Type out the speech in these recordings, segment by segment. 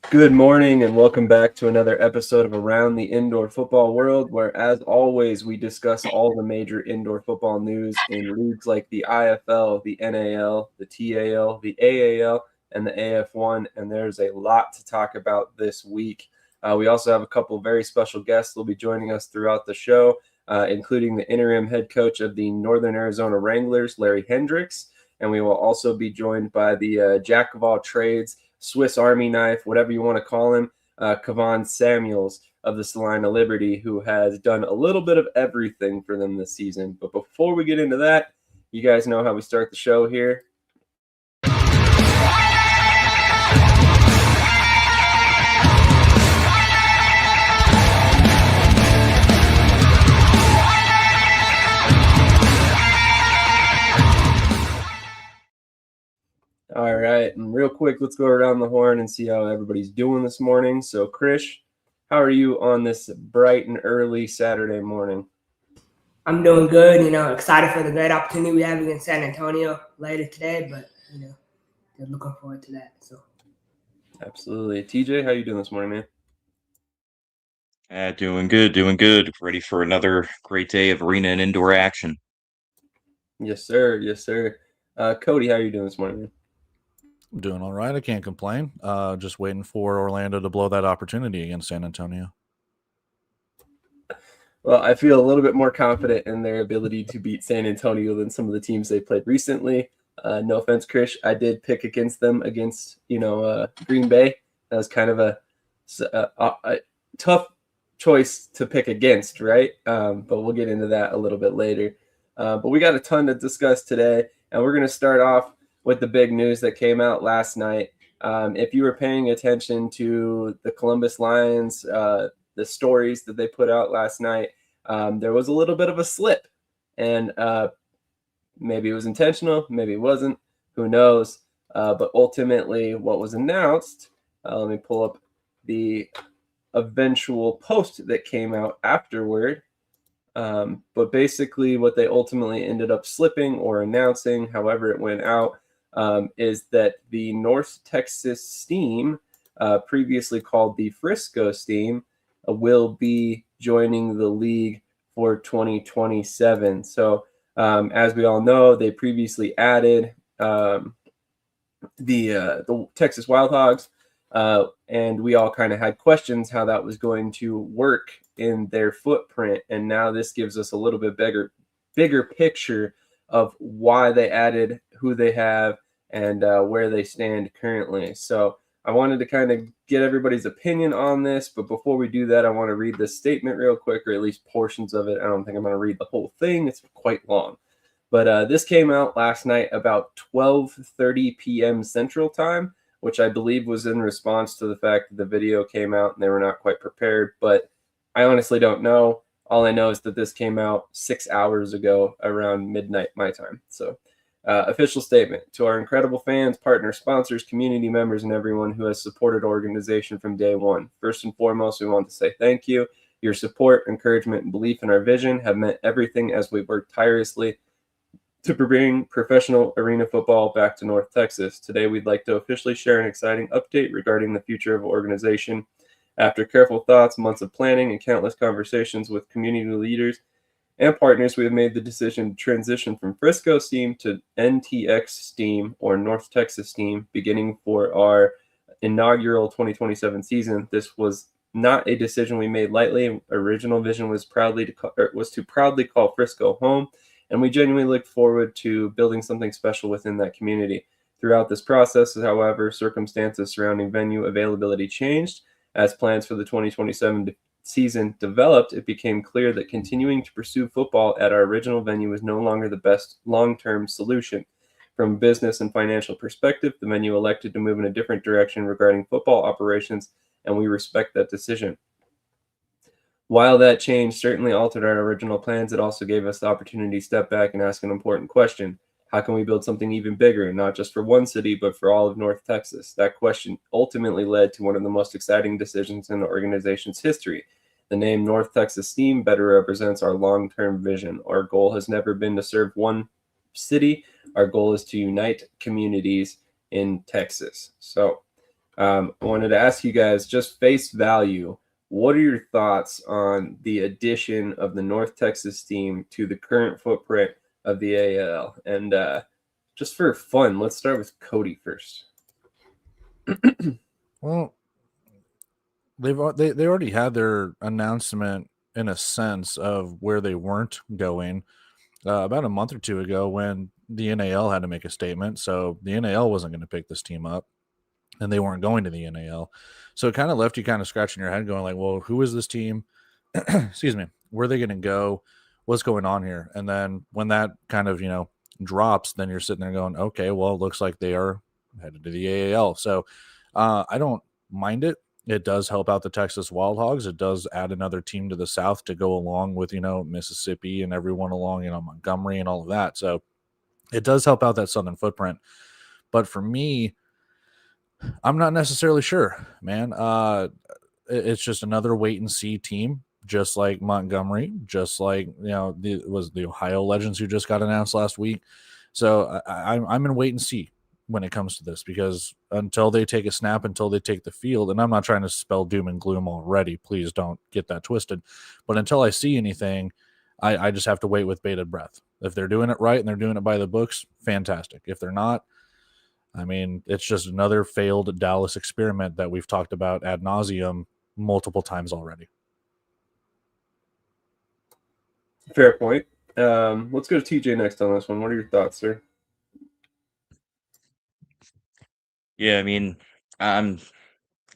Good morning and welcome back to another episode of Around the Indoor Football World, where, as always, we discuss all the major indoor football news in leagues like the IFL, the NAL, the TAL, the AAL, and the AF1. And there's a lot to talk about this week. We also have a couple of very special guests who will be joining us throughout the show, including the interim head coach of the Northern Arizona Wranglers, Larry Hendrix. And we will also be joined by the jack of all trades, Swiss Army knife, whatever you want to call him, Kavon Samuels of the Salina Liberty, who has done a little bit of everything for them this season. But before we get into that, you guys know how we start the show here. All right, and real quick, let's go around the horn and see how everybody's doing this morning. So, Krish, how are you on this bright and early Saturday morning? I'm doing good, excited for the great opportunity we have against San Antonio later today, but, looking forward to that. So, absolutely. TJ, how you doing this morning, man? Doing good. Ready for another great day of arena and indoor action. Yes, sir. Cody, how are you doing this morning, man? I'm doing all right. I can't complain. Just waiting for Orlando to blow that opportunity against San Antonio. Well, I feel a little bit more confident in their ability to beat San Antonio than some of the teams they played recently. No offense, Krish. I did pick against them against Green Bay. That was kind of a tough choice to pick against, right? But we'll get into that a little bit later. But we got a ton to discuss today, and we're going to start off with the big news that came out last night. If you were paying attention to the Columbus Lions, the stories that they put out last night, there was a little bit of a slip, and maybe it was intentional, maybe it wasn't, who knows? But ultimately what was announced, let me pull up the eventual post that came out afterward. But basically what they ultimately ended up slipping or announcing, however it went out, is that the North Texas Steam, previously called the Frisco Steam, will be joining the league for 2027. So as we all know, they previously added the Texas Wild Hogs, and we all kind of had questions how that was going to work in their footprint. And now this gives us a little bit bigger picture of why they added, who they have, and where they stand currently. So I wanted to kind of get everybody's opinion on this, but before we do that, I want to read this statement real quick, or at least portions of it. I don't think I'm going to read the whole thing. It's quite long. But this came out last night about 12:30 p.m. Central Time, which I believe was in response to the fact that the video came out and they were not quite prepared. But I honestly don't know. All I know is that this came out 6 hours ago around midnight my time. So official statement to our incredible fans, partners, sponsors, community members, and everyone who has supported our organization from day one. First and foremost, we want to say thank you. Your support, encouragement, and belief in our vision have meant everything as we work tirelessly to bring professional arena football back to North Texas. Today, we'd like to officially share an exciting update regarding the future of our organization. After careful thoughts, months of planning, and countless conversations with community leaders and partners, we have made the decision to transition from Frisco Steam to NTX Steam, or North Texas Steam, beginning for our inaugural 2027 season. This was not a decision we made lightly. Original vision was to proudly call Frisco home, and we genuinely look forward to building something special within that community. Throughout this process, however, circumstances surrounding venue availability changed. As plans for the 2027 season developed, it became clear that continuing to pursue football at our original venue was no longer the best long-term solution. From a business and financial perspective, the venue elected to move in a different direction regarding football operations, and we respect that decision. While that change certainly altered our original plans, it also gave us the opportunity to step back and ask an important question. How can we build something even bigger, not just for one city, but for all of North Texas? That question ultimately led to one of the most exciting decisions in the organization's history. The name North Texas Steam better represents our long-term vision. Our goal has never been to serve one city. Our goal is to unite communities in Texas. So I wanted to ask you guys, just face value, what are your thoughts on the addition of the North Texas team to the current footprint of the AL? And just for fun, let's start with Cody first. Well, they already had their announcement in a sense of where they weren't going about a month or two ago when the NAL had to make a statement. So the NAL wasn't going to pick this team up, and they weren't going to the NAL. So it kind of left you kind of scratching your head going like, well, who is this team? Excuse me. Where are they going to go? What's going on here? And then when that kind of, drops, then you're sitting there going, okay, well, it looks like they are headed to the AAL. So I don't mind it. It does help out the Texas Wild Hogs. It does add another team to the South to go along with, Mississippi and everyone along, Montgomery and all of that. So it does help out that Southern footprint. But for me, I'm not necessarily sure, man. It's just another wait and see team, just like Montgomery, just like was the Ohio Legends who just got announced last week. So I'm in wait and see when it comes to this, because until they take a snap, until they take the field, and I'm not trying to spell doom and gloom already, please don't get that twisted, but until I see anything, I just have to wait with bated breath. If they're doing it right and they're doing it by the books, fantastic. If they're not, I mean, it's just another failed Dallas experiment that we've talked about ad nauseum multiple times already. Fair point. Let's go to TJ next on this one. What are your thoughts, sir? Yeah, I mean,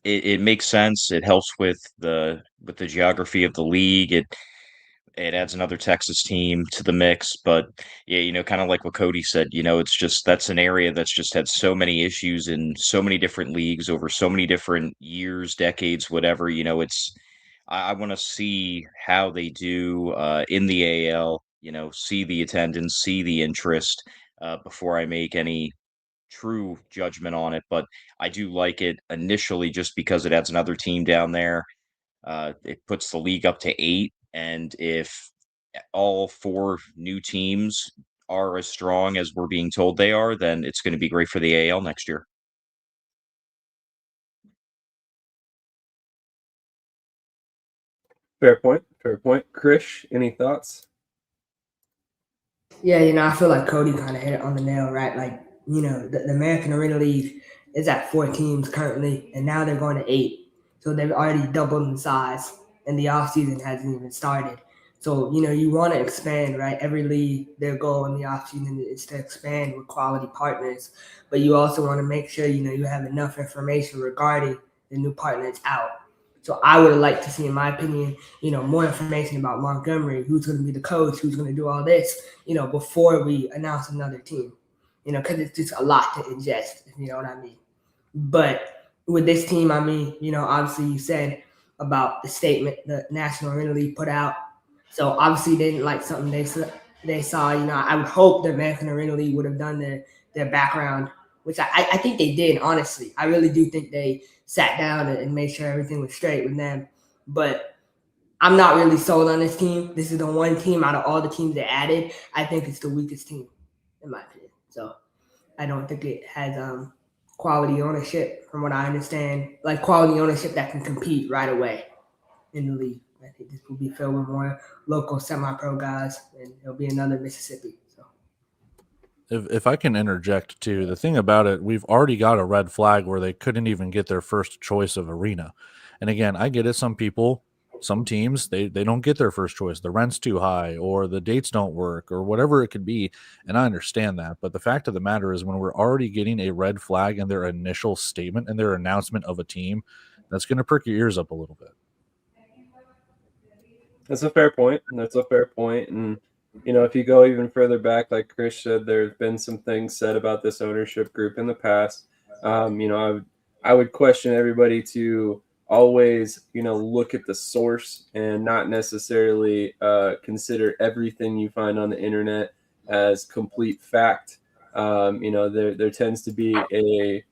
it makes sense. It helps with the geography of the league. It adds another Texas team to the mix. But yeah, kind of like what Cody said, it's just that's an area that's just had so many issues in so many different leagues over so many different years, decades, whatever. I want to see how they do in the AL, see the attendance, see the interest before I make any true judgment on it. But I do like it initially just because it adds another team down there. It puts the league up to 8. And if all 4 new teams are as strong as we're being told they are, then it's going to be great for the AL next year. Fair point. Fair point. Krish, any thoughts? Yeah, I feel like Cody kind of hit it on the nail, right? Like, the American Arena League is at 4 teams currently, and now they're going to 8. So they've already doubled in size, and the offseason hasn't even started. So, you want to expand, right? Every league, their goal in the offseason is to expand with quality partners. But you also want to make sure, you have enough information regarding the new partners out. So I would like to see, in my opinion, more information about Montgomery, who's going to be the coach, who's going to do all this, before we announce another team, because it's just a lot to ingest, if you know what I mean. But with this team, I mean, obviously you said about the statement the National Arena League put out. So obviously they didn't like something they saw. I would hope the American Arena League would have done their background, which I think they did, honestly. I really do think they sat down and made sure everything was straight with them. But I'm not really sold on this team. This is the one team out of all the teams they added, I think it's the weakest team, in my opinion. So I don't think it has quality ownership, from what I understand, like quality ownership that can compete right away in the league. I think this will be filled with more local semi-pro guys, and it'll be another Mississippi. So, If I can interject too, the thing about it, we've already got a red flag where they couldn't even get their first choice of arena. And again, I get it. Some people, some teams, they don't get their first choice. The rent's too high, or the dates don't work, or whatever it could be. And I understand that. But the fact of the matter is, when we're already getting a red flag in their initial statement and their announcement of a team, that's going to perk your ears up a little bit. That's a fair point. That's a fair point. And, if you go even further back, like Chris said, there have been some things said about this ownership group in the past. I would question everybody to always, look at the source and not necessarily consider everything you find on the internet as complete fact. There tends to be a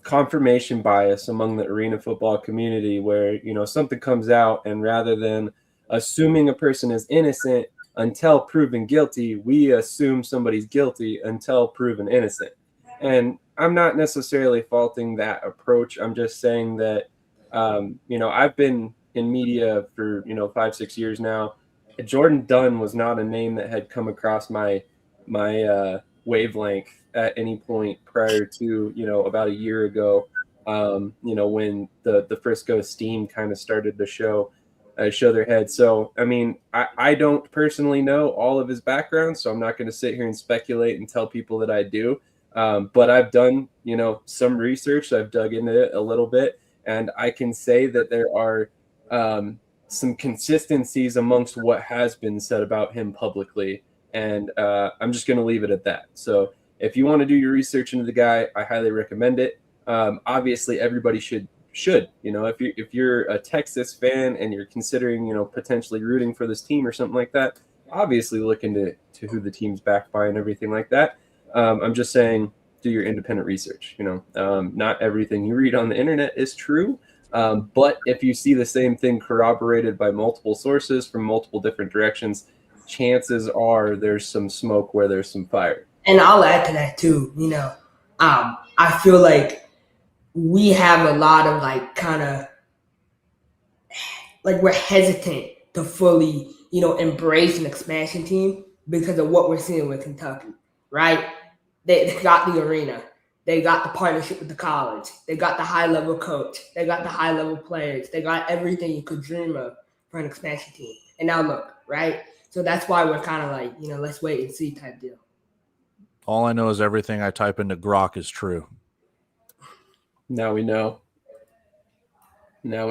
confirmation bias among the arena football community where, something comes out, and rather than assuming a person is innocent until proven guilty, we assume somebody's guilty until proven innocent. And I'm not necessarily faulting that approach. I'm just saying that, I've been in media for, 5-6 years now. Jordan Dunn was not a name that had come across my wavelength at any point prior to, about a year ago, when the Frisco Steam kind of started to show their head. So, I mean, I don't personally know all of his background, so I'm not going to sit here and speculate and tell people that I do. But I've done, some research. I've dug into it a little bit, and I can say that there are some consistencies amongst what has been said about him publicly. And I'm just going to leave it at that. So if you want to do your research into the guy, I highly recommend it. Obviously, everybody should. If you're a Texas fan and you're considering, potentially rooting for this team or something like that, obviously look into who the team's backed by and everything like that. I'm just saying, do your independent research. Not everything you read on the internet is true. But if you see the same thing corroborated by multiple sources from multiple different directions, chances are there's some smoke where there's some fire. And I'll add to that too. I feel like we have a lot of we're hesitant to fully, embrace an expansion team because of what we're seeing with Kentucky, right? They got the arena. They got the partnership with the college. They got the high-level coach. They got the high-level players. They got everything you could dream of for an expansion team. And now look, right? So that's why we're kind of let's wait and see type deal. All I know is everything I type into Grok is true. Now we know. Yeah,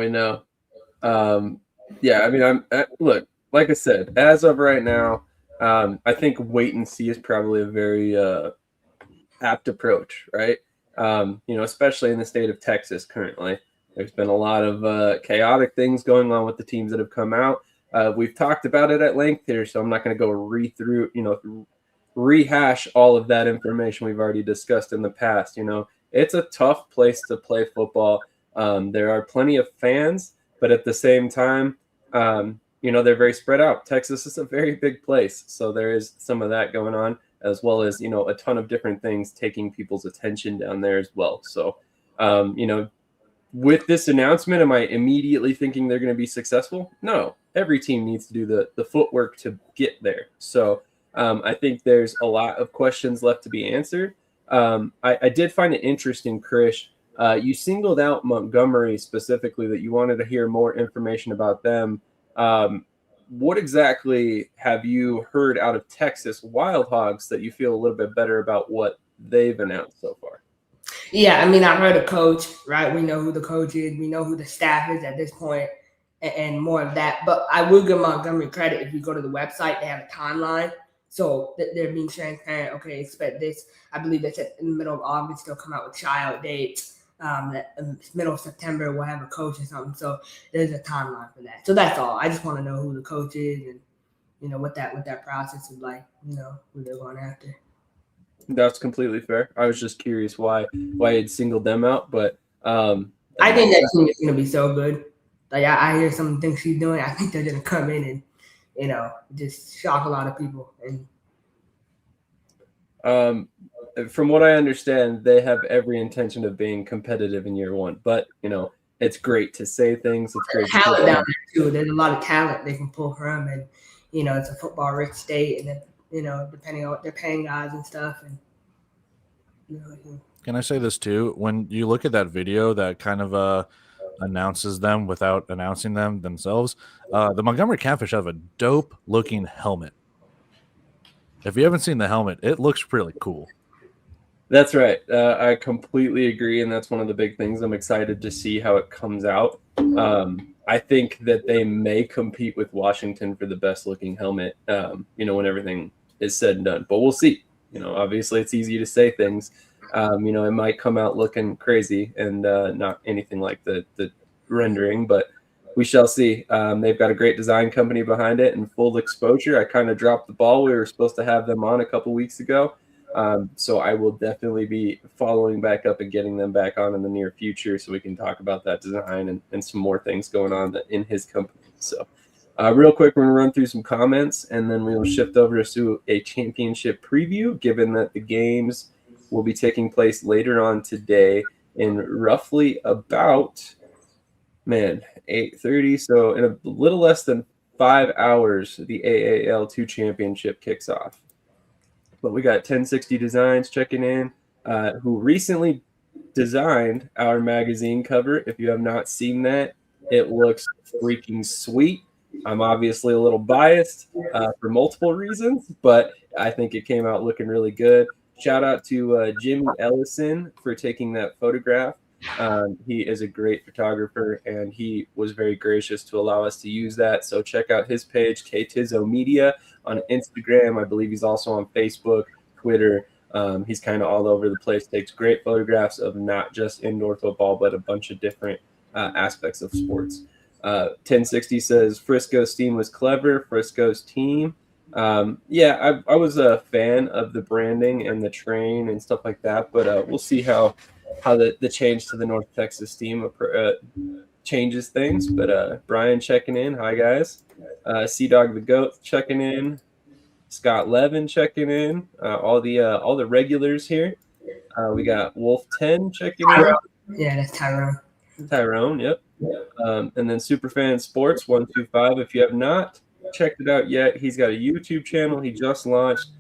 I mean, look, like I said, as of right now, I think wait and see is probably a very apt approach, right? Especially in the state of Texas currently. There's been a lot of chaotic things going on with the teams that have come out. We've talked about it at length here, so I'm not going to go rehash all of that information we've already discussed in the past. It's a tough place to play football. There are plenty of fans, but at the same time, they're very spread out. Texas is a very big place, so there is some of that going on, as well as, a ton of different things taking people's attention down there as well. So, with this announcement, am I immediately thinking they're going to be successful? No, every team needs to do the footwork to get there. So I think there's a lot of questions left to be answered. I did find it interesting, Krish. You singled out Montgomery specifically, that you wanted to hear more information about them. What exactly have you heard out of Texas Wild Hogs that you feel a little bit better about what they've announced so far? Yeah, I mean, I heard a coach, right? We know who the coach is. We know who the staff is at this point, and more of that. But I will give Montgomery credit. If you go to the website, they have a timeline. So they're being transparent. Okay, expect this. I believe they said in the middle of August they'll come out with tryout dates. Middle of September we'll have a coach or something. So there's a timeline for that. So that's all. I just want to know who the coach is and what that process is like. Who they're going after. That's completely fair. I was just curious why you'd singled them out, but I think that team is going to be so good. Like I hear some things she's doing. I think they're going to come in and just shock a lot of people. And from what I understand, they have every intention of being competitive in year one. But it's great to say things. It's great. Talent down there too. There's a lot of talent they can pull from, and it's a football-rich state, and then depending on what they're paying guys and stuff. And Can I say this too? When you look at that video that kind of announces them without announcing them themselves, the Montgomery Catfish have a dope-looking helmet. If you haven't seen the helmet, it looks really cool. That's right. I completely agree, and that's one of the big things. I'm excited to see how it comes out. I think that they may compete with Washington for the best-looking helmet, when everything is said and done. But we'll see. Obviously it's easy to say things. It might come out looking crazy and not anything like the rendering, but we shall see. They've got a great design company behind it and full exposure. I kind of dropped the ball. We were supposed to have them on a couple weeks ago. So I will definitely be following back up and getting them back on in the near future so we can talk about that design and some more things going on in his company. So real quick, we're going to run through some comments and then we will shift over to a championship preview, given that the games will be taking place later on today in roughly about 8:30. So in a little less than 5 hours, the AAL2 championship kicks off. But we got 1060 Designs checking in, who recently designed our magazine cover. If you have not seen that, it looks freaking sweet. I'm obviously a little biased for multiple reasons, but I think it came out looking really good. Shout out to Jimmy Ellison for taking that photograph. He is a great photographer, and he was very gracious to allow us to use that. So check out his page, Ktizo Media, on Instagram. I believe he's also on Facebook, Twitter. He's kind of all over the place, takes great photographs of not just indoor football, but a bunch of different aspects of sports. 1060 says Frisco's team was clever. Frisco's team. I was a fan of the branding and the train and stuff like that, but we'll see how the change to the North Texas team changes things. But Brian checking in. Hi, guys. Sea-Dog the Goat checking in. Scott Levin checking in. All the regulars here. We got Wolf 10 checking in. Yeah, that's Tyrone. Tyrone, yep. And then Superfan Sports 125. If you have not checked it out yet, he's got a YouTube channel he just launched.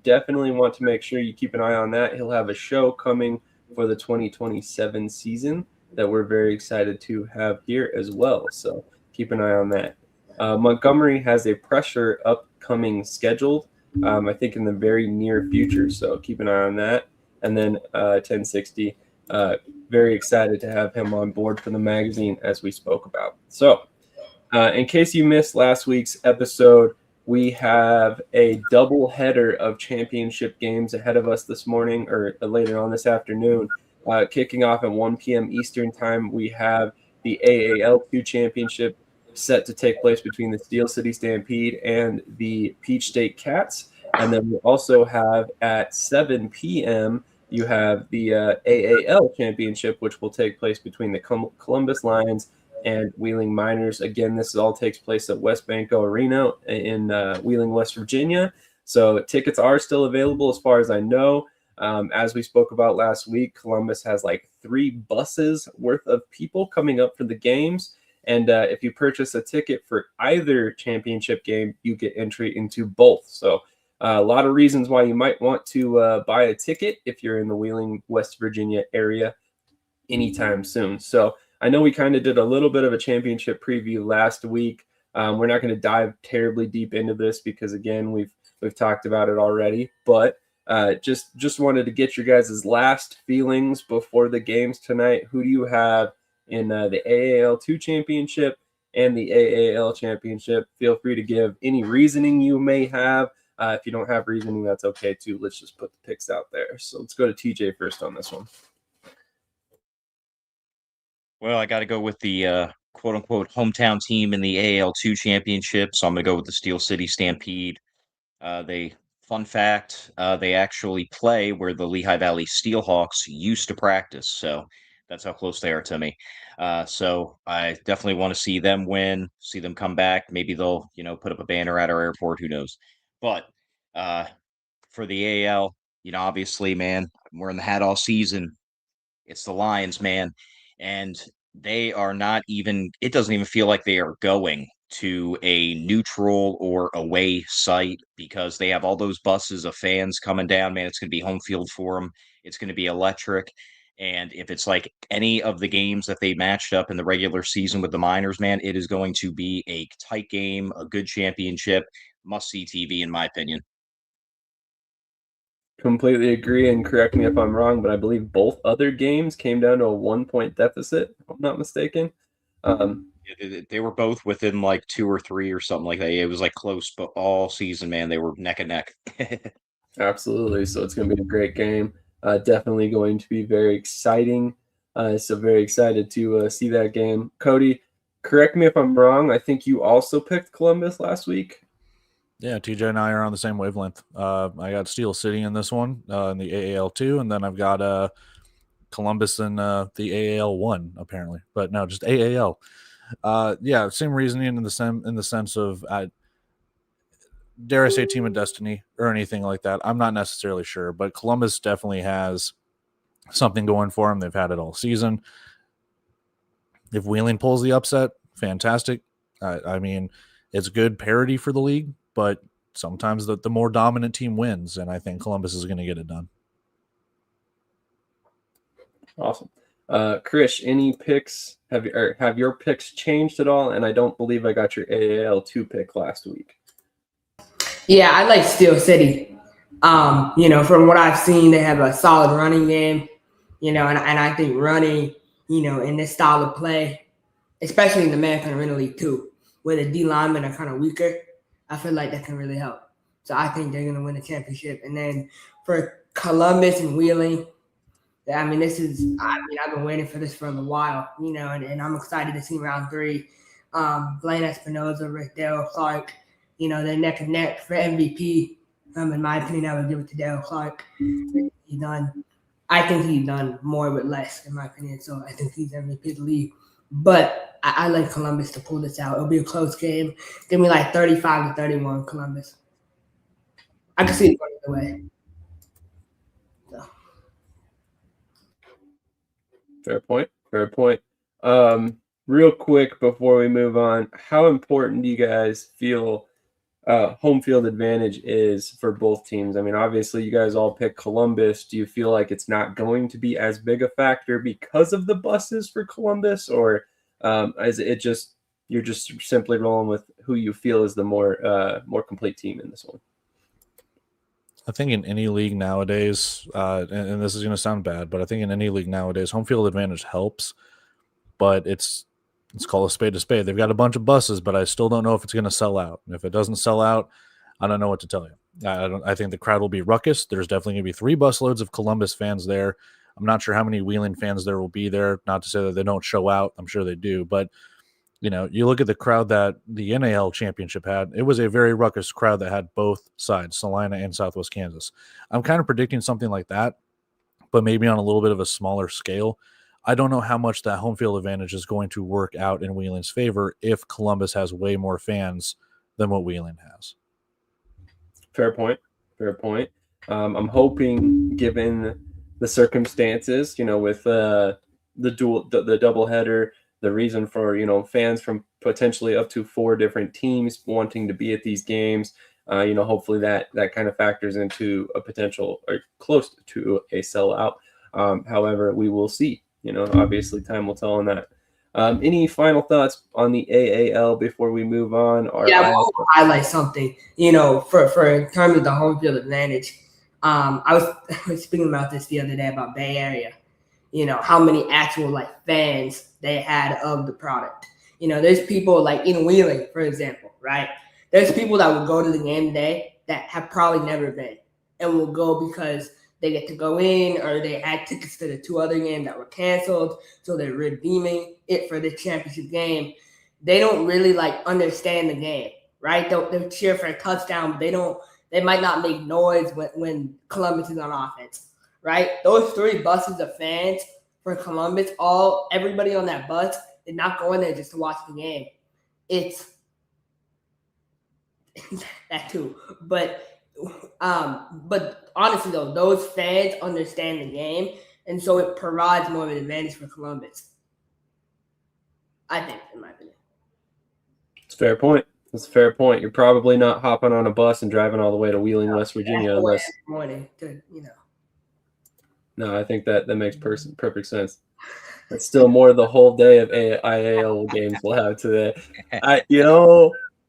Definitely want to make sure you keep an eye on that. He'll have a show coming for the 2027 season that we're very excited to have here as well. So keep an eye on that. Montgomery has a pressure upcoming scheduled, I think in the very near future. So keep an eye on that. And then 1060, very excited to have him on board for the magazine as we spoke about. So in case you missed last week's episode, we have a double header of championship games ahead of us this morning or later on this afternoon. Kicking off at 1 p.m. Eastern time, we have the AAL2 championship set to take place between the Steel City Stampede and the Peach State Cats. And then we also have at 7 p.m., you have the AAL championship, which will take place between the Columbus Lions and Wheeling Miners. Again, this all takes place at West Banco Arena in Wheeling, West Virginia. So tickets are still available as far as I know. As we spoke about last week, Columbus has like 3 buses worth of people coming up for the games. And if you purchase a ticket for either championship game, you get entry into both. So a lot of reasons why you might want to buy a ticket if you're in the Wheeling, West Virginia area anytime soon. So I know we kind of did a little bit of a championship preview last week. We're not going to dive terribly deep into this because, again, we've talked about it already. But just wanted to get your guys' last feelings before the games tonight. Who do you have in the AAL2 championship and the AAL championship? Feel free to give any reasoning you may have. If you don't have reasoning, that's okay too. Let's just put the picks out there. So let's go to TJ first on this one. Well, I got to go with the quote unquote hometown team in the AAL2 championship. So I'm going to go with the Steel City Stampede. Fun fact, they actually play where the Lehigh Valley Steelhawks used to practice. So that's how close they are to me. So I definitely want to see them win, see them come back. Maybe they'll, put up a banner at our airport. Who knows? But for the AL, obviously, man, we're in the hat all season. It's the Lions, man. And they are not even, it doesn't even feel like they are going to a neutral or away site because they have all those buses of fans coming down, man. It's going to be home field for them. It's going to be electric. And if it's like any of the games that they matched up in the regular season with the Miners, man, it is going to be a tight game, a good championship, must-see TV, in my opinion. Completely agree, and correct me if I'm wrong, but I believe both other games came down to a 1-point deficit, if I'm not mistaken. They were both within like 2 or 3 or something like that. It was like close, but all season, man, they were neck and neck. Absolutely. So it's going to be a great game. Definitely going to be very exciting. So very excited to see that game. Cody, correct me if I'm wrong. I think you also picked Columbus last week. Yeah, TJ and I are on the same wavelength. I got Steel City in this one, in the AAL2, and then I've got Columbus in the AAL1, apparently. But no, just AAL. Yeah, same reasoning in the sense of dare I say, team of destiny or anything like that. I'm not necessarily sure, but Columbus definitely has something going for them. They've had it all season. If Wheeling pulls the upset, fantastic. I mean, it's good parity for the league, but sometimes the more dominant team wins, and I think Columbus is going to get it done. Awesome. Krish, any picks? Have your picks changed at all? And I don't believe I got your AAL2 pick last week. Yeah, I like Steel City. From what I've seen, they have a solid running game, and I think running, in this style of play, especially in the American Arena League too, where the D linemen are kind of weaker, I feel like that can really help. So I think they're going to win the championship. And then for Columbus and Wheeling, I mean, I've been waiting for this for a while, and I'm excited to see round 3. Blaine Espinoza, Rick Dale Clark, they're neck and neck for MVP. In my opinion, I would give it to Dale Clark. I think he's done more with less, in my opinion. So I think he's MVP of the league. But I like Columbus to pull this out. It'll be a close game. Give me like 35-31 Columbus. I can see it going either way. So. Fair point. Real quick before we move on, how important do you guys feel home field advantage is for both teams? I mean, obviously you guys all pick Columbus. Do you feel like it's not going to be as big a factor because of the buses for Columbus, or is it just you're just simply rolling with who you feel is the more complete team in this one? I think in any league nowadays, and this is going to sound bad, but I think in any league nowadays, home field advantage helps, but let's call a spade a spade. They've got a bunch of buses, but I still don't know if it's going to sell out. And if it doesn't sell out, I don't know what to tell you. I think the crowd will be ruckus. There's definitely going to be 3 busloads of Columbus fans there. I'm not sure how many Wheeling fans there will be there. Not to say that they don't show out. I'm sure they do. But, you look at the crowd that the NAL championship had. It was a very ruckus crowd that had both sides, Salina and Southwest Kansas. I'm kind of predicting something like that, but maybe on a little bit of a smaller scale. I don't know how much that home field advantage is going to work out in Wheeling's favor if Columbus has way more fans than what Wheeling has. Fair point. I'm hoping, given the circumstances, with the doubleheader, the reason for fans from potentially up to 4 different teams wanting to be at these games, hopefully that kind of factors into a potential or close to a sellout. However, we will see. Obviously time will tell on that. Any final thoughts on the AAL before we move on? I want to highlight something, for in terms of the home field advantage. I was speaking about this the other day about Bay Area, how many actual fans they had of the product. There's people like in Wheeling, for example, right? There's people that will go to the game today that have probably never been and will go because they get to go in, or they had tickets to the 2 other games that were canceled, so they're redeeming it for the championship game. They don't really understand the game, right? They'll cheer for a touchdown, but they might not make noise when Columbus is on offense, right? Those 3 buses of fans for Columbus, everybody on that bus is not going there just to watch the game. It's that too, but honestly though, those fans understand the game, and so it provides more of an advantage for Columbus, I think, in my opinion. It's a fair point. You're probably not hopping on a bus and driving all the way to Wheeling, West Virginia, unless morning to, No, I think that makes perfect sense. It's still more the whole day of IAL games we'll have today.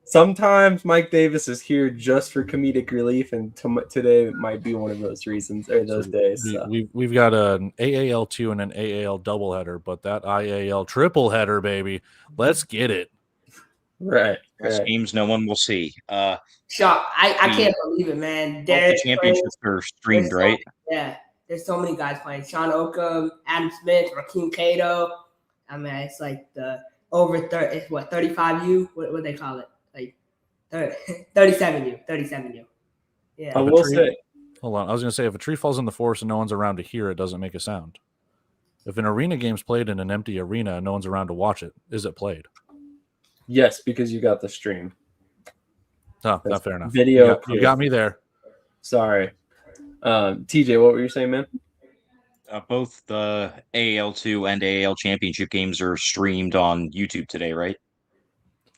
Sometimes Mike Davis is here just for comedic relief, and today might be one of those reasons or those days. So. We've got an AAL2 and an AAL doubleheader, but that IAL triple header, baby, let's get it. Right. Games no one will see. Shock! I can't believe it, man. The championships are streamed, right? Yeah, there's so many guys playing. Sean Oakham, Adam Smith, Rakeem Cato. I mean, it's like the over 30. It's what 35U? What do they call it? 37U. Yeah. I will say. Hold on. I was going to say, if a tree falls in the forest and no one's around to hear it, doesn't make a sound. If an arena game's played in an empty arena and no one's around to watch it, is it played? Yes, because you got the stream. Oh, not fair enough. Video. You got me there. Sorry. TJ, what were you saying, man? Both the AAL2 and AAL championship games are streamed on YouTube today, right?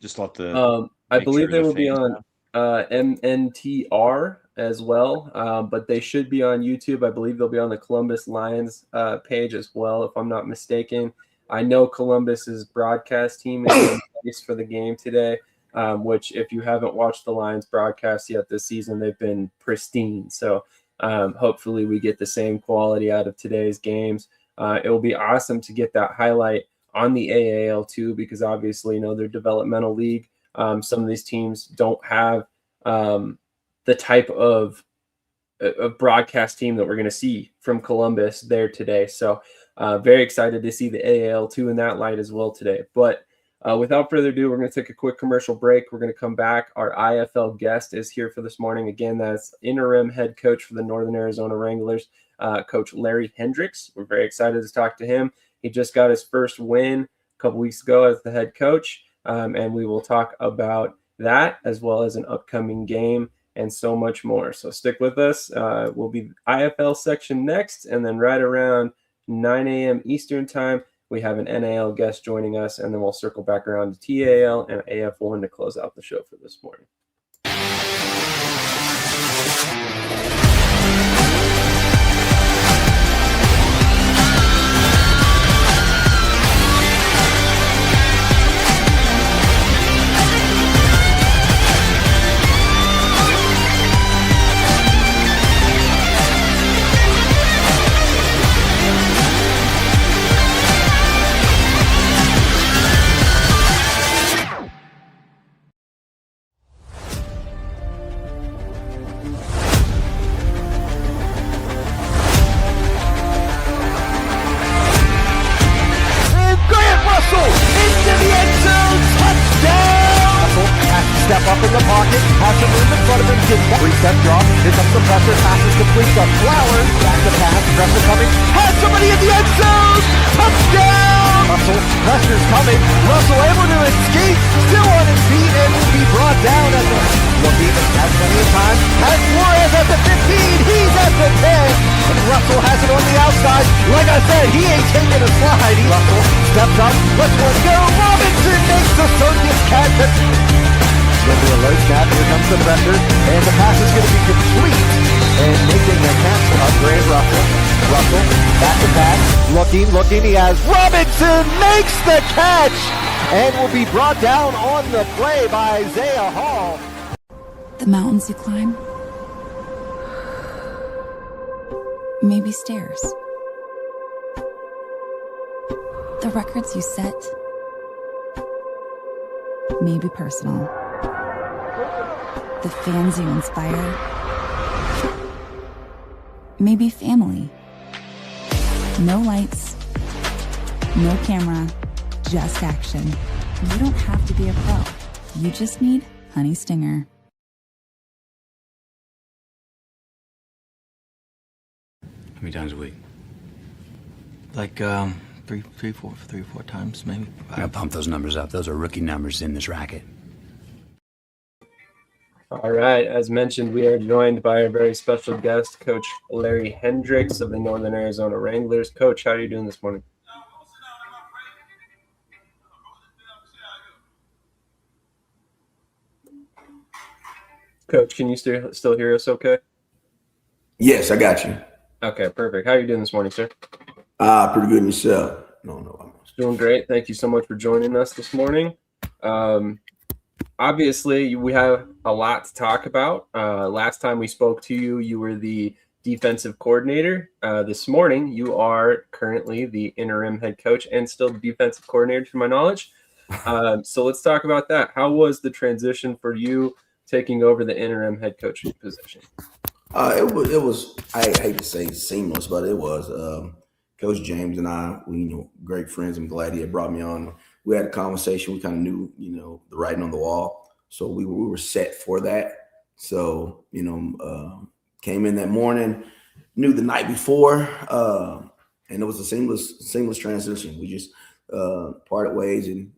Just let the I make believe sure they the will be fans on know. MNTR as well, but they should be on YouTube. I believe they'll be on the Columbus Lions page as well, if I'm not mistaken. I know Columbus's broadcast team is in place for the game today, which if you haven't watched the Lions broadcast yet this season, they've been pristine. So hopefully we get the same quality out of today's games. It will be awesome to get that highlight on the AAL too, because obviously, they're developmental league. Some of these teams don't have the type of broadcast team that we're going to see from Columbus there today. So very excited to see the AAL2 in that light as well today. But without further ado, we're going to take a quick commercial break. We're going to come back. Our IFL guest is here for this morning. Again, that's interim head coach for the Northern Arizona Wranglers, Coach Larry Hendrix. We're very excited to talk to him. He just got his first win a couple weeks ago as the head coach, and we will talk about that as well as an upcoming game and so much more. So stick with us. We'll be IFL section next, and then right around 9 a.m. Eastern time, we have an NAL guest joining us, and then we'll circle back around to TAL and AF1 to close out the show for this morning. Step up in the pocket, has to move in front of him, gets one. Three-step drop, here comes the pressure, passes complete to Flowers, back to pass, pressure coming, has somebody in the end zone, touchdown! Pressure's coming, Russell able to escape, still on his feet, and will be brought down at the, looking, has plenty of time, has Flores at the 15, he's at the 10, and Russell has it on the outside, like I said, he ain't taking a slide, Russell steps up, let's go, Robinson makes the circus catch, going to alert snap, here comes the pressure, and the pass is going to be complete, and making a catch of Grant Russell. Russell, back to pass, looking, he has Robinson makes the catch, and will be brought down on the play by Isaiah Hall. The mountains you climb, maybe stairs. The records you set, maybe personal. The fans you inspire, maybe family. No lights, no camera, just action. You don't have to be a pro. You just need HoneyStinger. How many times a week? Like three, four times maybe. I gotta pump those numbers up. Those are rookie numbers in this racket. All right. As mentioned, we are joined by a very special guest, Coach Larry Hendrix of the Northern Arizona Wranglers. Coach, how are you doing this morning? Coach, can you still hear us okay? Yes, I got you. Okay, perfect. How are you doing this morning, sir? Pretty good myself. No. Doing great. Thank you so much for joining us this morning. Obviously, we have a lot to talk about. Last time we spoke to you, you were the defensive coordinator. This morning, you are currently the interim head coach and still the defensive coordinator, to my knowledge. So let's talk about that. How was the transition for you taking over the interim head coaching position? It was. I hate to say seamless, but it was. Coach James and I, we great friends. I'm glad he had brought me on. We had a conversation. We kind of knew, the writing on the wall. So we were set for that. So, came in that morning, knew the night before, and it was a seamless transition. We just parted ways and,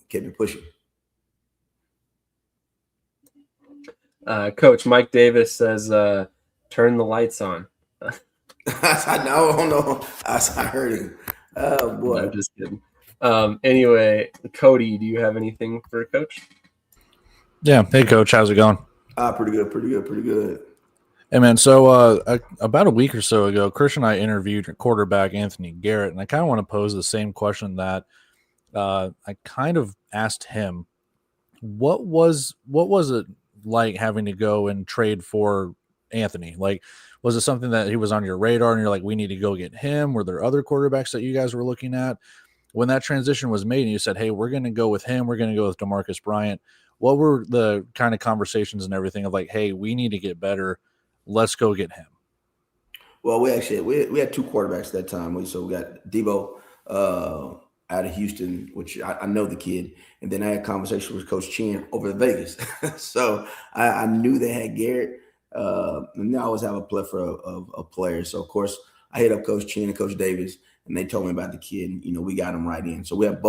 kept it pushing. Coach Mike Davis says, turn the lights on. I don't know. I heard him. Oh, boy. No, I'm just kidding. Anyway, Cody, do you have anything for Coach? Yeah. Hey, Coach. How's it going? Pretty good. Hey, man. So about a week or so ago, Krish and I interviewed quarterback Anthony Garrett, and I kind of want to pose the same question that I kind of asked him. What was it like having to go and trade for Anthony? Like, was it something that he was on your radar and you're like, we need to go get him? Were there other quarterbacks that you guys were looking at? When that transition was made and you said, hey, we're going to go with him, we're going to go with DeMarcus Bryant, what were the kind of conversations and everything of like, hey, we need to get better, let's go get him? Well, we had two quarterbacks at that time. So we got Debo out of Houston, which I know the kid, and then I had a conversation with Coach Chin over in Vegas. So I knew they had Garrett, and they always have a plethora of players. So of course I hit up Coach Chin and Coach Davis, and they told me about the kid, and we got him right in. So we have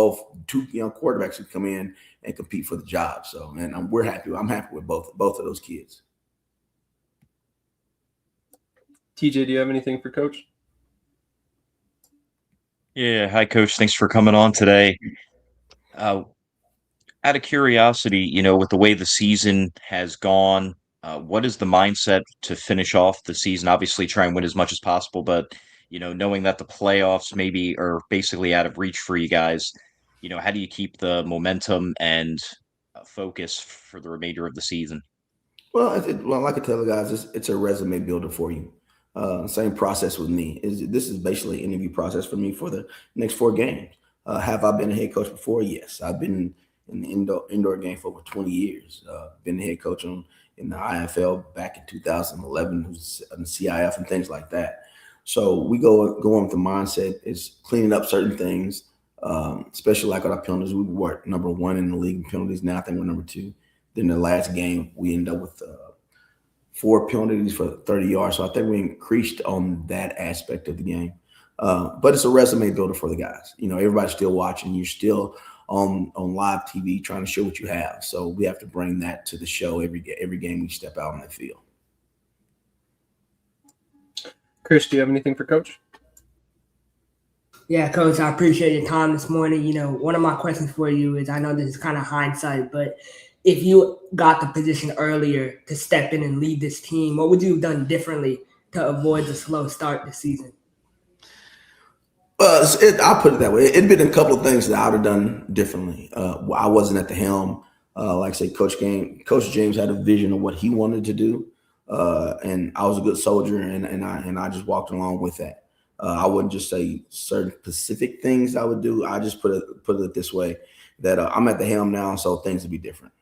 two young quarterbacks who come in and compete for the job. So, and we're happy. I'm happy with both of those kids. TJ, do you have anything for Coach? Yeah, hi, Coach. Thanks for coming on today. Out of curiosity, with the way the season has gone, what is the mindset to finish off the season? Obviously, try and win as much as possible, but knowing that the playoffs maybe are basically out of reach for you guys, how do you keep the momentum and focus for the remainder of the season? Well, like I tell the guys, it's a resume builder for you. Same process with me. This is basically an interview process for me for the next 4 games. Have I been a head coach before? Yes. I've been in the indoor game for over 20 years. Been the head coach in the IFL back in 2011, in CIF and things like that. So we go on with the mindset is cleaning up certain things, especially like our penalties. We were number 1 in the league in penalties. Now I think we're number 2. Then the last game we ended up with 4 penalties for 30 yards. So I think we increased on that aspect of the game. But it's a resume builder for the guys. Everybody's still watching. You're still on live TV trying to show what you have. So we have to bring that to the show every game we step out on the field. Krish, do you have anything for Coach? Yeah, Coach, I appreciate your time this morning. One of my questions for you is, I know this is kind of hindsight, but if you got the position earlier to step in and lead this team, what would you have done differently to avoid the slow start this season? I'll put it that way. It'd been a couple of things that I would have done differently. I wasn't at the helm. Like I say, Coach James had a vision of what he wanted to do, and I was a good soldier, and I just walked along with that. I wouldn't just say certain specific things I would do. I just put it this way, that I'm at the helm now, so things would be different.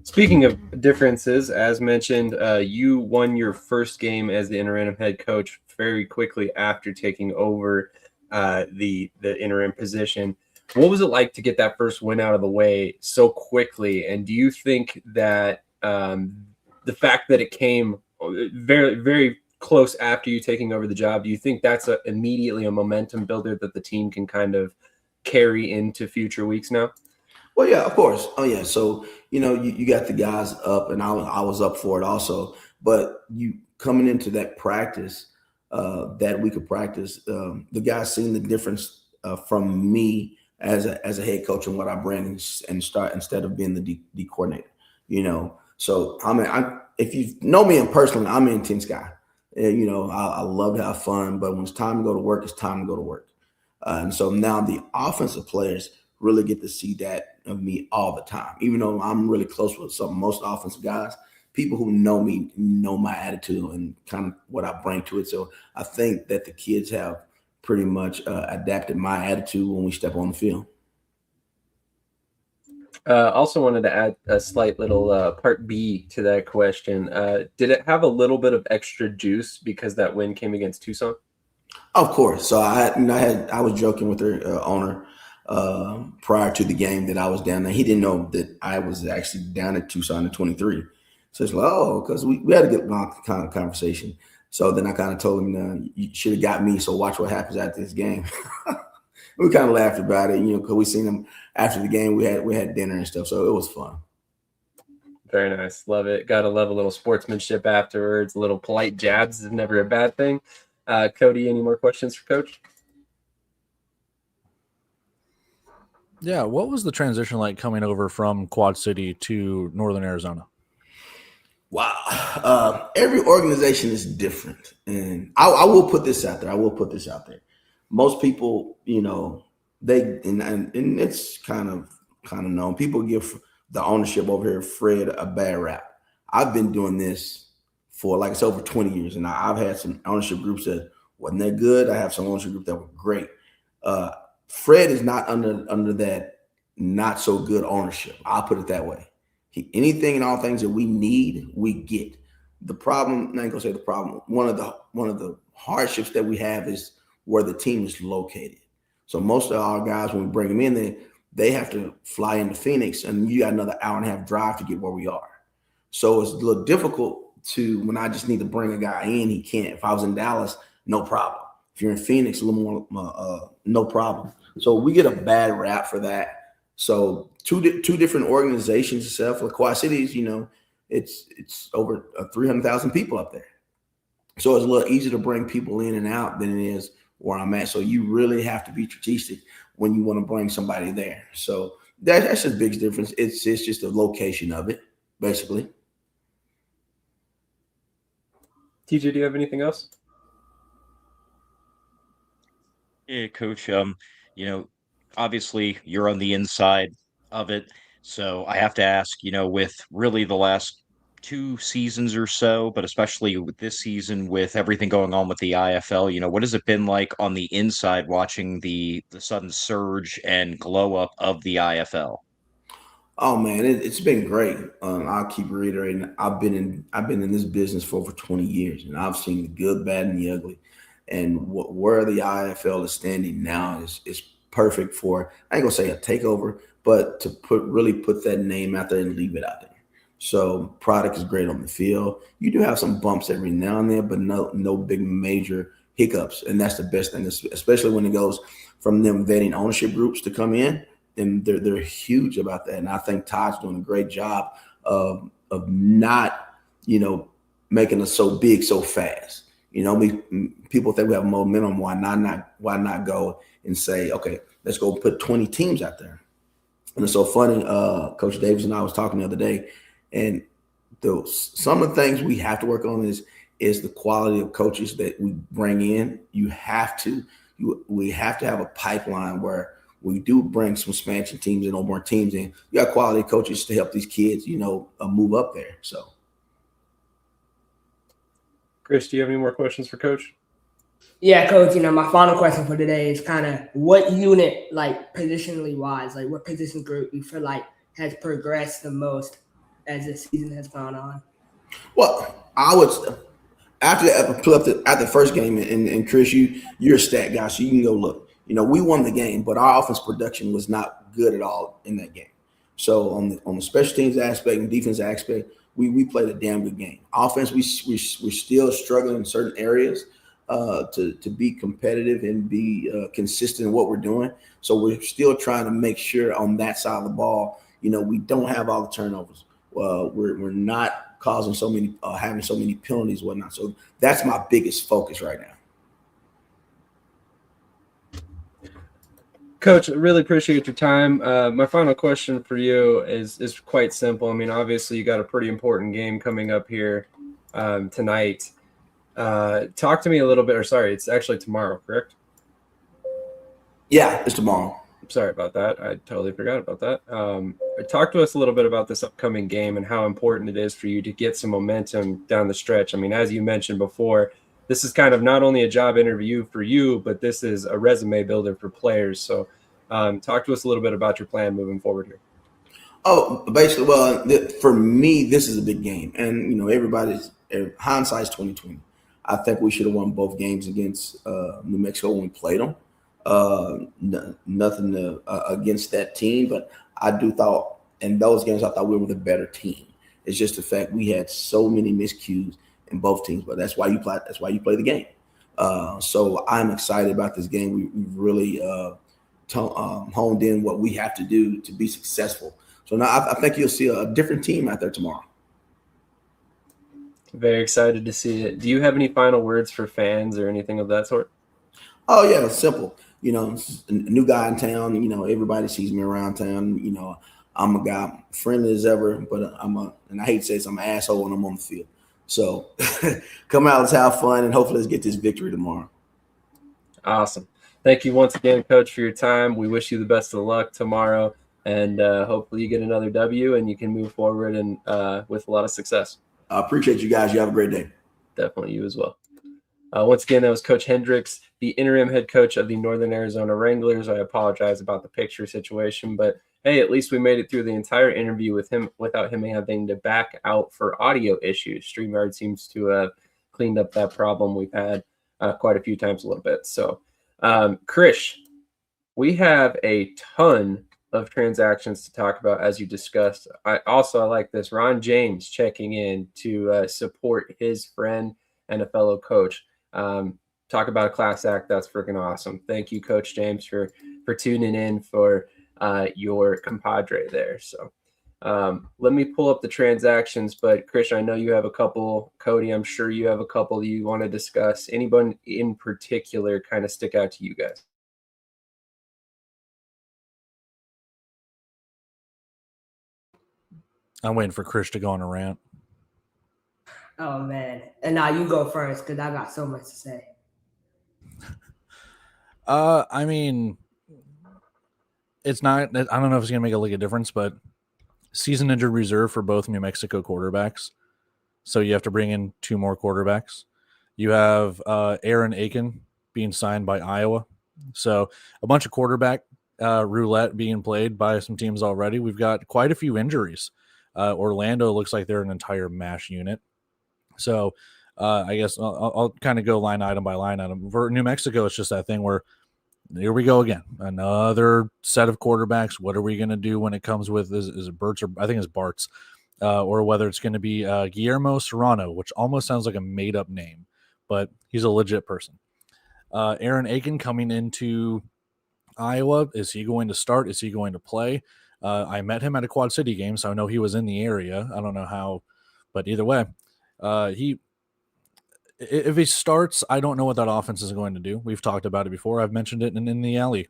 Speaking of differences, as mentioned, you won your first game as the interim head coach very quickly after taking over the interim position. What was it like to get that first win out of the way so quickly? And do you think that the fact that it came very, very close after you taking over the job, do you think that's immediately a momentum builder that the team can kind of carry into future weeks now? Well, yeah, of course. Oh, yeah. So, you got the guys up, and I was up for it also. But you coming into that practice, that week of practice, the guys seen the difference from me as a head coach and what I bring and start instead of being the D coordinator. So if you know me personally, I'm an intense guy. I love to have fun, but when it's time to go to work, it's time to go to work. And so now the offensive players really get to see that of me all the time. Even though I'm really close with most offensive guys, people who know me know my attitude and kind of what I bring to it. So I think that the kids have pretty much adapted my attitude when we step on the field. Also wanted to add a slight little part B to that question. Did it have a little bit of extra juice because that win came against Tucson? Of course. So I was joking with their owner prior to the game that I was down there. He didn't know that I was actually down at Tucson at 23. So it's like, because we had a good kind of conversation. So then I kind of told him, you should have got me. So watch what happens after this game. We kind of laughed about it, because we seen them after the game. We had dinner and stuff. So it was fun. Very nice. Love it. Gotta love a little sportsmanship afterwards. A little polite jabs is never a bad thing. Cody, any more questions for Coach? Yeah, what was the transition like coming over from Quad City to Northern Arizona? Wow. Every organization is different. And I will put this out there. Most people, they and it's kind of known. People give the ownership over here, Fred, a bad rap. I've been doing this for, like, it's over 20 years, and I've had some ownership groups that wasn't that good. I have some ownership groups that were great. Fred is not under that not so good ownership. I'll put it that way. Anything and all things that we need, we get. The problem, I ain't gonna say the problem. One of the hardships that we have is where the team is located. So most of our guys, when we bring them in, they have to fly into Phoenix, and you got another hour and a half drive to get where we are. So it's a little difficult when I just need to bring a guy in, he can't. If I was in Dallas, no problem. If you're in Phoenix, a little more, no problem. So we get a bad rap for that. So two different organizations itself. For Quad Cities, it's over 300,000 people up there. So it's a little easier to bring people in and out than it is where I'm at. So you really have to be strategic when you want to bring somebody there. So that's just a big difference. It's just the location of it, basically. TJ, do you have anything else? Yeah, Coach. Obviously you're on the inside of it, so I have to ask. With really the last 2 seasons or so, but especially with this season, with everything going on with the IFL, what has it been like on the inside watching the sudden surge and glow up of the IFL? Oh man, it's been great. I'll keep reiterating. I've been in this business for over 20 years, and I've seen the good, bad, and the ugly. And where the IFL is standing now is perfect for, I ain't gonna say a takeover, but to really put that name out there and leave it out there. So product is great on the field. You do have some bumps every now and then, but no big major hiccups, and that's the best thing, especially when it goes from them vetting ownership groups to come in. And they're huge about that. And I think Todd's doing a great job of not, making us so big so fast. People think we have momentum. Why not go and say, okay, let's go put 20 teams out there? And it's so funny. Coach Davis and I was talking the other day, and some of the things we have to work on is the quality of coaches that we bring in. We have to have a pipeline where we do bring some expansion teams and more teams in. You got quality coaches to help these kids, move up there. So, Chris, do you have any more questions for Coach? Yeah, Coach, my final question for today is kind of what unit, like positionally wise, like what position group you feel like has progressed the most as the season has gone on? Well, I would, after the first game, and Chris, you're a stat guy, so you can go look. We won the game, but our offense production was not good at all in that game. So on the special teams aspect and defense aspect, we played a damn good game. Offense, we're still struggling in certain areas to be competitive and be consistent in what we're doing. So we're still trying to make sure on that side of the ball, we don't have all the turnovers. We're not causing so many, having so many penalties and whatnot. So that's my biggest focus right now. Coach, I really appreciate your time. My final question for you is quite simple. I mean, obviously, you got a pretty important game coming up here tonight. Talk to me a little bit, it's actually tomorrow, correct? Yeah, it's tomorrow. Sorry about that. I totally forgot about that. Talk to us a little bit about this upcoming game and how important it is for you to get some momentum down the stretch. I mean, as you mentioned before, this is kind of not only a job interview for you, but this is a resume builder for players. So talk to us a little bit about your plan moving forward here. Oh, basically, well, for me, this is a big game. And, hindsight's 2020. I think we should have won both games against New Mexico when we played them. Nothing against that team, but I do thought in those games, I thought we were the better team. It's just the fact we had so many miscues in both teams, but that's why you play. That's why you play the game. So I'm excited about this game. We've really honed in what we have to do to be successful. So now I think you'll see a different team out there tomorrow. Very excited to see it. Do you have any final words for fans or anything of that sort? Oh yeah, simple. A new guy in town. Everybody sees me around town. I'm a guy friendly as ever, but and I hate to say this, I'm an asshole when I'm on the field. So come out, let's have fun, and hopefully let's get this victory tomorrow. Awesome. Thank you once again, Coach, for your time. We wish you the best of luck tomorrow, and hopefully you get another W and you can move forward and with a lot of success. I appreciate you guys. You have a great day. Definitely, you as well. Once again, that was Coach Hendrix, the interim head coach of the Northern Arizona Wranglers. I apologize about the picture situation, but hey, at least we made it through the entire interview with him without him having to back out for audio issues. StreamYard seems to have cleaned up that problem we've had quite a few times a little bit. So, Krish, we have a ton of transactions to talk about, as you discussed. I like this. Ron James checking in to support his friend and a fellow coach. Talk about a class act. That's freaking awesome. Thank you, Coach James, for tuning in for your compadre there. So let me pull up the transactions. But Krish, I know you have a couple. Cody, I'm sure you have a couple you want to discuss. Anyone in particular kind of stick out to you guys? I'm waiting for Krish to go on a rant. Oh man, and now you go first because I got so much to say. I mean, it's not. I don't know if it's gonna make a difference, but season injured reserve for both New Mexico quarterbacks. So you have to bring in 2 more quarterbacks. You have Aaron Aiken being signed by Iowa. So a bunch of quarterback roulette being played by some teams already. We've got quite a few injuries. Orlando looks like they're an entire MASH unit. So I guess I'll kind of go line item by line item. For New Mexico, it's just that thing where here we go again. Another set of quarterbacks. What are we going to do when it comes with is it Bert's or I think it's Bart's or whether it's going to be Guillermo Serrano, which almost sounds like a made up name, but he's a legit person. Aaron Aiken coming into Iowa. Is he going to start? Is he going to play? I met him at a Quad City game, so I know he was in the area. I don't know how, but either way, if he starts, I don't know what that offense is going to do. We've talked about it before. I've mentioned it in the alley.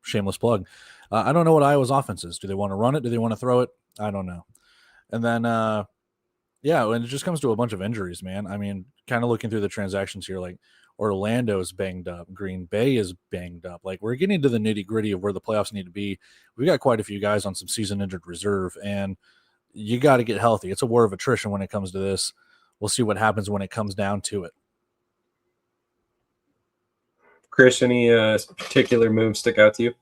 Shameless plug. I don't know what Iowa's offense is. Do they want to run it? Do they want to throw it? I don't know. And then, when it just comes to a bunch of injuries, man. I mean, kind of looking through the transactions here, like Orlando's banged up. Green Bay is banged up. Like, we're getting to the nitty gritty of where the playoffs need to be. We got quite a few guys on some season injured reserve, and you got to get healthy. It's a war of attrition when it comes to this. We'll see what happens when it comes down to it. Krish, any particular moves stick out to you?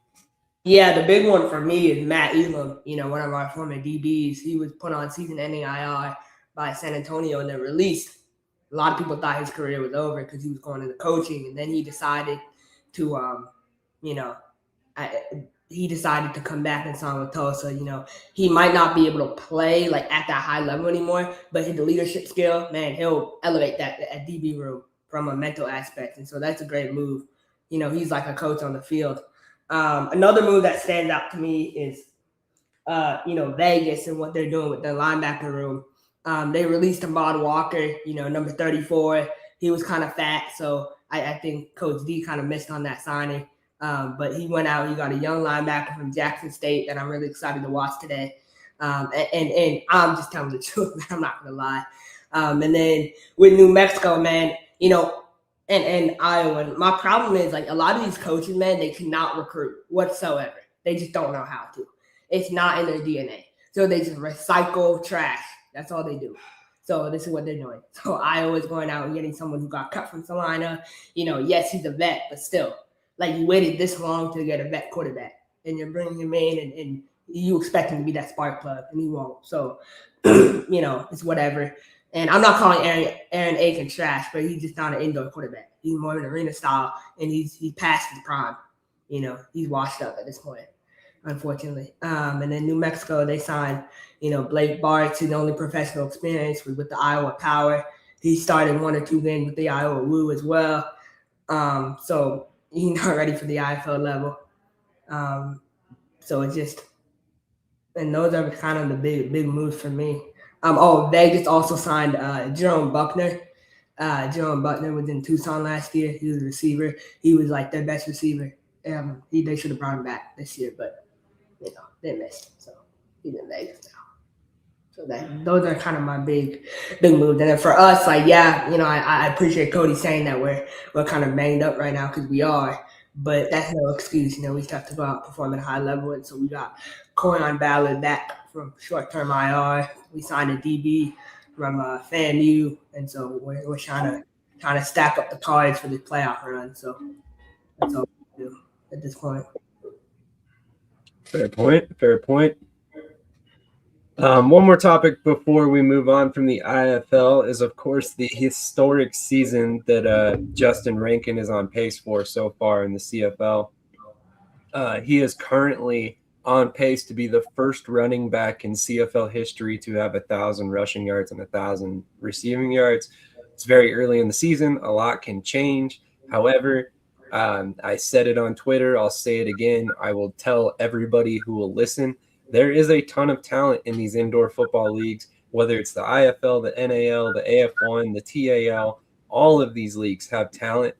Yeah, the big one for me is Matt Elam, one of our former DBs. He was put on season-ending IR by San Antonio and then released. A lot of people thought his career was over because he was going into coaching, and then he decided to, he decided to come back and sign with Tulsa. He might not be able to play like at that high level anymore, but his leadership skill, man, he'll elevate that at DB room from a mental aspect, and so that's a great move. He's like a coach on the field. Another move that stands out to me is, Vegas and what they're doing with their linebacker room. They released Ahmad Walker, number 34. He was kind of fat, so I think Coach D kind of missed on that signing. But he went out. He got a young linebacker from Jackson State that I'm really excited to watch today. And I'm just telling the truth, man. I'm not going to lie. And then with New Mexico, man, and Iowa, my problem is, like, a lot of these coaches, man, they cannot recruit whatsoever. They just don't know how to. It's not in their DNA. So they just recycle trash. That's all they do. So this is what they're doing. So Iowa's going out and getting someone who got cut from Salina. Yes, he's a vet, but still, like, you waited this long to get a vet quarterback, and you're bringing him in, and you expect him to be that spark plug, and he won't. So, it's whatever. And I'm not calling Aaron Aiken trash, but he's just not an indoor quarterback. He's more of an arena style, and he's past his prime. He's washed up at this point, unfortunately. And then New Mexico, they signed, Blake Bartz, the only professional experience with the Iowa Power. He started 1 or 2 games with the Iowa Woo as well. So he's not ready for the IFL level. So it's just And those are kind of the big moves for me. Vegas also signed Jerome Buckner. Jerome Buckner was in Tucson last year. He was a receiver. He was like their best receiver. They should have brought him back this year, but they missed. So he's in Vegas now. So those are kind of my big moves. And then for us, like, I appreciate Cody saying that we're kind of banged up right now because we are, but that's no excuse. We have to go out and perform at a high level. And so we got Corian Ballard back from short-term IR. We signed a DB from FAMU, and so we're trying to stack up the cards for the playoff run. So that's all we do at this point. Fair point. One more topic before we move on from the IFL is, of course, the historic season that Justin Rankin is on pace for so far in the CFL. He is currently on pace to be the first running back in CFL history to have 1,000 rushing yards and 1,000 receiving yards. It's very early in the season. A lot can change. However, I said it on Twitter. I'll say it again. I will tell everybody who will listen. There is a ton of talent in these indoor football leagues, whether it's the IFL, the NAL, the AF1, the TAL. All of these leagues have talent.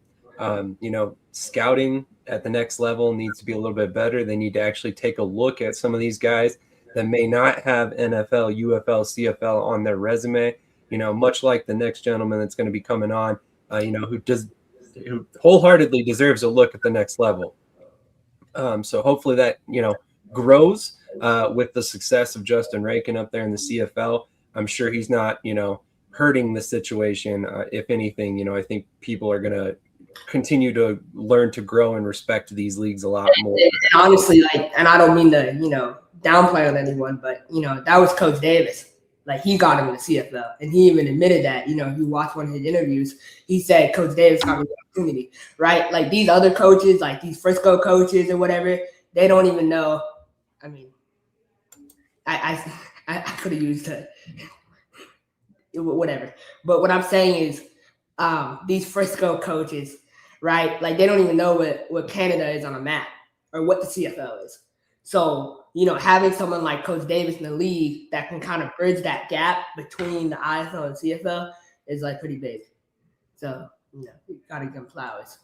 Scouting at the next level needs to be a little bit better. They need to actually take a look at some of these guys that may not have NFL, UFL, CFL on their resume, much like the next gentleman that's going to be coming on, who wholeheartedly deserves a look at the next level. So hopefully that, grows with the success of Justin Rankin up there in the CFL. I'm sure he's not, hurting the situation. If anything, I think people are going to continue to learn to grow and respect these leagues a lot more. And honestly, and I don't mean to, downplay on anyone, but, that was Coach Davis. Like, he got him in the CFL, and he even admitted that. You watch one of his interviews, he said Coach Davis got me the opportunity, right? Like, these other coaches, like these Frisco coaches or whatever, they don't even know. I mean, I could have used whatever. But what I'm saying is these Frisco coaches, right? Like, they don't even know what Canada is on a map or what the CFL is. So, having someone like Coach Davis in the league that can kind of bridge that gap between the IFL and CFL is like pretty big. So, you got to give them flowers.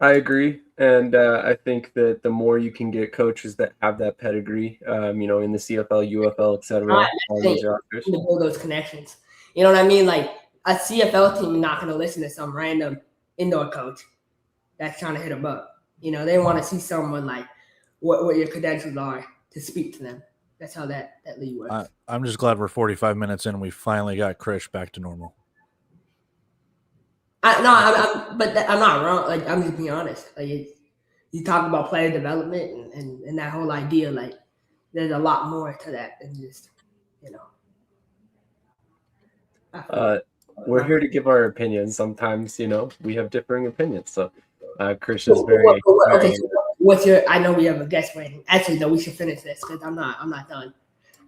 I agree. And I think that the more you can get coaches that have that pedigree, in the CFL, UFL, et cetera, to build those connections. You know what I mean? Like, a CFL team is not going to listen to some random indoor coach that's trying to hit them up. They want to see someone like what your credentials are to speak to them. That's how that league works. I'm just glad we're 45 minutes in and we finally got Krish back to normal. I'm not wrong. Like, I'm just being honest. Like, you talk about player development and that whole idea. Like, there's a lot more to that than just, We're here to give our opinions. Sometimes, we have differing opinions. So, Krish is very. Okay, so what's your? I know we have a guest waiting. Actually, though, we should finish this because I'm not done.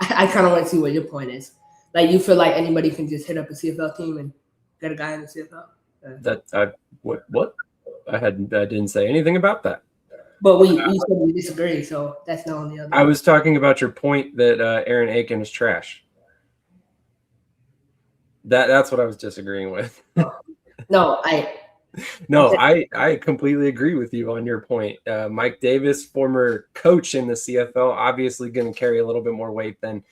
I kind of want to see what your point is. Like, you feel like anybody can just hit up a CFL team and get a guy in the CFL? What? I didn't say anything about that. But we said we disagree, so that's not on the other. I was talking about your point that Aaron Aiken is trash. That's what I was disagreeing with. I completely agree with you on your point. Mike Davis, former coach in the CFL, obviously going to carry a little bit more weight than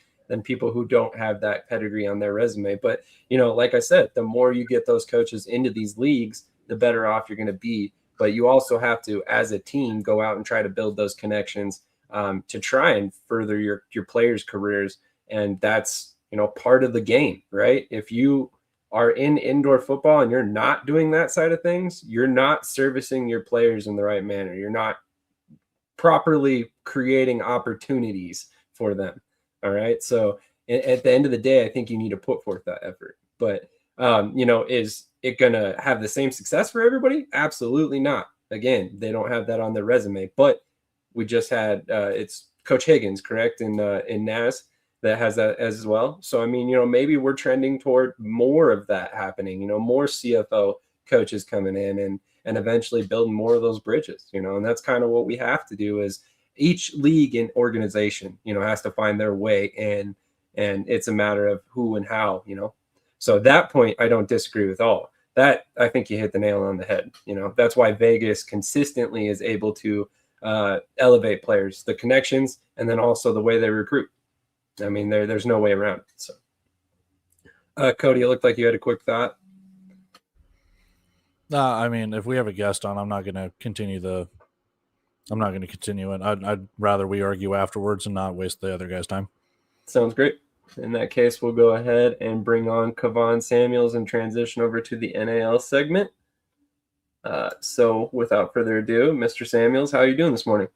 people who don't have that pedigree on their resume. But, like I said, the more you get those coaches into these leagues, the better off you're going to be. But you also have to, as a team, go out and try to build those connections to try and further your players' careers. And that's, part of the game, right? If you are in indoor football and you're not doing that side of things, you're not servicing your players in the right manner. You're not properly creating opportunities for them. All right. So at the end of the day, I think you need to put forth that effort. But, is it going to have the same success for everybody? Absolutely not. Again, they don't have that on their resume. But we just had it's Coach Higgins, correct, in NAS that has that as well. So, I mean, maybe we're trending toward more of that happening, more CFO coaches coming in and eventually building more of those bridges, and that's kind of what we have to do each league and organization, has to find their way in, and it's a matter of who and how, So that point, I don't disagree with all. That, I think you hit the nail on the head. That's why Vegas consistently is able to elevate players, the connections, and then also the way they recruit. I mean, there's no way around it. So, Cody, it looked like you had a quick thought. I mean, if we have a guest on, I'm not going to continue it. I'd rather we argue afterwards and not waste the other guy's time. Sounds great. In that case, we'll go ahead and bring on Kavon Samuels and transition over to the NAL segment. So without further ado, Mr. Samuels, how are you doing this morning?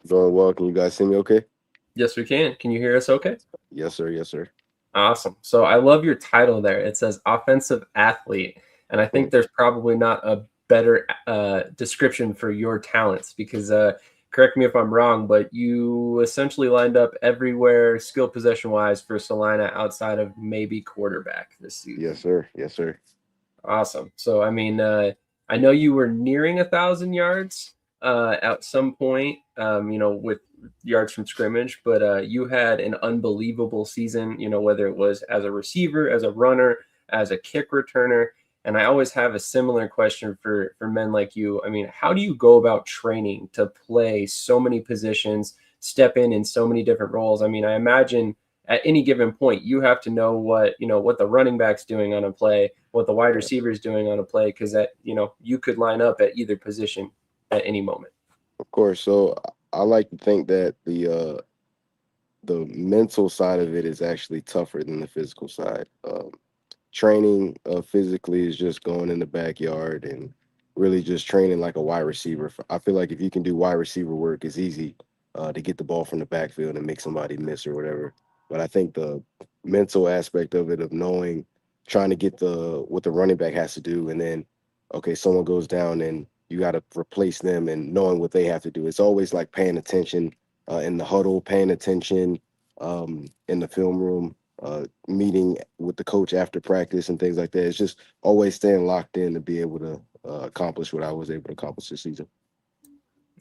Doing well. Can you guys see me okay? Yes, we can. Can you hear us okay? Yes, sir. Yes, sir. Awesome. So I love your title there. It says offensive athlete. And I think there's probably not a better description for your talents because correct me if I'm wrong, but you essentially lined up everywhere skill possession wise for Salina outside of maybe quarterback this season. Yes, sir. Yes, sir. Awesome. So, I mean, I know you were nearing 1,000 yards at some point, with yards from scrimmage, but you had an unbelievable season, whether it was as a receiver, as a runner, as a kick returner. And I always have a similar question for men like you. I mean, how do you go about training to play so many positions, step in so many different roles? I mean, I imagine at any given point, you have to know what the running back's doing on a play, what the wide receiver is doing on a play, because you could line up at either position at any moment. Of course. So I like to think that the mental side of it is actually tougher than the physical side. Training physically is just going in the backyard and really just training like a wide receiver. I feel like if you can do wide receiver work, it's easy to get the ball from the backfield and make somebody miss or whatever. But I think the mental aspect of it, of knowing, trying to get what the running back has to do, and then, okay, someone goes down and you got to replace them, and knowing what they have to do. It's always like paying attention in the huddle, paying attention in the film room, meeting with the coach after practice and things like that. It's just always staying locked in to be able to accomplish what I was able to accomplish this season.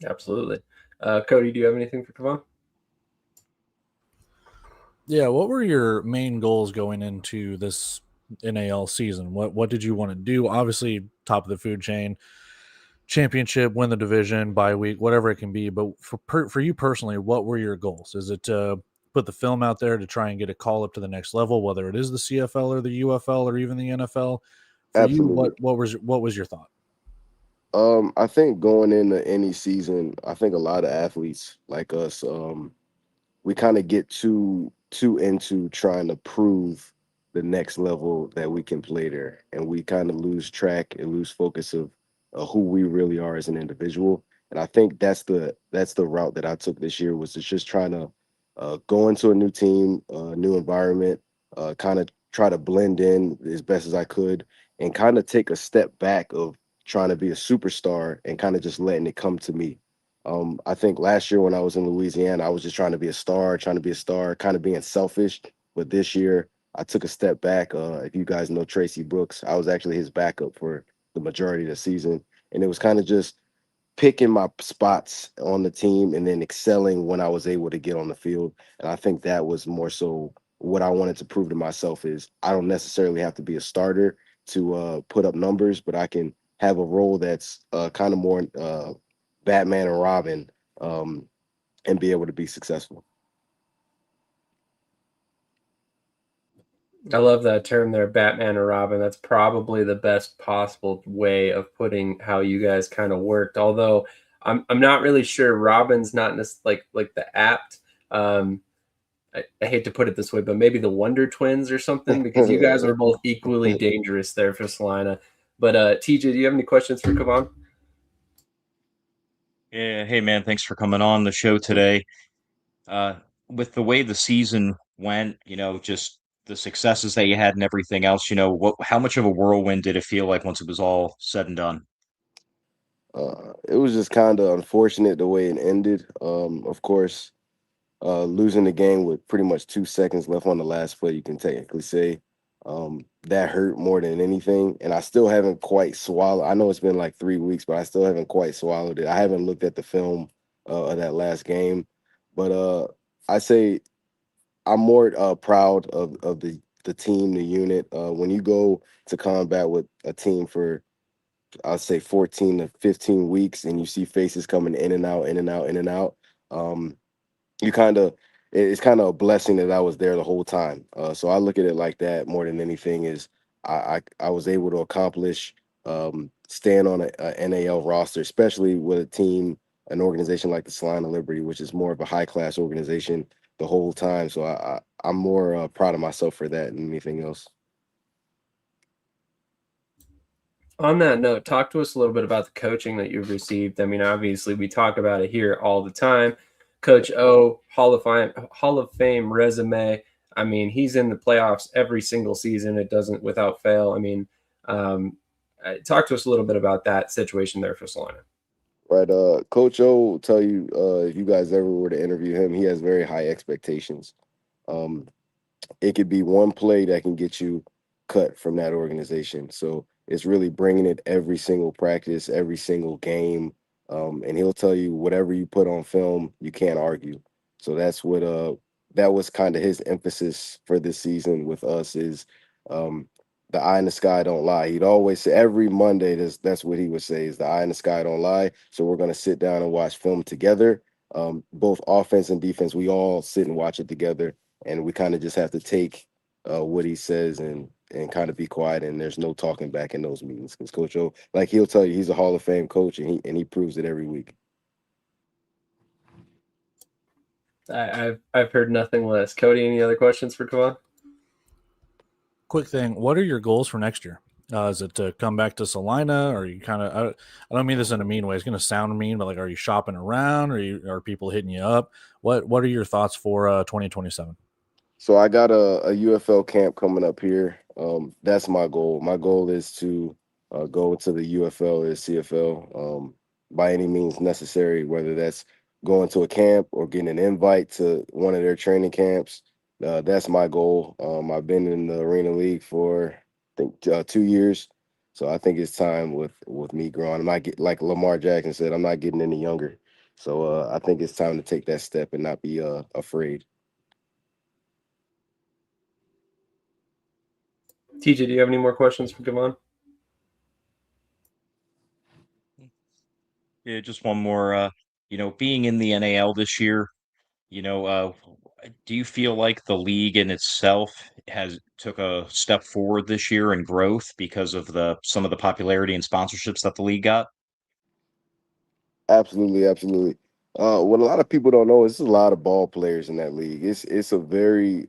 Absolutely. Cody, do you have anything for Kavon? Yeah, what were your main goals going into this NAL season? What did you want to do? Obviously, top of the food chain, championship, win the division, bye week, whatever it can be. But for you personally, what were your goals? Is it to put the film out there to try and get a call up to the next level, whether it is the CFL or the UFL or even the NFL? For Absolutely. you, what was your thought? I think going into any season, I think a lot of athletes like us, we kind of get too into trying to prove the next level that we can play there, and we kind of lose track and lose focus of who we really are as an individual. And I think that's the route that I took this year, was to just trying to go into a new team, new environment, kind of try to blend in as best as I could, and kind of take a step back of trying to be a superstar and kind of just letting it come to me. I think last year when I was in Louisiana, I was just trying to be a star, kind of being selfish. But this year, I took a step back. If you guys know Tracy Brooks, I was actually his backup for the majority of the season. And it was kind of just picking my spots on the team and then excelling when I was able to get on the field. And I think that was more so what I wanted to prove to myself, is I don't necessarily have to be a starter to put up numbers, but I can have a role that's kind of more Batman and Robin, and be able to be successful. I love that term there, Batman or Robin. That's probably the best possible way of putting how you guys kind of worked. Although I'm not really sure Robin's not like the apt. I hate to put it this way, but maybe the Wonder Twins or something, because you guys are both equally dangerous there for Salina. But TJ, do you have any questions for Kavon? Yeah, hey man, thanks for coming on the show today. With the way the season went, just the successes that you had and everything else, how much of a whirlwind did it feel like once it was all said and done? It was just kind of unfortunate the way it ended. Of course, losing the game with pretty much 2 seconds left on the last play, you can technically say, that hurt more than anything. And I still haven't quite swallowed. I know it's been like 3 weeks, but I still haven't quite swallowed it. I haven't looked at the film of that last game. But I say I'm more proud of the team, the unit. When you go to combat with a team for, I'll say 14 to 15 weeks, and you see faces coming in and out, in and out, in and out. You kind of it's kind of a blessing that I was there the whole time. So I look at it like that more than anything. Is I was able to accomplish staying on a NAL roster, especially with a team, an organization like the Salina Liberty, which is more of a high class organization the whole time. So I'm more proud of myself for that than anything else. On that note, talk to us a little bit about the coaching that you've received. I mean, obviously, we talk about it here all the time. Coach O, Hall of Fame resume. I mean, he's in the playoffs every single season. It doesn't without fail. I mean, talk to us a little bit about that situation there for Salina. Right. Coach O will tell you if you guys ever were to interview him, he has very high expectations. It could be one play that can get you cut from that organization. So it's really bringing it every single practice, every single game. And he'll tell you whatever you put on film, you can't argue. So that's what that was kind of his emphasis for this season with us is the eye in the sky don't lie. He'd always say every Monday that's what he would say is the eye in the sky don't lie. So we're gonna sit down and watch film together. Both offense and defense, we all sit and watch it together, and we kind of just have to take what he says and kind of be quiet, and there's no talking back in those meetings because Coach O, like he'll tell you, he's a Hall of Fame coach, and he proves it every week. I've heard nothing less. Cody, any other questions for Kavon? Quick thing, what are your goals for next year? Is it to come back to Salina, or you kind of? I don't mean this in a mean way. It's going to sound mean, but like, are you shopping around, or are people hitting you up? What are your thoughts for 2027? So I got a UFL camp coming up here. That's my goal. My goal is to go to the UFL or CFL by any means necessary, whether that's going to a camp or getting an invite to one of their training camps. That's my goal. I've been in the Arena League for, I think, 2 years. So I think it's time with me growing. I'm not like Lamar Jackson said, I'm not getting any younger. So I think it's time to take that step and not be afraid. TJ, do you have any more questions for Kavon? Yeah, just one more. Being in the NAL this year, do you feel like the league in itself has took a step forward this year in growth because of some of the popularity and sponsorships that the league got? Absolutely, absolutely. What a lot of people don't know is there's a lot of ball players in that league. It's a very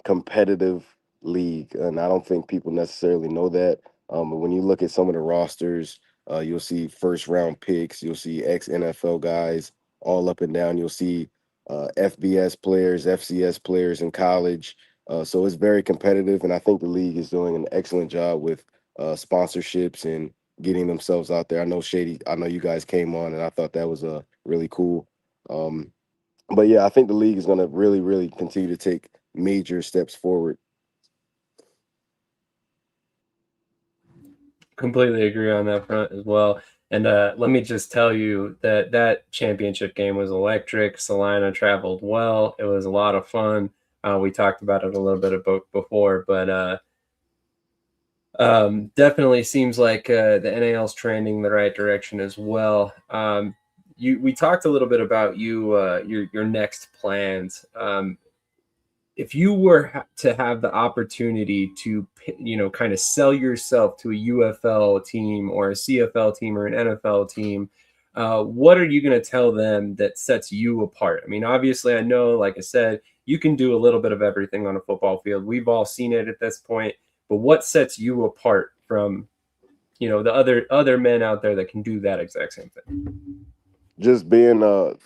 competitive league, and I don't think people necessarily know that. But when you look at some of the rosters, you'll see first round picks, you'll see ex NFL guys all up and down. You'll see FBS players, FCS players in college. So it's very competitive, and I think the league is doing an excellent job with sponsorships and getting themselves out there. I know Shady, I know you guys came on, and I thought that was really cool. But yeah, I think the league is going to really, really continue to take major steps forward. Completely agree on that front as well. And let me just tell you that championship game was electric. Salina traveled well. It was a lot of fun. We talked about it a little bit before, but definitely seems like the NAL's trending the right direction as well. We talked a little bit about your next plans. If you were to have the opportunity to, kind of sell yourself to a UFL team or a CFL team or an NFL team, what are you going to tell them that sets you apart? I mean, obviously, I know, like I said, you can do a little bit of everything on a football field. We've all seen it at this point. But what sets you apart from, the other men out there that can do that exact same thing? Just being the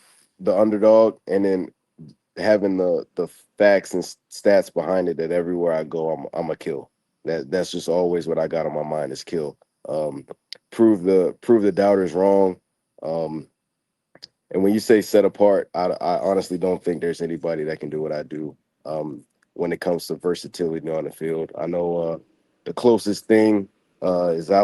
underdog, and then having the facts and stats behind it that everywhere I go, I'm a kill. That's just always what I got on my mind is kill. Prove the doubters wrong. And when you say set apart, I honestly don't think there's anybody that can do what I do when it comes to versatility on the field. I know the closest thing is I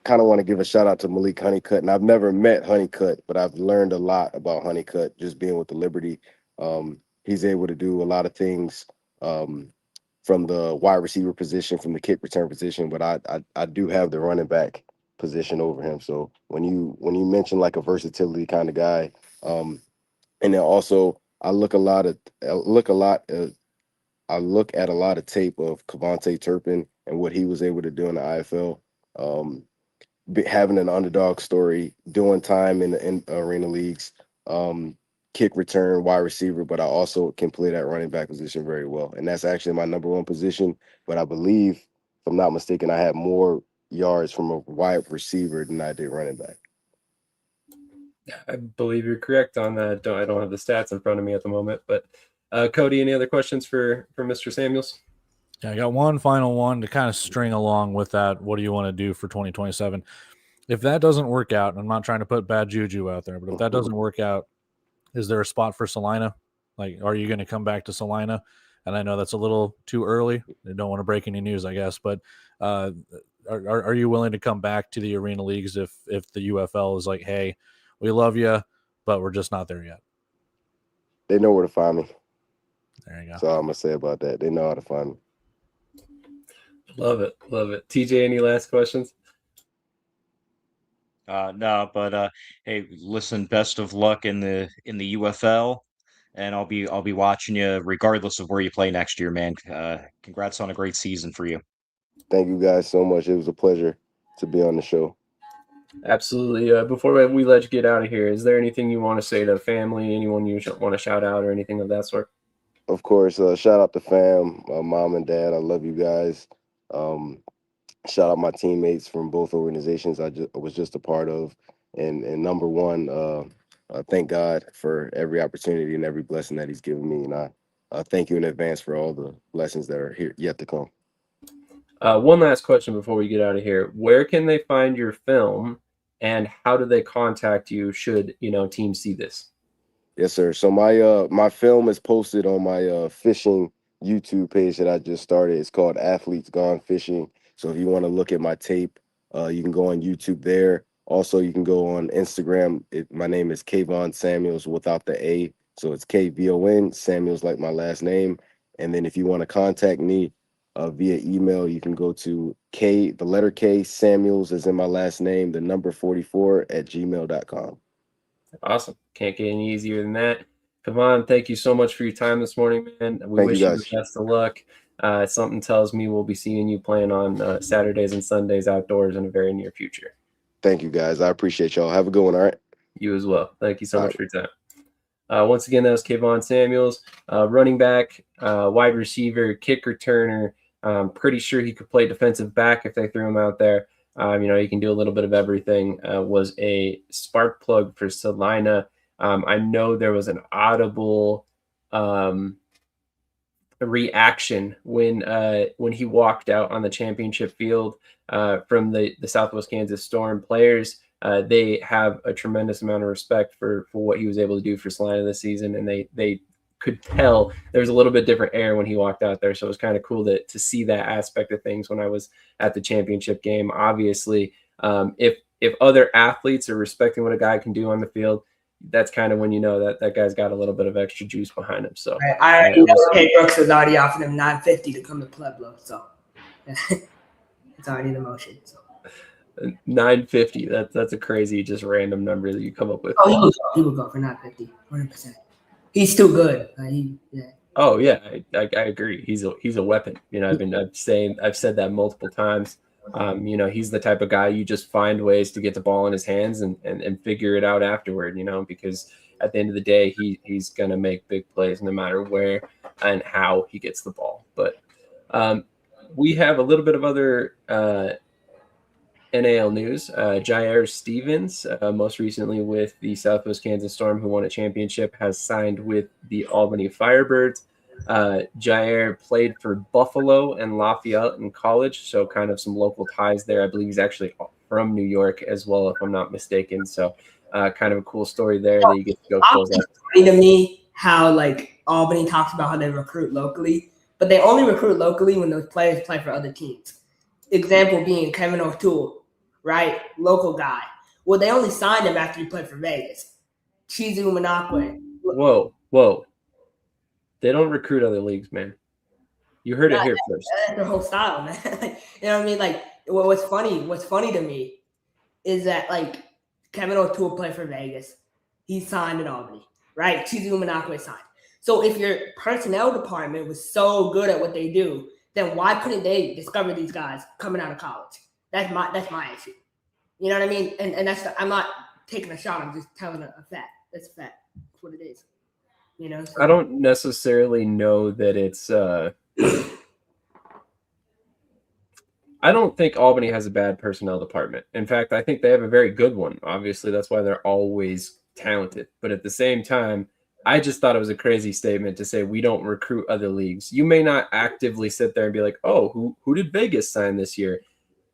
kind of want to give a shout out to Malik Honeycutt, and I've never met Honeycutt, but I've learned a lot about Honeycutt just being with the Liberty. He's able to do a lot of things from the wide receiver position, from the kick return position, but I do have the running back position over him. So when you mention like a versatility kind of guy, and then also I look at a lot of tape of Kavon Turpin and what he was able to do in the IFL. Having an underdog story, doing time in arena leagues, kick return, wide receiver, but I also can play that running back position very well. And that's actually my number one position. But I believe, if I'm not mistaken, I had more yards from a wide receiver than I did running back. I believe you're correct on that. I don't have the stats in front of me at the moment, but Cody, any other questions for Mr. Samuels? Yeah, I got one final one to kind of string along with that. What do you want to do for 2027? If that doesn't work out, and I'm not trying to put bad juju out there, but if that doesn't work out, is there a spot for Salina? Like, are you going to come back to Salina? And I know that's a little too early. I don't want to break any news, I guess, but are you willing to come back to the arena leagues if the UFL is like, hey, we love you, but we're just not there yet? They know where to find me. There you go. That's all I'm going to say about that. They know how to find me. Love it. Love it. TJ, any last questions? No, but hey, listen, best of luck in the UFL, and I'll be watching you regardless of where you play next year, man. Congrats on a great season for you. Thank you guys so much. It was a pleasure to be on the show. Absolutely. Before we let you get out of here, is there anything you want to say to family, anyone you want to shout out or anything of that sort? Of course, shout out to fam, mom and dad. I love you guys. Shout out my teammates from both organizations I was just a part of. And number one, thank God for every opportunity and every blessing that he's given me. And I thank you in advance for all the blessings that are here yet to come. One last question before we get out of here. Where can they find your film, and how do they contact you should, teams see this? Yes, sir. So my film is posted on my fishing YouTube page that I just started. It's called Athletes Gone Fishing. So if you want to look at my tape, you can go on YouTube there. Also, you can go on Instagram. My name is Kavon Samuels without the A. So it's Kvon, Samuels like my last name. And then if you want to contact me via email, you can go to the letter K, Samuels as in my last name, the number 44 at gmail.com. Awesome. Can't get any easier than that. Kavon, thank you so much for your time this morning, man. We wish you the best of luck. Something tells me we'll be seeing you playing on Saturdays and Sundays outdoors in the very near future. Thank you, guys. I appreciate y'all. Have a good one, all right? You as well. Thank you so much for your time. Once again, that was Kavon Samuels, running back, wide receiver, kick returner. Pretty sure he could play defensive back if they threw him out there. He can do a little bit of everything. Was a spark plug for Salina. I know there was an audible reaction when he walked out on the championship field from the Southwest Kansas Storm players. They have a tremendous amount of respect for what he was able to do for Salina this season, and they could tell there was a little bit different air when he walked out there. So it was kind of cool to see that aspect of things when I was at the championship game. Obviously, if other athletes are respecting what a guy can do on the field, that's kind of when you know that guy's got a little bit of extra juice behind him. So I already know Kate Brooks was already offering him $950 to come to Pueblo, so it's already in motion. So. $950. That's a crazy, just random number that you come up with. Oh, he would go for $950, 100%. He's still good. Oh yeah, I agree. He's a weapon. I've said that multiple times. He's the type of guy you just find ways to get the ball in his hands and figure it out afterward. Because at the end of the day, he's gonna make big plays no matter where and how he gets the ball. But we have a little bit of other NAL news. Jair Stevens, most recently with the Southwest Kansas Storm, who won a championship, has signed with the Albany Firebirds. Jair played for Buffalo and Lafayette in college, so kind of some local ties there. I believe he's actually from New York as well, if I'm not mistaken. So kind of a cool story there that you get to go close out. It's funny to me how Albany talks about how they recruit locally, but they only recruit locally when those players play for other teams. Example being Kevin O'Toole, right? Local guy. Well, they only signed him after he played for Vegas. Chizu Manakwe. Whoa. They don't recruit other leagues, man. You heard it here first. That's their whole style, man. You know what I mean? Like, what's funny to me is that, like, Kevin O'Toole played for Vegas. He signed in Albany, right? Chizu Manakwe signed. So if your personnel department was so good at what they do, then why couldn't they discover these guys coming out of college? That's my issue. You know what I mean? And I'm not taking a shot. I'm just telling a fact. That's a fact. That's what it is. You know. So. I don't necessarily know that it's. I don't think Albany has a bad personnel department. In fact, I think they have a very good one. Obviously, that's why they're always talented. But at the same time, I just thought it was a crazy statement to say we don't recruit other leagues. You may not actively sit there and be like, oh, who did Vegas sign this year?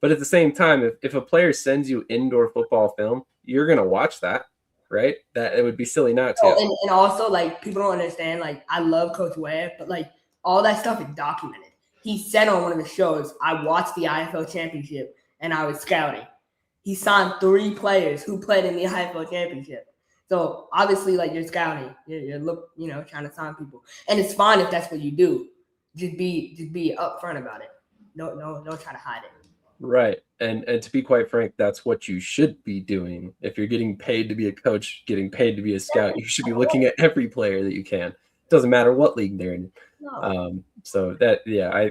But at the same time, if a player sends you indoor football film, you're going to watch that, right? That it would be silly not to. And also, like, people don't understand, like, I love Coach Webb, but, like, all that stuff is documented. He said on one of the shows, I watched the IFL championship and I was scouting. He signed 3 players who played in the IFL championship. So obviously, like, you're scouting, you're trying to sign people, and it's fine if that's what you do. Just be upfront about it. No, don't try to hide it. Right, and to be quite frank, that's what you should be doing. If you're getting paid to be a coach, getting paid to be a scout, you should be looking at every player that you can. It doesn't matter what league they're in. No. So that,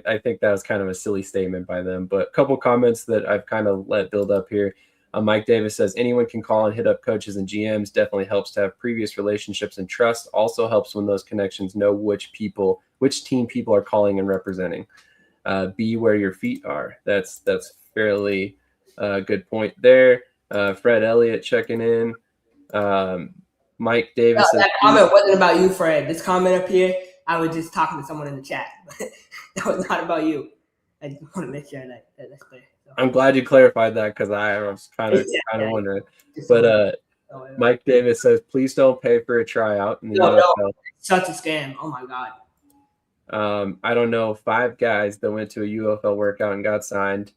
I think that was kind of a silly statement by them. But a couple comments that I've kind of let build up here. Mike Davis says anyone can call and hit up coaches and GMs. Definitely helps to have previous relationships and trust. Also helps when those connections know which team people are calling and representing. Be where your feet are. That's fairly good point there. Fred Elliott checking in. Mike Davis. No, that comment wasn't about you, Fred. This comment up here, I was just talking to someone in the chat. That was not about you. I just want to make sure that's clear. So. I'm glad you clarified that because I was kind of wondering. But Mike Davis says, please don't pay for a tryout in the NFL. No, such a scam. Oh my God. I don't know 5 guys that went to a UFL workout and got signed.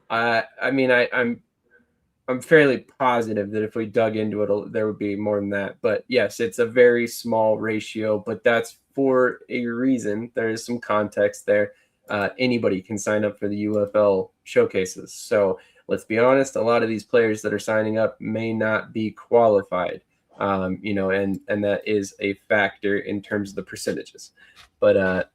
I'm fairly positive that if we dug into it, there would be more than that. But yes, it's a very small ratio, but that's for a reason. There is some context there. Anybody can sign up for the UFL showcases. So let's be honest, a lot of these players that are signing up may not be qualified, and that is a factor in terms of the percentages. But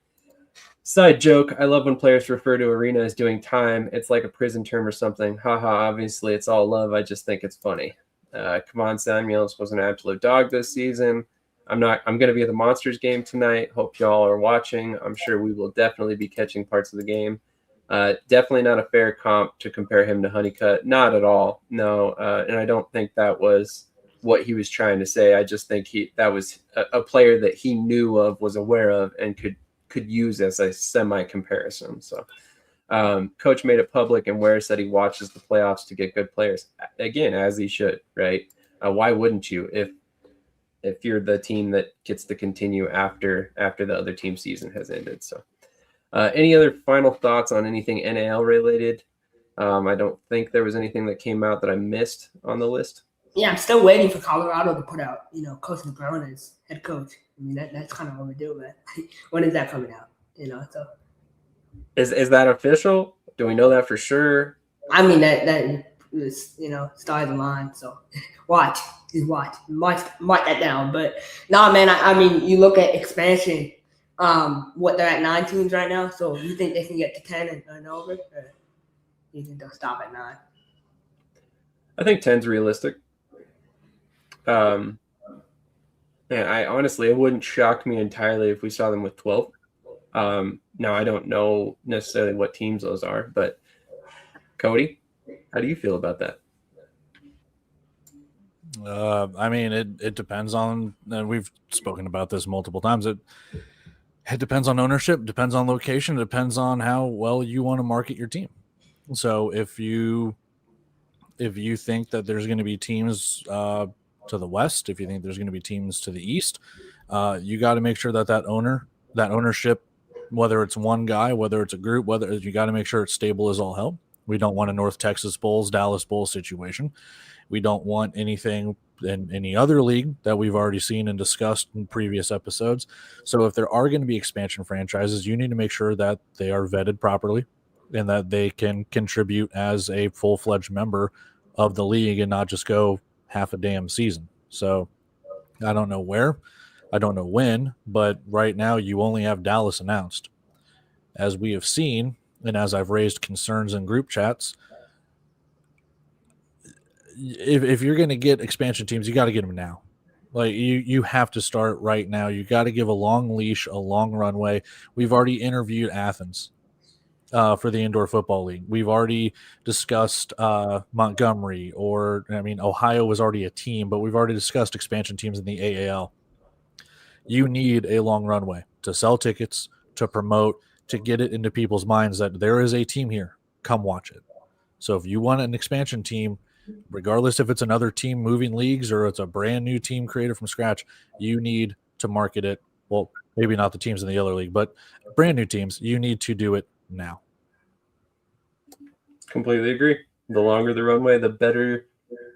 side joke, I love when players refer to arena as doing time. It's like a prison term or something. Haha, obviously it's all love. I just think it's funny. Kavon Samuels was an absolute dog this season. I'm going to be at the Monsters game tonight. Hope y'all are watching. I'm sure we will definitely be catching parts of the game. Definitely not a fair comp to compare him to Honeycutt. Not at all. No. And I don't think that was what he was trying to say. I just think that was a player that he knew of, was aware of, and could use as a semi-comparison. So coach made it public, and Ware said he watches the playoffs to get good players. Again, as he should, right? Why wouldn't you if you're the team that gets to continue after the other team season has ended? So any other final thoughts on anything NAL related? I don't think there was anything that came out that I missed on the list. Yeah, I'm still waiting for Colorado to put out, Coach Negron as head coach. I mean, that's kind of overdue, man. When is that coming out? So is that official? Do we know that for sure? I mean, that is, stars align. So watch that down. But no, man. I mean, you look at expansion. What they're at 9 teams right now. So you think they can get to 10 and over? Or you think they'll stop at 9? I think 10's realistic. I honestly, it wouldn't shock me entirely if we saw them with 12. Now I don't know necessarily what teams those are, but Cody, how do you feel about that? I mean, it depends on, and we've spoken about this multiple times. It depends on ownership, depends on location, depends on how well you want to market your team. So if you think that there's going to be teams to the west, if you think there's going to be teams to the east, you got to make sure that ownership, whether it's one guy, whether it's a group, whether you got to make sure it's stable as all hell. We don't want a North Texas Bulls, Dallas Bulls situation. We don't want anything in any other league that we've already seen and discussed in previous episodes. So if there are going to be expansion franchises, you need to make sure that they are vetted properly and that they can contribute as a full-fledged member of the league and not just go half a damn season. So I don't know where, I don't know when, but right now you only have Dallas announced. As we have seen, and as I've raised concerns in group chats, if you're going to get expansion teams, you got to get them now. Like you have to start right now. You got to give a long leash, a long runway. We've already interviewed Athens for the Indoor Football League. We've already discussed Montgomery, Ohio was already a team, but we've already discussed expansion teams in the AAL. You need a long runway to sell tickets, to promote, to get it into people's minds that there is a team here. Come watch it. So if you want an expansion team, regardless if it's another team moving leagues or it's a brand new team created from scratch, you need to market it. Well, maybe not the teams in the other league, but brand new teams, you need to do it now. Completely agree. The longer the runway, the better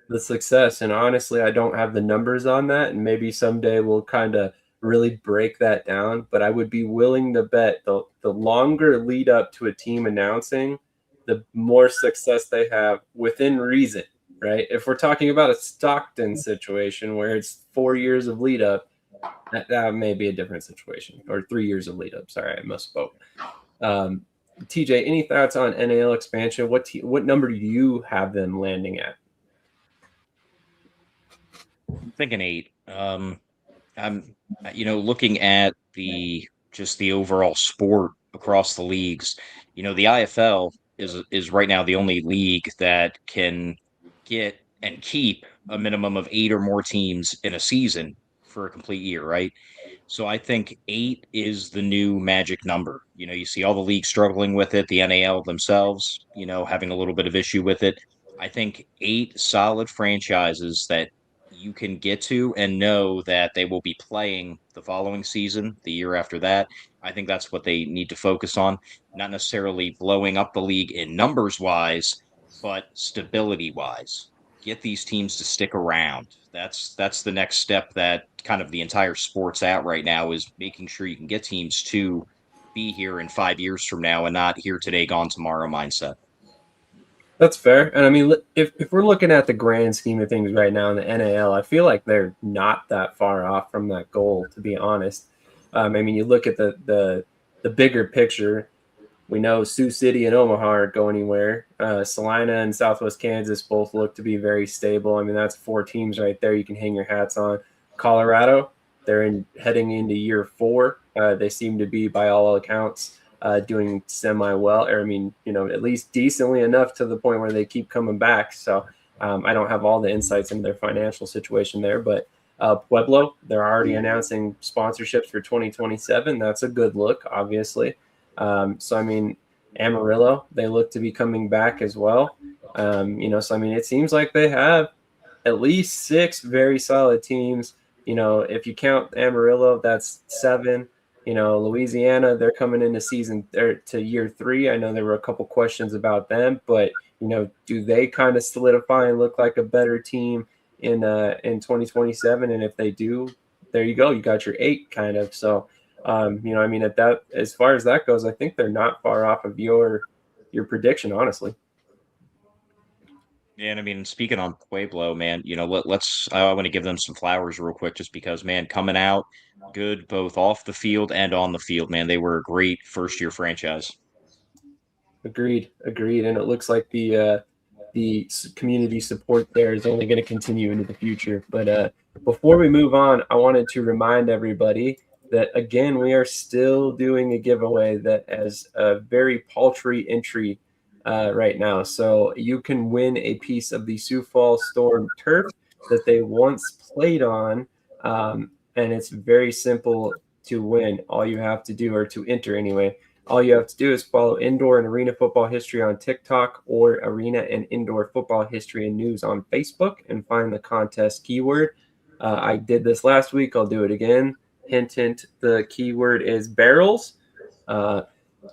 the success. And honestly, I don't have the numbers on that. And maybe someday we'll kind of really break that down. But I would be willing to bet the longer lead up to a team announcing, the more success they have within reason, right? If we're talking about a Stockton situation where it's 4 years of lead up, that may be a different situation, or 3 years of lead up. Sorry, I misspoke. TJ, any thoughts on NAL expansion? What number do you have them landing at? I'm thinking 8. I'm looking at the overall sport across the leagues. The IFL is right now the only league that can get and keep a minimum of 8 or more teams in a season for a complete year, right? So I think 8 is the new magic number. You see all the leagues struggling with it, the NAL themselves, having a little bit of issue with it. I think 8 solid franchises that you can get to and know that they will be playing the following season, the year after that. I think that's what they need to focus on, not necessarily blowing up the league in numbers wise, but stability wise. Get these teams to stick around. That's the next step that kind of the entire sport's at right now, is making sure you can get teams to be here in 5 years from now and not here today, gone tomorrow mindset. That's fair. And I mean, if we're looking at the grand scheme of things right now in the NAL, I feel like they're not that far off from that goal, to be honest. I mean, you look at the bigger picture. We know Sioux City and Omaha aren't going anywhere. Salina and Southwest Kansas both look to be very stable. I mean, that's 4 teams right there you can hang your hats on. Colorado, they're heading into year 4. They seem to be, by all accounts, doing semi-well, or at least decently enough to the point where they keep coming back. So I don't have all the insights into their financial situation there, but Pueblo, they're already announcing sponsorships for 2027. That's a good look, obviously. So I mean, Amarillo, they look to be coming back as well. So I mean, it seems like they have at least 6 very solid teams. If you count Amarillo, that's 7. Louisiana, they're coming into to year 3. I know there were a couple questions about them, but do they kind of solidify and look like a better team in 2027? And if they do, there you go, you got your 8 kind of. So I mean, at that, as far as that goes, I think they're not far off of your prediction, honestly. Yeah, and I mean, speaking on Pueblo, man, I want to give them some flowers real quick, just because, man, coming out good both off the field and on the field, man. They were a great first-year franchise. Agreed. And it looks like the community support there is only going to continue into the future. But before we move on, I wanted to remind everybody that, again, we are still doing a giveaway that has a very paltry entry right now. So you can win a piece of the Sioux Falls Storm turf that they once played on. And it's very simple to win. All you have to do, or to enter anyway, all you have to do is follow Indoor and Arena Football History on TikTok, or Arena and Indoor Football History and News on Facebook, and find the contest keyword. I did this last week. I'll do it again. Hint, hint, the keyword is barrels.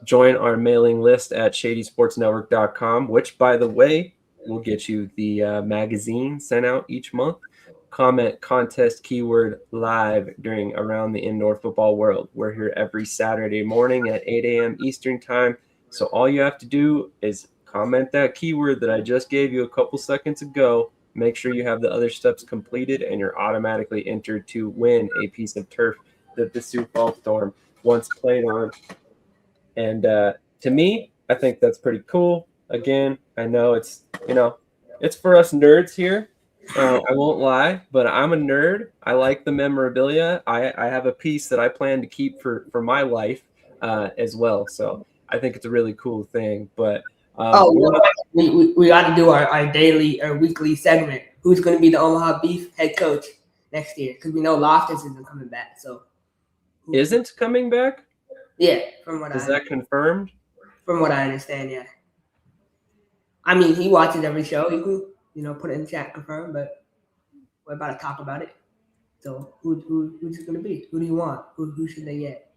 Join our mailing list at shadysportsnetwork.com, which, by the way, will get you the magazine sent out each month. Comment contest keyword live during Around the Indoor Football World. We're here every Saturday morning at 8 a.m. Eastern Time. So all you have to do is comment that keyword that I just gave you a couple seconds ago. Make sure you have the other steps completed, and you're automatically entered to win a piece of turf that the Sioux Falls Storm once played on. And to me, I think that's pretty cool. Again, I know it's for us nerds here. I won't lie, but I'm a nerd. I like the memorabilia. I have a piece that I plan to keep for my life as well. So I think it's a really cool thing. But we got to do our daily or weekly segment. Who's going to be the Omaha Beef head coach next year? Because we know Loftus isn't coming back. So isn't coming back? Yeah, from what is that confirmed? From what I understand, yeah. I mean, he watches every show. You can, put it in chat, confirm. But we're about to talk about it. So who's it going to be? Who do you want? Who should they get?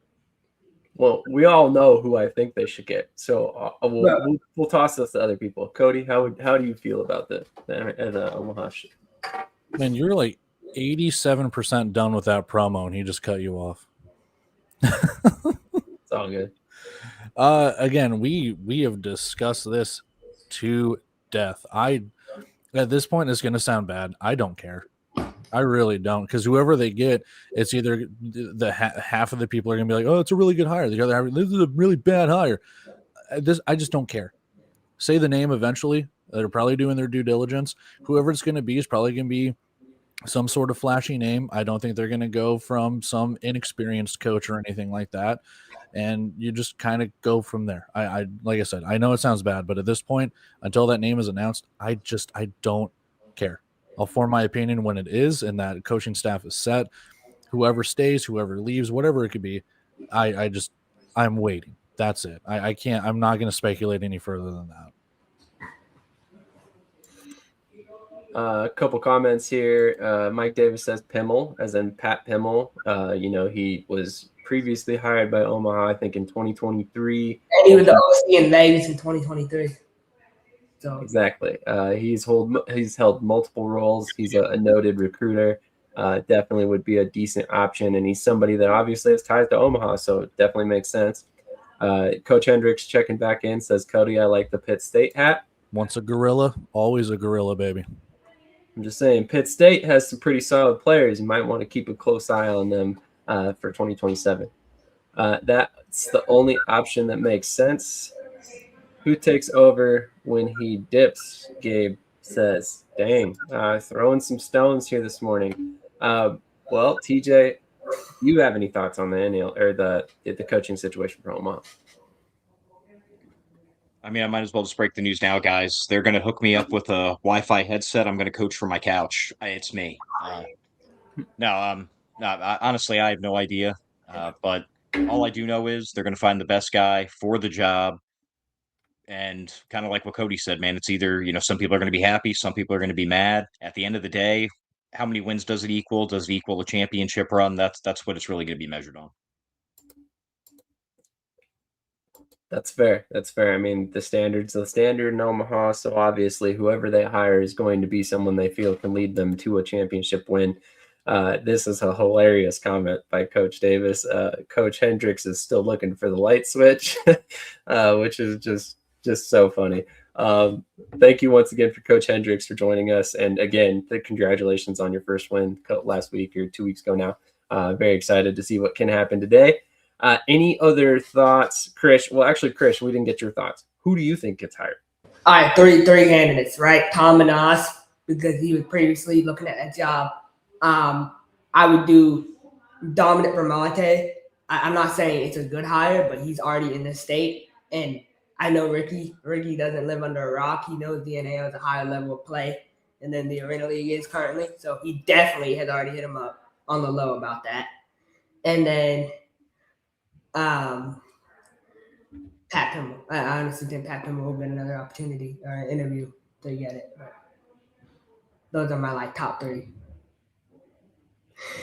Well, we all know who I think they should get. So we'll toss this to other people. Cody, how do you feel about the Omaha shit? Man, you're like 87% done with that promo, and he just cut you off. It's all good. Again, we have discussed this to death. At this point, it's going to sound bad. I don't care. I really don't, because whoever they get, it's either the half of the people are going to be like, "Oh, it's a really good hire." The other half, "This is a really bad hire." I just don't care. Say the name eventually. They're probably doing their due diligence. Whoever it's going to be is probably going to be some sort of flashy name. I don't think they're going to go from some inexperienced coach or anything like that. And you just kind of go from there. I like I said, I know it sounds bad, but at this point, until that name is announced, I don't care. I'll form my opinion when it is, and that coaching staff is set. Whoever stays, whoever leaves, whatever it could be, I'm waiting. That's it. I can't. I'm not going to speculate any further than that. A couple comments here. Mike Davis says Pimmel, as in Pat Pimmel. He was previously hired by Omaha, I think, in 2023. And he was the OC in Vegas in 2023. So exactly. He's held multiple roles. He's a noted recruiter. Definitely would be a decent option, and he's somebody that obviously has ties to Omaha, so it definitely makes sense. Coach Hendrix checking back in says, Cody, I like the Pitt State hat. Once a gorilla, always a gorilla, baby. I'm just saying, Pitt State has some pretty solid players. You might want to keep a close eye on them for 2027. That's the only option that makes sense. Who takes over when he dips? Gabe says, dang, throwing some stones here this morning. Well, TJ, do you have any thoughts on the NL or the coaching situation for Omaha? I mean, I might as well just break the news now, guys. They're going to hook me up with a Wi-Fi headset. I'm going to coach from my couch. It's me. Honestly, I have no idea. But all I do know is they're going to find the best guy for the job. And kind of like what Cody said, man, it's either, some people are going to be happy, some people are going to be mad. At the end of the day, how many wins does it equal? Does it equal a championship run? That's what it's really going to be measured on. That's fair. I mean, the standard in Omaha, so obviously whoever they hire is going to be someone they feel can lead them to a championship win. This is a hilarious comment by Coach Davis. Coach Hendrix is still looking for the light switch, which is just so funny. Thank you once again for Coach Hendrix for joining us. And again, congratulations on your first win last week or 2 weeks ago now. Very excited to see what can happen today. Any other thoughts, Krish? Well, actually, Krish, we didn't get your thoughts. Who do you think gets hired? All right, three candidates, right? Tom Manas, because he was previously looking at that job. I would do Dominic Bramante. I'm not saying it's a good hire, but he's already in the state. And I know Ricky doesn't live under a rock. He knows the NAL is a higher level of play than the Arena League is currently. So he definitely has already hit him up on the low about that. And then Pat Pimmel. I honestly think Pat Pimmel will get another opportunity or an interview to get it. But those are my top three.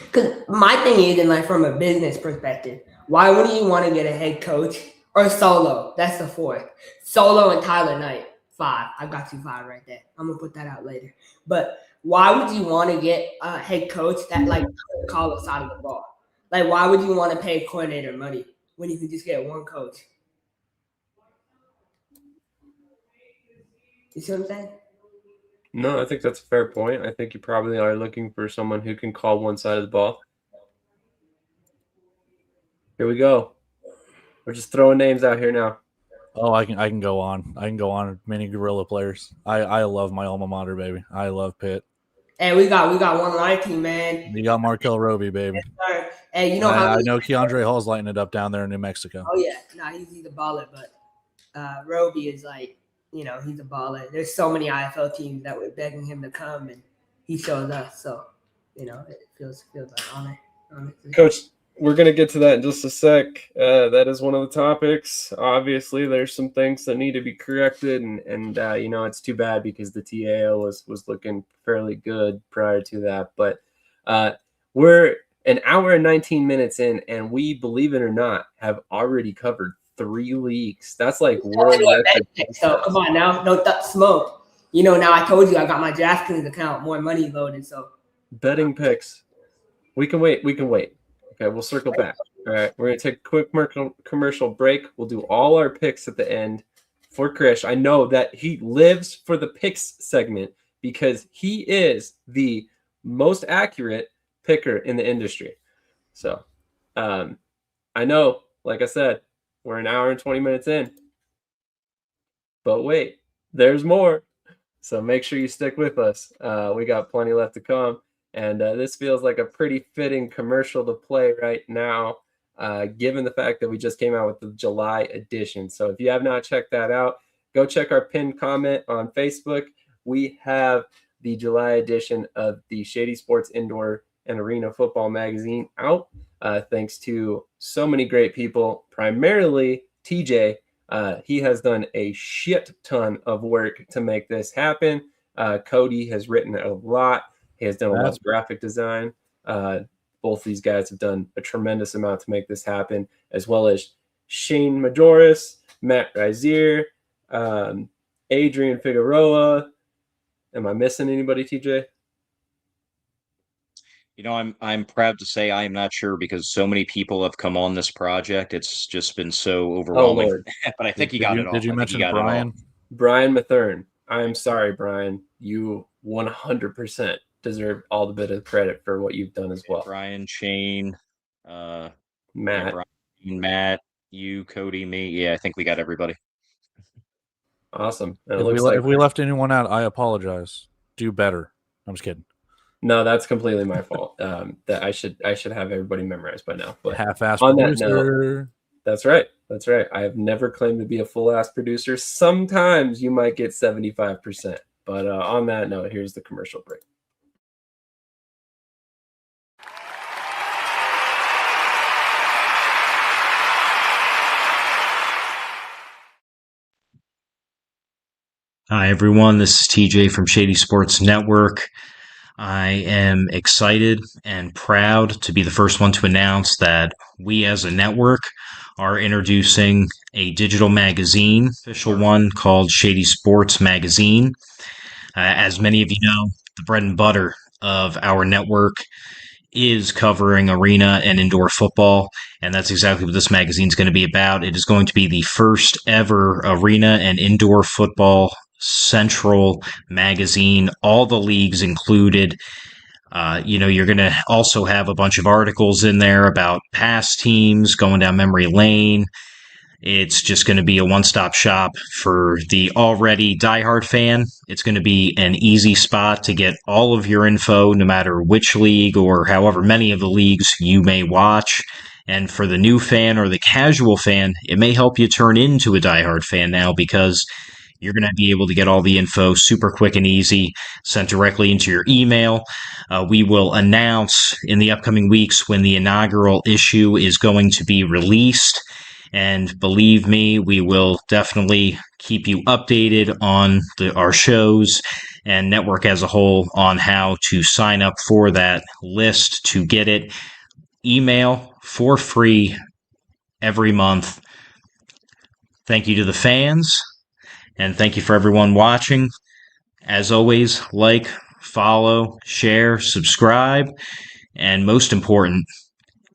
Because my thing is, from a business perspective, why wouldn't you want to get a head coach Or Solo. That's the 4th. Solo and Tyler Knight. 5. I've got you 5 right there. I'm gonna put that out later. But why would you want to get a head coach that like doesn't call the side of the ball? Like, why would you want to pay coordinator money when you can just get one coach? You see what I'm saying? No, I think that's a fair point. I think you probably are looking for someone who can call one side of the ball. Here we go. We're just throwing names out here now. Oh, I can go on. I can go on. Many Gorilla players. I love my alma mater, baby. I love Pitt. Hey, we got one on our team, man. You got Markel Roby, baby. Yes, hey, you know I know Keandre Hall's lighting it up down there in New Mexico. Oh yeah, he's a baller, but Roby is like, he's a baller. There's so many IFL teams that were begging him to come, and he showed us. So, it feels like honor. Honestly. Coach, we're going to get to that in just a sec. That is one of the topics. Obviously, there's some things that need to be corrected, and it's too bad because the TAO was looking fairly good prior to that. But we're an hour and 19 minutes in, and we, believe it or not, have already covered 3 leagues. That's like world record. So come on now, no smoke. Now I told you I got my DraftKings account more money loaded. So betting picks, we can wait. Okay, we'll circle back. All right, we're going to take a quick commercial break. We'll do all our picks at the end for Krish. I know that he lives for the picks segment because he is the most accurate picker in the industry. So I know, like I said, we're an hour and 20 minutes in. But wait, there's more. So make sure you stick with us. We got plenty left to come. And this feels like a pretty fitting commercial to play right now, given the fact that we just came out with the July edition. So if you have not checked that out, go check our pinned comment on Facebook. We have the July edition of the Shady Sports Indoor and Arena Football Magazine out, thanks to so many great people, primarily TJ. He has done a shit ton of work to make this happen. Cody has written a lot. He has done a lot of graphic design. Both these guys have done a tremendous amount to make this happen, as well as Shane Majoris, Matt Rizier, Adrian Figueroa. Am I missing anybody, TJ? I'm proud to say I am not sure because so many people have come on this project. It's just been so overwhelming. Oh, but I think you got it all. Did you mention Brian? Brian Mathern. I'm sorry, Brian. You 100% deserve all the bit of credit for what you've done as well. Brian, Shane, Matt, Matt, you, Cody, me. Yeah, I think we got everybody. Awesome. If we left anyone out, I apologize. Do better. I'm just kidding. No, that's completely my fault. That I should have everybody memorized by now. But half-ass on producer. That note, that's right. I have never claimed to be a full-ass producer. Sometimes you might get 75%. But on that note, here's the commercial break. Hi, everyone. This is TJ from Shady Sports Network. I am excited and proud to be the first one to announce that we as a network are introducing a digital magazine, official one called Shady Sports Magazine. As many of you know, the bread and butter of our network is covering arena and indoor football, and that's exactly what this magazine is going to be about. It is going to be the first ever arena and indoor football central magazine, all the leagues included. You're going to also have a bunch of articles in there about past teams going down memory lane. It's just going to be a one-stop shop for the already diehard fan. It's going to be an easy spot to get all of your info, no matter which league or however many of the leagues you may watch. And for the new fan or the casual fan, it may help you turn into a diehard fan now because you're going to be able to get all the info super quick and easy, sent directly into your email. We will announce in the upcoming weeks when the inaugural issue is going to be released. And believe me, we will definitely keep you updated on our shows and network as a whole on how to sign up for that list to get it. Email for free every month. Thank you to the fans, and thank you for everyone watching. As always, like, follow, share, subscribe, and most important,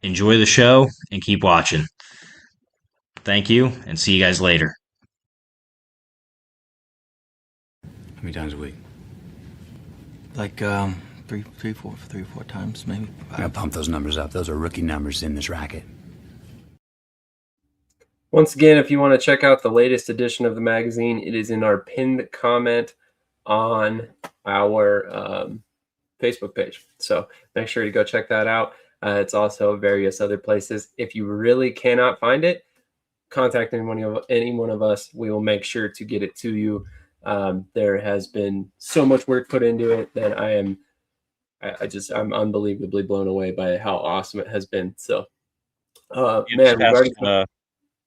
enjoy the show and keep watching. Thank you, and see you guys later. How many times a week? Like three, four times maybe. I gotta pump those numbers up. Those are rookie numbers in this racket. Once again, if you want to check out the latest edition of the magazine, it is in our pinned comment on our Facebook page. So make sure to go check that out. It's also various other places. If you really cannot find it, contact any one of us. We will make sure to get it to you. There has been so much work put into it that I'm unbelievably blown away by how awesome it has been. So, man,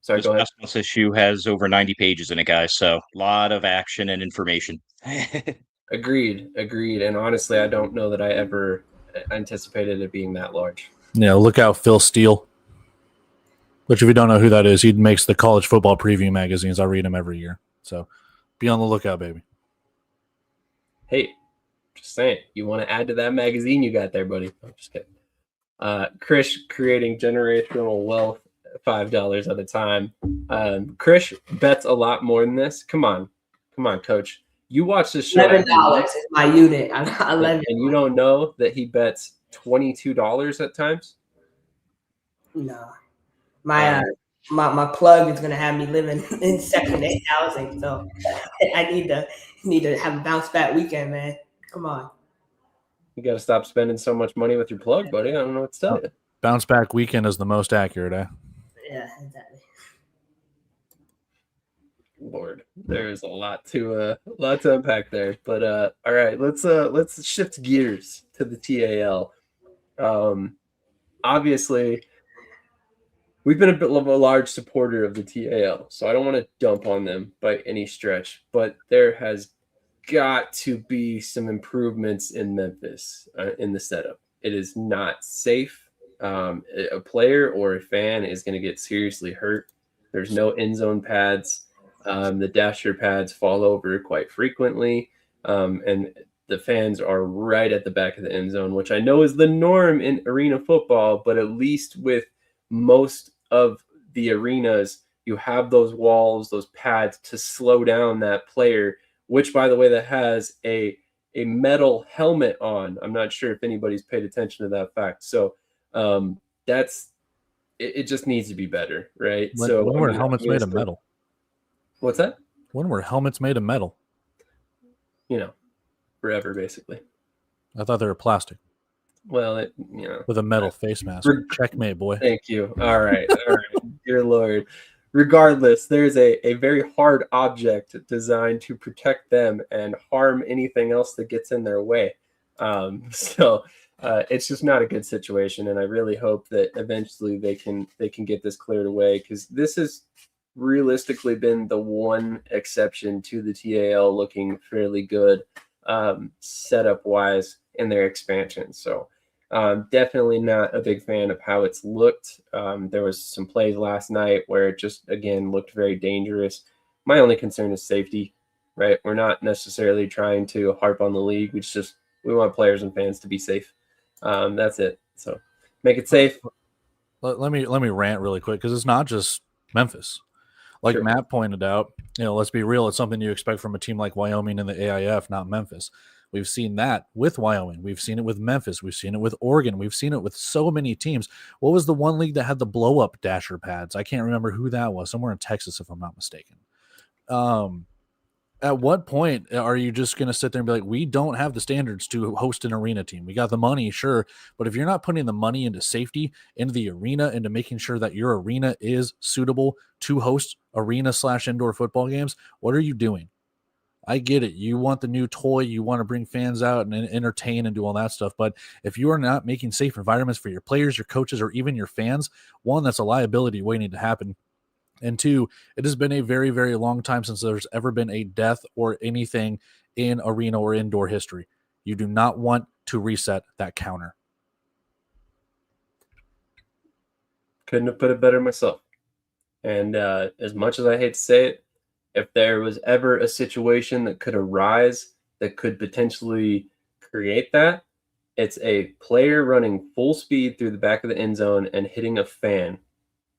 sorry, go ahead. This month's issue has over 90 pages in it, guys. So a lot of action and information. Agreed. And honestly, I don't know that I ever anticipated it being that large. Yeah, look out, Phil Steele. Which, if you don't know who that is, he makes the college football preview magazines. I read them every year. So be on the lookout, baby. Hey, just saying, you want to add to that magazine you got there, buddy? I'm just kidding. Krish creating generational wealth, $5 at a time. Krish bets a lot more than this. Come on, Coach. You watch this show. $11 is my unit. I love it. And you don't know that he bets $22 at times? No. My plug is gonna have me living in second-hand housing, so I need to have a bounce back weekend, man. Come on. You got to stop spending so much money with your plug, buddy. I don't know what to tell you. Bounce back weekend is the most accurate, eh? Yeah, exactly. Lord, there's a lot to unpack there. But all right, let's shift gears to the TAL. Obviously, we've been a bit of a large supporter of the TAL, so I don't want to dump on them by any stretch. But there has got to be some improvements in Memphis in the setup. It is not safe. A player or a fan is going to get seriously hurt. There's no end zone pads. The dasher pads fall over quite frequently, and the fans are right at the back of the end zone, which I know is the norm in arena football, but at least with most of the arenas, you have those walls, those pads to slow down that player, which, by the way, that has a metal helmet on. I'm not sure if anybody's paid attention to that fact. So that's it just needs to be better, right? When were helmets made of metal? What's that? When were helmets made of metal? Forever, basically. I thought they were plastic. Well, with a metal face mask. Checkmate, boy. Thank you. All right. Dear Lord. Regardless, there's a very hard object designed to protect them and harm anything else that gets in their way. So it's just not a good situation, and I really hope that eventually they can get this cleared away, because this has realistically been the one exception to the TAL looking fairly good setup wise in their expansion. So definitely not a big fan of how it's looked. There was some plays last night where it just, again, looked very dangerous. My only concern is safety, right? We're not necessarily trying to harp on the league. We want players and fans to be safe. That's it. So make it safe. Let me rant really quick, because it's not just Memphis. Like Matt pointed out, let's be real. It's something you expect from a team like Wyoming in the AIF, not Memphis. We've seen that with Wyoming. We've seen it with Memphis. We've seen it with Oregon. We've seen it with so many teams. What was the one league that had the blow-up dasher pads? I can't remember who that was. Somewhere in Texas, if I'm not mistaken. At what point are you just going to sit there and be like, we don't have the standards to host an arena team? We got the money, sure. But if you're not putting the money into safety, into the arena, into making sure that your arena is suitable to host arena/indoor football games, what are you doing? I get it. You want the new toy. You want to bring fans out and entertain and do all that stuff. But if you are not making safe environments for your players, your coaches, or even your fans, one, that's a liability waiting to happen. And two, it has been a very, very long time since there's ever been a death or anything in arena or indoor history. You do not want to reset that counter. Couldn't have put it better myself. And as much as I hate to say it, if there was ever a situation that could arise that could potentially create that, it's a player running full speed through the back of the end zone and hitting a fan.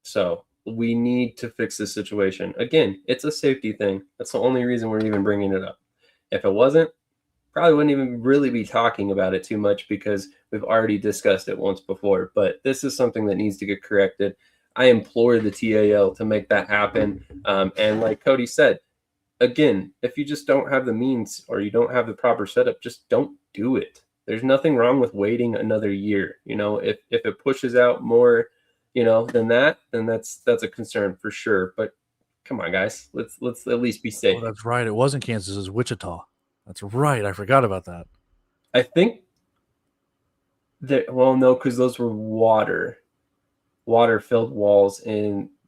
So we need to fix this situation. Again, it's a safety thing. That's the only reason we're even bringing it up. If it wasn't, probably wouldn't even really be talking about it too much because we've already discussed it once before. But this is something that needs to get corrected. I implore the TAL to make that happen. And like Cody said, again, if you just don't have the means or you don't have the proper setup, just don't do it. There's nothing wrong with waiting another year. If it pushes out more, than that, then that's a concern for sure. But come on, guys, let's at least be safe. Oh, that's right. It wasn't Kansas, it was Wichita. That's right. I forgot about that. I think that, well, no, because those were water-filled walls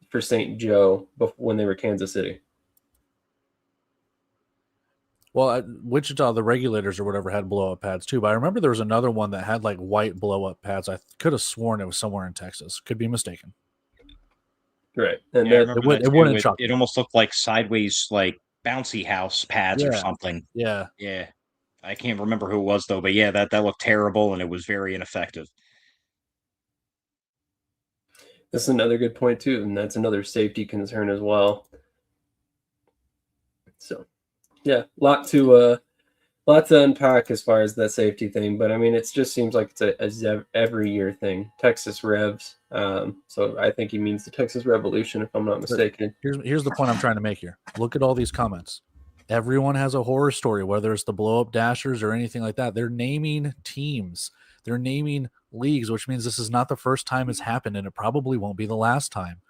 for St. Joe when they were Kansas City. Well, Wichita, the regulators or whatever had blow-up pads too, but I remember there was another one that had like white blow-up pads. I could have sworn it was somewhere in Texas. Could be mistaken. Right. And it wouldn't shock. It almost looked like sideways, like bouncy house pads or something. Yeah. Yeah. I can't remember who it was though, but yeah, that looked terrible and it was very ineffective. This is another good point too, and that's another safety concern as well. So, yeah, lot to unpack as far as that safety thing, but I mean, it just seems like it's a every year thing. Texas Revs, so I think he means the Texas Revolution, if I'm not mistaken. Here's the point I'm trying to make here. Look at all these comments. Everyone has a horror story, whether it's the blow-up dashers or anything like that. They're naming teams. They're naming leagues, which means this is not the first time it's happened, and it probably won't be the last time.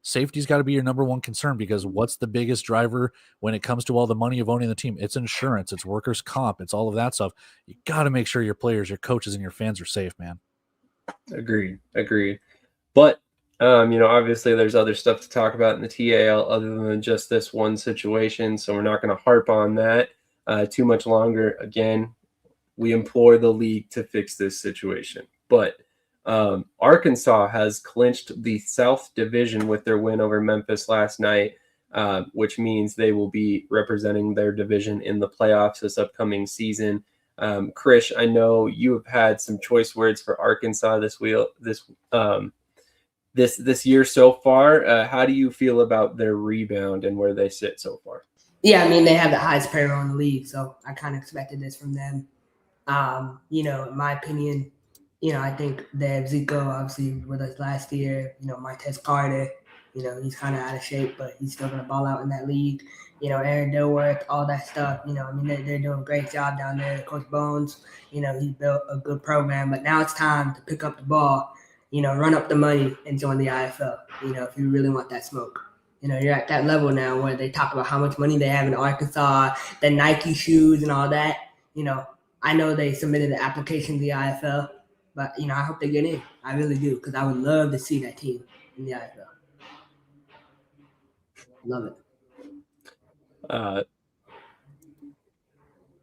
Safety's got to be your number one concern, because what's the biggest driver when it comes to all the money of owning the team? It's insurance, it's workers' comp, it's all of that stuff. You got to make sure your players, your coaches, and your fans are safe, man. Agreed. But, obviously there's other stuff to talk about in the TAL other than just this one situation, so we're not going to harp on that too much longer. Again, we implore the league to fix this situation. But Arkansas has clinched the South Division with their win over Memphis last night, which means they will be representing their division in the playoffs this upcoming season. Krish, I know you have had some choice words for Arkansas this year so far. How do you feel about their rebound and where they sit so far? Yeah, I mean, they have the highest payroll in the league, so I kind of expected this from them. In my opinion, I think they have Zico obviously with us last year. Martez Carter, he's kind of out of shape, but he's still going to ball out in that league. Aaron Dilworth, all that stuff. They're doing a great job down there. Coach Bones, he built a good program, but now it's time to pick up the ball, run up the money and join the IFL, if you really want that smoke. You're at that level now where they talk about how much money they have in Arkansas, the Nike shoes and all that. I know they submitted the application to the IFL, but, I hope they get in. I really do, because I would love to see that team in the IFL. Love it.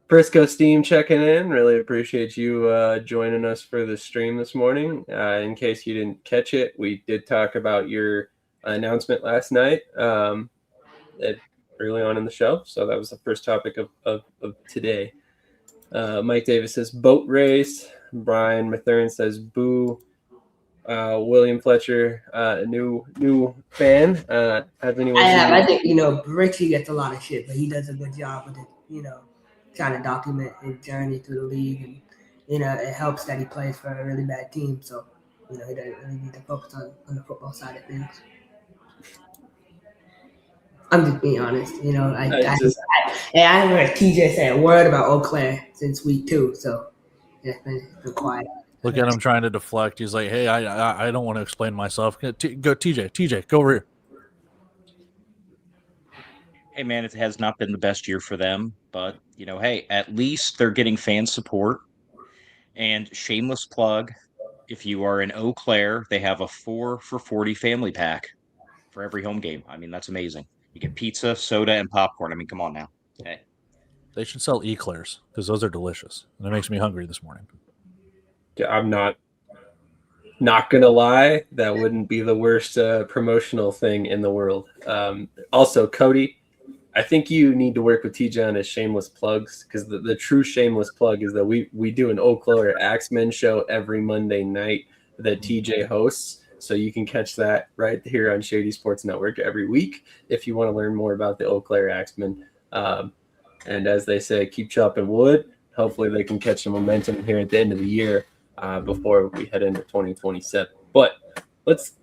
Frisco Steam checking in. Really appreciate you joining us for the stream this morning. In case you didn't catch it, we did talk about your announcement last night early on in the show. So that was the first topic of today. Mike Davis says boat race. Brian Mathern says boo. William Fletcher, new fan. Has anyone? I think Richie gets a lot of shit, but he does a good job with it. Trying to document his journey through the league, and it helps that he plays for a really bad team. So he doesn't really need to focus on the football side of things. I'm just being honest. I haven't heard TJ say a word about Eau Claire since week 2, so it's been quiet. Look at him trying to deflect. He's like, "Hey, I don't want to explain myself. Go, TJ, go over here." Hey, man, it has not been the best year for them, but, hey, at least they're getting fan support. And shameless plug, if you are in Eau Claire, they have a 4 for $40 family pack for every home game. I mean, that's amazing. You get pizza, soda, and popcorn. I mean, come on now. Hey. They should sell eclairs, because those are delicious. And it makes me hungry this morning. Yeah, I'm not Not gonna lie, that wouldn't be the worst promotional thing in the world. Also, Cody, I think you need to work with TJ on his shameless plugs, because the true shameless plug is that we do an Eau Claire Axemen show every Monday night that TJ hosts. So you can catch that right here on Shady Sports Network every week if you want to learn more about the Eau Claire Axemen. And as they say, keep chopping wood. Hopefully they can catch some momentum here at the end of the year before we head into 2027. But let's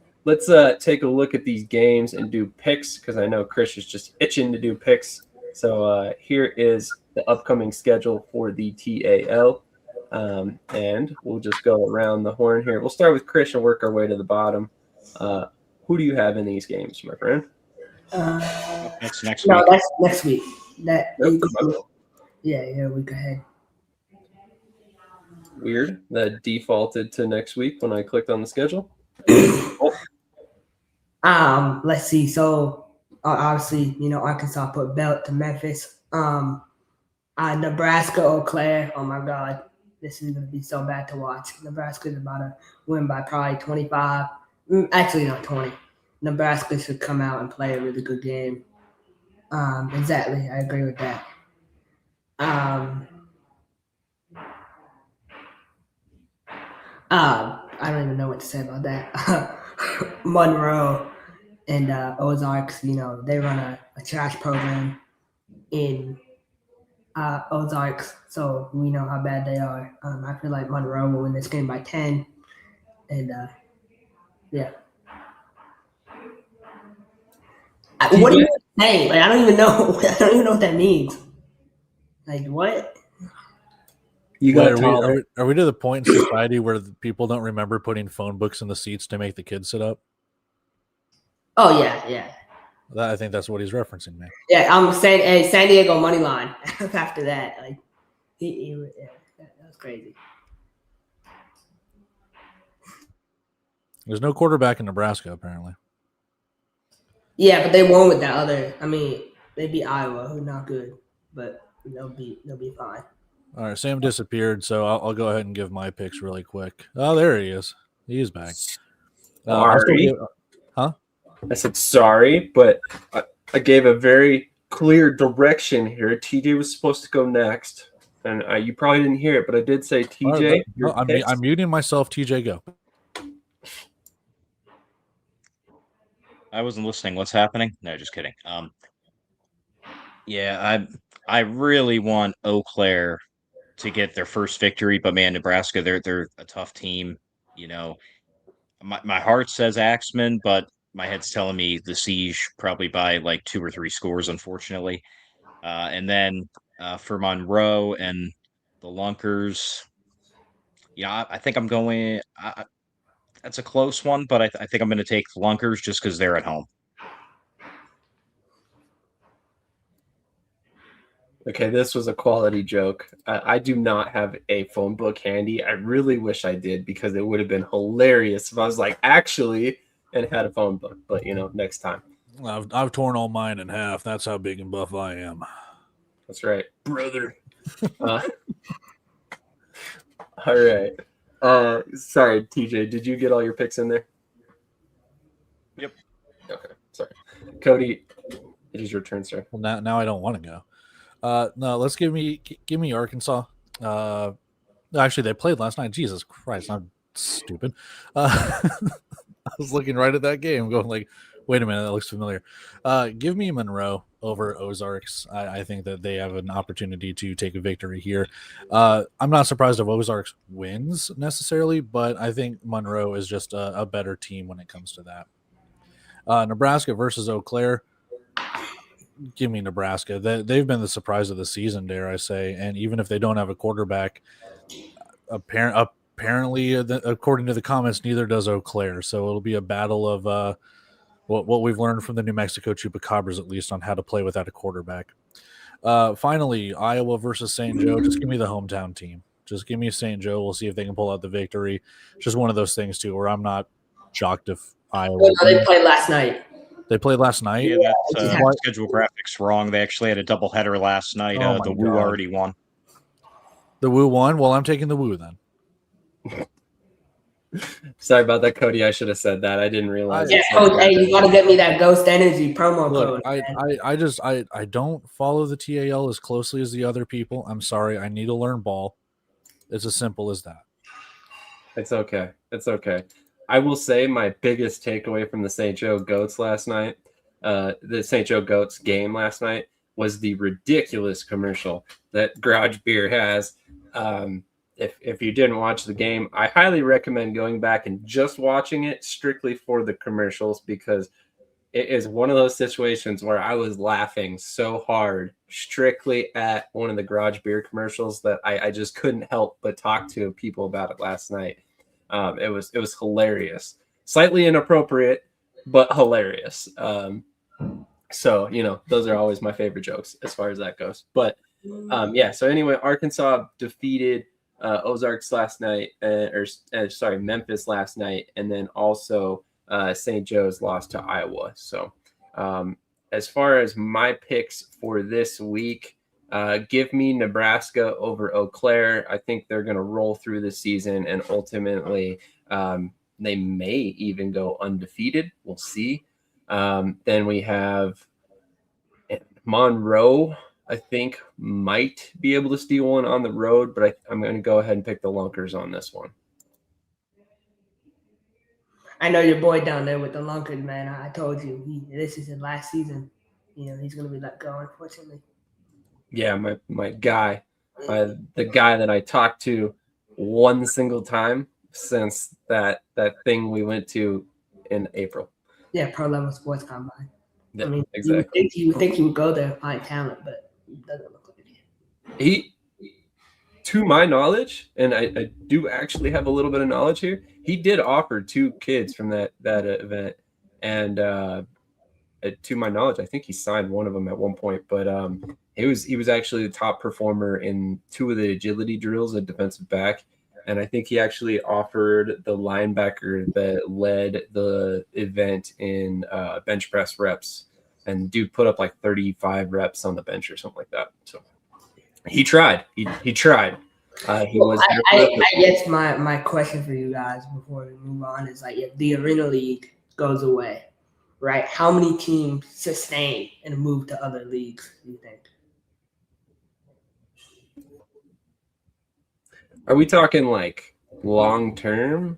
take a look at these games and do picks, because I know Krish is just itching to do picks. So here is the upcoming schedule for the TAL. And we'll just go around the horn here. We'll start with Krish and work our way to the bottom. Who do you have in these games, my friend? That's next No, week. that's next week. Nope. Yeah, week ahead. Weird. That defaulted to next week when I clicked on the schedule. Let's see. So obviously, Arkansas put belt to Memphis. Nebraska, Eau Claire. Oh my God, this is gonna be so bad to watch. Nebraska's about to win by probably 25. Actually, not 20. Nebraska should come out and play a really good game. Exactly. I agree with that. I don't even know what to say about that. Monroe and Ozarks, they run a trash program in Ozarks, so we know how bad they are. I feel like Monroe will win this game by 10, and yeah. What are you saying? Like, I don't even know. I don't even know what that means. Like, what? You got taller. Are we to the point in society where people don't remember putting phone books in the seats to make the kids sit up? Oh yeah. I think that's what he's referencing, man. Yeah, I'm saying, hey, San Diego money line. After that, like, that was crazy. There's no quarterback in Nebraska, apparently. Yeah, but they won with that other. I mean, they beat Iowa, who's not good, but they'll be fine. All right, Sam disappeared, so I'll go ahead and give my picks really quick. Oh, there he is. He is back. Sorry. I said sorry, but I gave a very clear direction here. TJ was supposed to go next, and you probably didn't hear it, but I did say TJ. I'm muting myself. TJ, go. I wasn't listening. What's happening? No, just kidding. Yeah, I really want Eau Claire to get their first victory, but man, Nebraska, they're a tough team. My heart says Axemen, but my head's telling me the Siege probably by like 2 or 3 scores, unfortunately. And then for Monroe and the Lunkers, I think I'm going. That's a close one, but I think I'm going to take the Lunkers just because they're at home. Okay, this was a quality joke. I do not have a phone book handy. I really wish I did, because it would have been hilarious if I was like, actually, and had a phone book. But, next time. I've torn all mine in half. That's how big and buff I am. That's right, brother. All right. Sorry, TJ. Did you get all your picks in there? Yep. Okay. Sorry, Cody. It is your turn, sir. Well, now I don't want to go. No, let's give me Arkansas. Actually, they played last night. Jesus Christ, I'm stupid. I was looking right at that game, going like, wait a minute, that looks familiar. Give me Monroe over Ozarks. I think that they have an opportunity to take a victory here. I'm not surprised if Ozarks wins necessarily, but I think Monroe is just a better team when it comes to that. Nebraska versus Eau Claire. Give me Nebraska. They've been the surprise of the season, dare I say. And even if they don't have a quarterback, apparently, according to the comments, neither does Eau Claire. So it'll be a battle of what we've learned from the New Mexico Chupacabras, at least, on how to play without a quarterback. Finally, Iowa versus St. Joe. Just give me the hometown team. Just give me St. Joe. We'll see if they can pull out the victory. Just one of those things, too, where I'm not shocked if Iowa. Well, no, they played last night. They played last night? Yeah, that's schedule graphics wrong. They actually had a doubleheader last night. The Woo already won. The Woo won? Well, I'm taking the Woo then. Sorry about that, Cody. I should have said that. I didn't realize. Yeah, Coach, hey, you gotta get me that Ghost Energy promo Look, code. I don't follow the TAL as closely as the other people. I'm sorry. I need to learn ball. It's as simple as that. It's okay. It's okay. I will say my biggest takeaway from the St. Joe Goats last night, the St. Joe Goats game last night, was the ridiculous commercial that Garage Beer has. If you didn't watch the game, I highly recommend going back and just watching it strictly for the commercials, because it is one of those situations where I was laughing so hard strictly at one of the Garage Beer commercials that I just couldn't help but talk to people about it last night. It was hilarious, slightly inappropriate, but hilarious. So, those are always my favorite jokes as far as that goes. But yeah, so anyway, Arkansas defeated Ozarks last night, Memphis last night, and then also St. Joe's lost to Iowa. So as far as my picks for this week, give me Nebraska over Eau Claire. I think they're going to roll through the season, and ultimately they may even go undefeated. We'll see. Then we have Monroe, I think, might be able to steal one on the road, but I'm going to go ahead and pick the Lunkers on this one. I know your boy down there with the Lunkers, man. I told you, this is his last season. He's going to be let go, unfortunately. Yeah, my guy, the guy that I talked to one single time since that thing we went to in April. Yeah, Pro Level Sports Combine. Yeah, I mean, exactly. you would think he would go there and find talent, but it doesn't look like it. He, to my knowledge, and I do actually have a little bit of knowledge here, he did offer 2 kids from that event, and to my knowledge, I think he signed one of them at one point. But he was actually the top performer in 2 of the agility drills at defensive back, and I think he actually offered the linebacker that led the event in bench press reps, and dude put up like 35 reps on the bench or something like that. So he tried. He tried. He was. I guess my question for you guys before we move on is, like, if the Arena League goes away, right? How many teams sustain and move to other leagues, do you think? Are we talking like long term?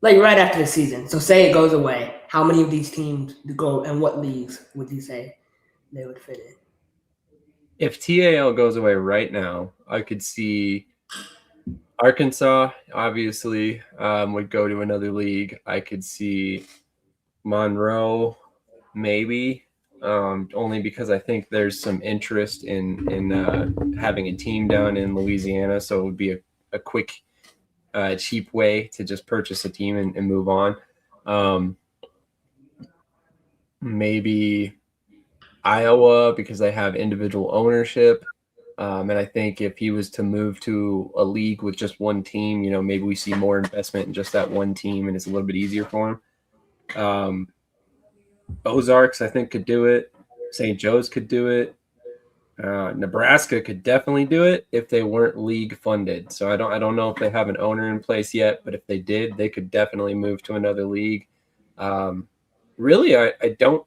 Like right after the season. So say it goes away. How many of these teams go, and what leagues would you say they would fit in? If TAL goes away right now, I could see Arkansas obviously would go to another league. I could see Monroe maybe, only because I think there's some interest in having a team down in Louisiana, so it would be a quick, cheap way to just purchase a team and move on. Maybe Iowa, because they have individual ownership. And I think if he was to move to a league with just one team, maybe we see more investment in just that one team, and it's a little bit easier for him. Ozarks, I think, could do it. St. Joe's could do it. Nebraska could definitely do it if they weren't league funded. So I don't know if they have an owner in place yet, but if they did, they could definitely move to another league. Really, I don't.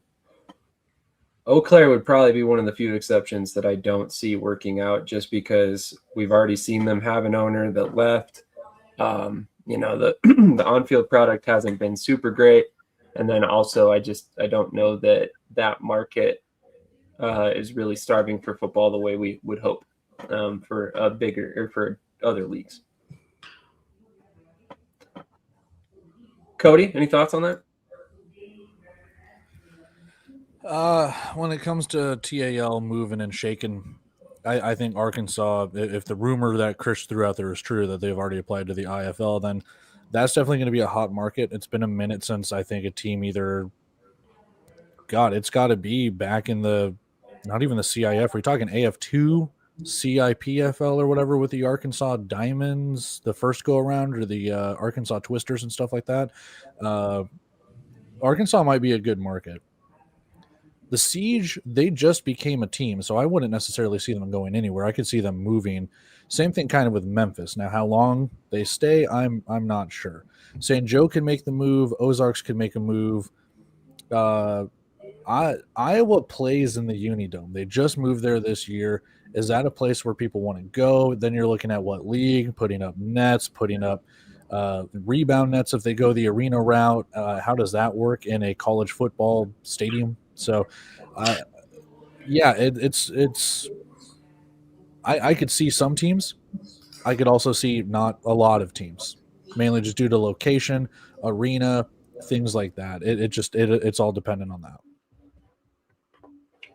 Eau Claire would probably be one of the few exceptions that I don't see working out, just because we've already seen them have an owner that left. The the on-field product hasn't been super great. And then also, I don't know that market is really starving for football the way we would hope for a bigger or for other leagues. Cody, any thoughts on that? When it comes to TAL moving and shaking, I think Arkansas, if the rumor that Krish threw out there is true, that they've already applied to the IFL, then that's definitely going to be a hot market. It's been a minute since I think a team it's got to be back in not even the CIF. We're talking AF2, CIPFL or whatever with the Arkansas Diamonds, the first go around, or the Arkansas Twisters and stuff like that. Arkansas might be a good market. The Siege, they just became a team, so I wouldn't necessarily see them going anywhere. I could see them moving Same thing kind of with Memphis. Now, how long they stay, I'm not sure. St. Joe can make the move. Ozarks can make a move. Iowa plays in the Unidome. They just moved there this year. Is that a place where people want to go? Then you're looking at what league, putting up nets, putting up rebound nets if they go the arena route. How does that work in a college football stadium? So, yeah, it's. I could see some teams. I could also see not a lot of teams, mainly just due to location, arena, things like that. It's all dependent on that.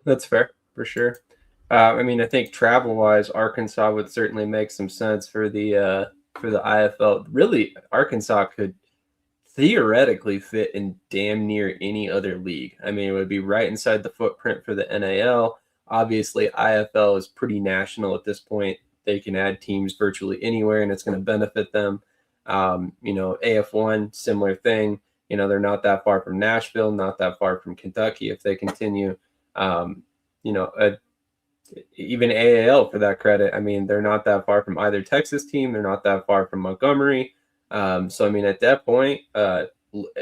That's fair for sure. I mean, I think travel-wise, Arkansas would certainly make some sense for the IFL. Really, Arkansas could theoretically fit in damn near any other league. I mean, it would be right inside the footprint for the NAL. Obviously, IFL is pretty national at this point. They can add teams virtually anywhere, and it's going to benefit them. AF1, similar thing. They're not that far from Nashville, not that far from Kentucky if they continue. Even AAL for that credit. I mean, they're not that far from either Texas team. They're not that far from Montgomery. So, I mean, at that point,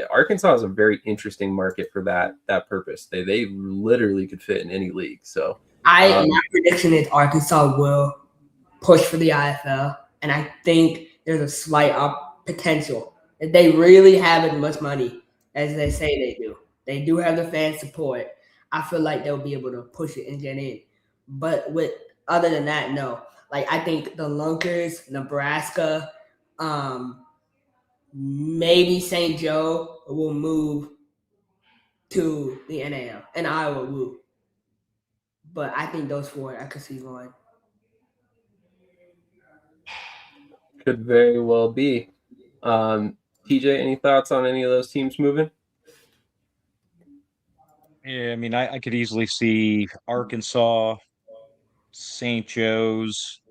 Arkansas is a very interesting market for that purpose. They literally could fit in any league. So, my prediction is Arkansas will push for the IFL, and I think there's a slight potential if they really have as much money as they say they do. They do have the fan support. I feel like they'll be able to push it and get in. But other than that, no. Like, I think the Lunkers, Nebraska, maybe St. Joe will move to the NAL, and Iowa will. But I think those four I could see going. Could very well be. TJ, any thoughts on any of those teams moving? Yeah, I mean, I could easily see Arkansas, St. Joe's,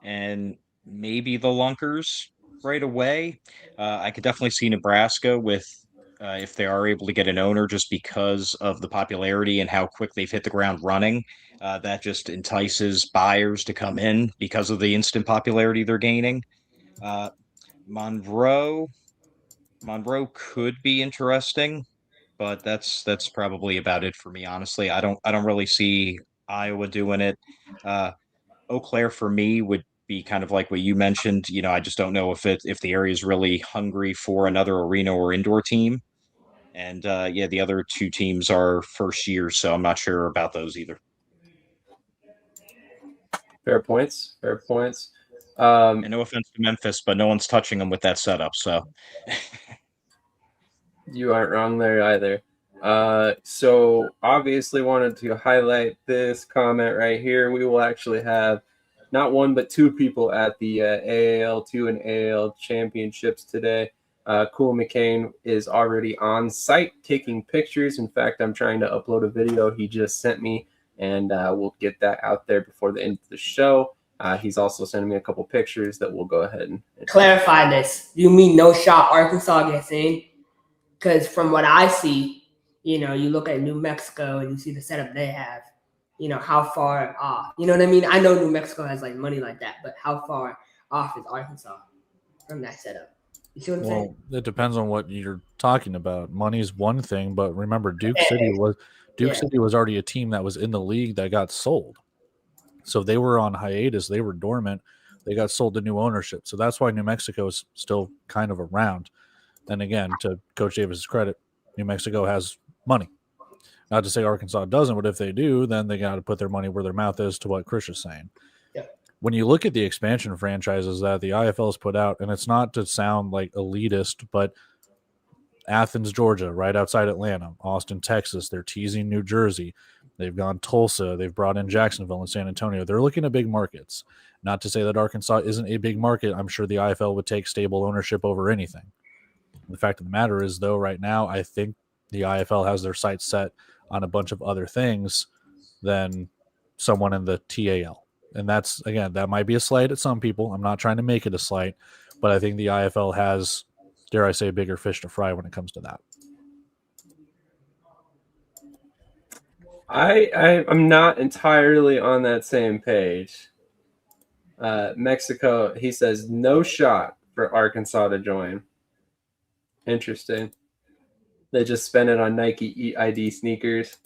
and maybe the Lunkers right away. I could definitely see Nebraska with if they are able to get an owner just because of the popularity and how quick they've hit the ground running. That just entices buyers to come in because of the instant popularity they're gaining. Uh, Monroe could be interesting, but that's probably about it for me, honestly. I don't really see Iowa doing it. Eau Claire for me would be kind of like what you mentioned. I just don't know if the area is really hungry for another arena or indoor team. And yeah, the other two teams are first year, so I'm not sure about those either. Fair points. And no offense to Memphis, but no one's touching them with that setup. So you aren't wrong there either. So obviously wanted to highlight this comment right here. We will actually have not one but two people at the AAL2 and AAL championships today. Cool McCain is already on site taking pictures. In fact, I'm trying to upload a video he just sent me, and we'll get that out there before the end of the show. He's also sending me a couple pictures that we'll go ahead and clarify this. You mean no shot Arkansas gets in? Because from what I see, you look at New Mexico and you see the setup they have, how far off. You know what I mean? I know New Mexico has like money like that, but how far off is Arkansas from that setup? You see what I'm saying? It depends on what you're talking about. Money's one thing, but remember Duke City was already a team that was in the league that got sold. So they were on hiatus, they were dormant, they got sold to new ownership. So that's why New Mexico is still kind of around. And again, to Coach Davis's credit, New Mexico has money. Not to say Arkansas doesn't, but if they do, then they got to put their money where their mouth is, to what Krish is saying. Yeah. When you look at the expansion franchises that the IFL has put out, and it's not to sound like elitist, but Athens, Georgia, right outside Atlanta, Austin, Texas, they're teasing New Jersey. They've gone Tulsa. They've brought in Jacksonville and San Antonio. They're looking at big markets. Not to say that Arkansas isn't a big market. I'm sure the IFL would take stable ownership over anything. The fact of the matter is, though, right now, I think the IFL has their sights set on a bunch of other things than someone in the TAL. And that's, again, that might be a slight at some people. I'm not trying to make it a slight, but I think the IFL has, dare I say, bigger fish to fry when it comes to that. I'm not entirely on that same page. Mexico, he says, no shot for Arkansas to join. Interesting. They just spend it on Nike ID sneakers.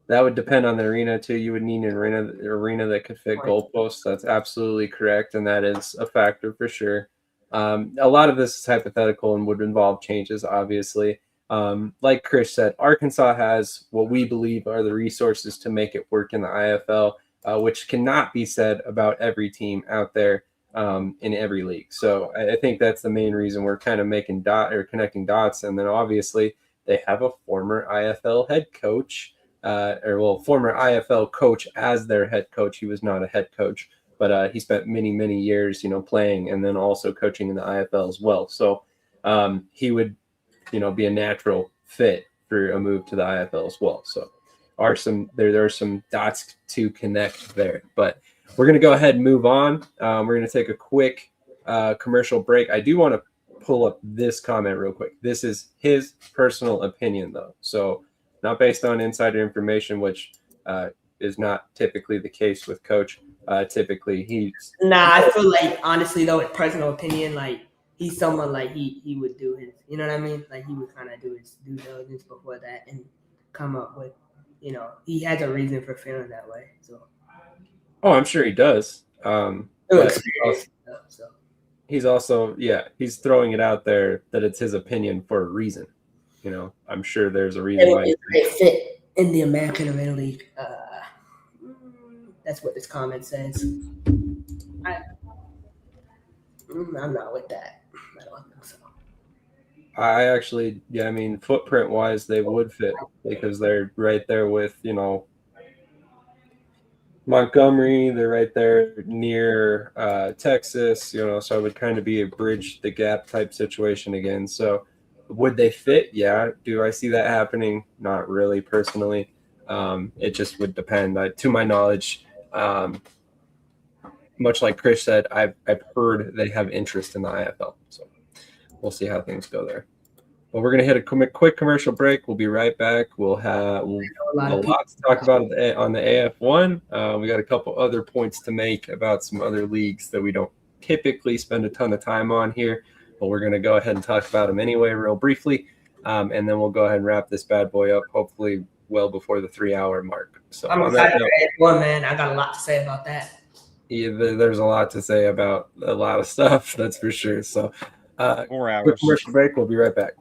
That would depend on the arena, too. You would need an arena that could fit goalposts. That's absolutely correct, and that is a factor for sure. A lot of this is hypothetical and would involve changes, obviously. Like Krish said, Arkansas has what we believe are the resources to make it work in the IFL, which cannot be said about every team out there in every league. So I think that's the main reason we're kind of making connecting dots. And then obviously they have a former IFL head coach, former IFL coach as their head coach. He was not a head coach, but he spent many years, playing and then also coaching in the IFL as well. So he would, be a natural fit for a move to the IFL as well. So there are some dots to connect there, but we're going to go ahead and move on. We're going to take a quick commercial break. I do want to pull up this comment real quick. This is his personal opinion, though. So not based on insider information, which is not typically the case with Coach. Typically, he's... I feel like, honestly, though, his personal opinion, like, he's someone, like, he would do his, you know what I mean? Like, he would kind of do his due diligence before that and come up with, he has a reason for feeling that way, so... Oh, I'm sure he does. He's also, he's throwing it out there that it's his opinion for a reason. I'm sure there's a reason why they fit in the American Arena League. That's what this comment says. I'm not with that. I don't think so. I actually, footprint wise, they would fit because they're right there with, Montgomery, they're right there near Texas, so it would kind of be a bridge the gap type situation again. So would they fit? Yeah. Do I see that happening? Not really personally. It just would depend. To my knowledge, much like Krish said, I've heard they have interest in the IFL. So we'll see how things go there. Well, we're going to hit a quick commercial break. We'll be right back. We'll have a lot to talk about on the AF1. We got a couple other points to make about some other leagues that we don't typically spend a ton of time on here, but we're going to go ahead and talk about them anyway real briefly, and then we'll go ahead and wrap this bad boy up, hopefully well before the 3-hour mark. So I'm excited for AF1, man. I got a lot to say about that. Yeah, there's a lot to say about a lot of stuff, that's for sure. So 4 hours. Quick commercial break. We'll be right back.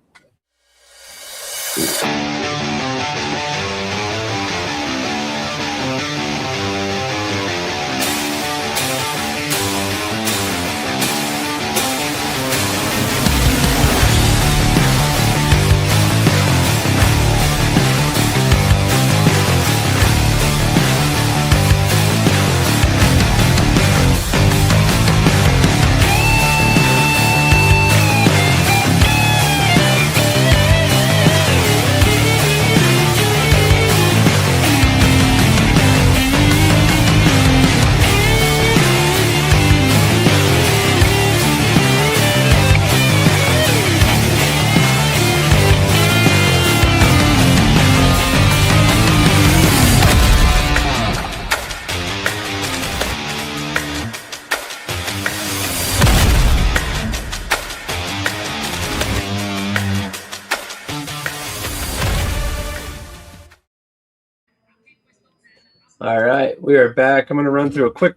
All right, we are back. I'm going to run through a quick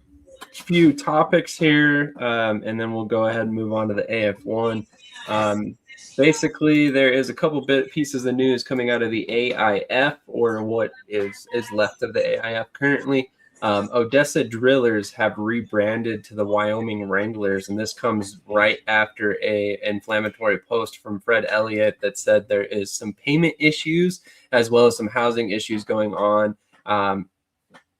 few topics here, and then we'll go ahead and move on to the AF1. Basically, there is a couple pieces of news coming out of the AIF, or what is left of the AIF currently. Odessa Drillers have rebranded to the Wyoming Wranglers, and this comes right after an inflammatory post from Fred Elliott that said there is some payment issues as well as some housing issues going on.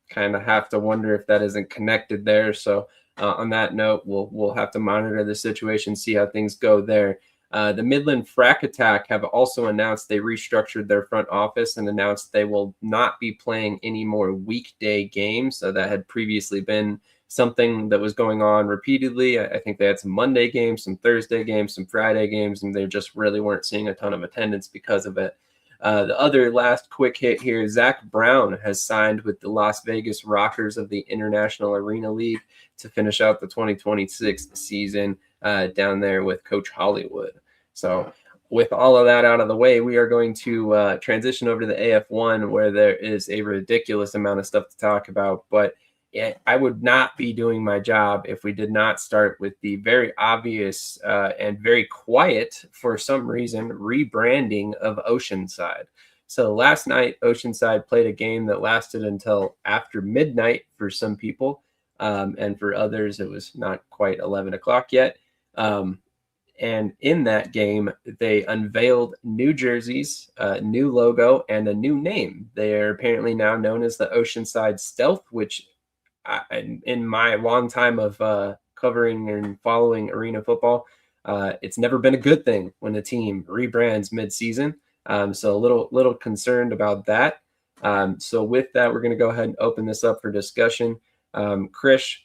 Kind of have to wonder if that isn't connected there. So on that note, we'll have to monitor the situation, see how things go there. The Midland Frack Attack have also announced they restructured their front office and announced they will not be playing any more weekday games. So that had previously been something that was going on repeatedly. I think they had some Monday games, some Thursday games, some Friday games, and they just really weren't seeing a ton of attendance because of it. The other last quick hit here, Zach Brown has signed with the Las Vegas Rockers of the International Arena League to finish out the 2026 season down there with Coach Hollywood. So with all of that out of the way, we are going to transition over to the AF1, where there is a ridiculous amount of stuff to talk about. But I would not be doing my job if we did not start with the very obvious and very quiet, for some reason, rebranding of Oceanside. So last night, Oceanside played a game that lasted until after midnight for some people. And for others, it was not quite 11 o'clock yet. And in that game, they unveiled new jerseys, a new logo, and a new name. They are apparently now known as the Oceanside Stealth, which in my long time of covering and following arena football, it's never been a good thing when a team rebrands mid-season. So a little concerned about that. So with that, we're going to go ahead and open this up for discussion. Krish,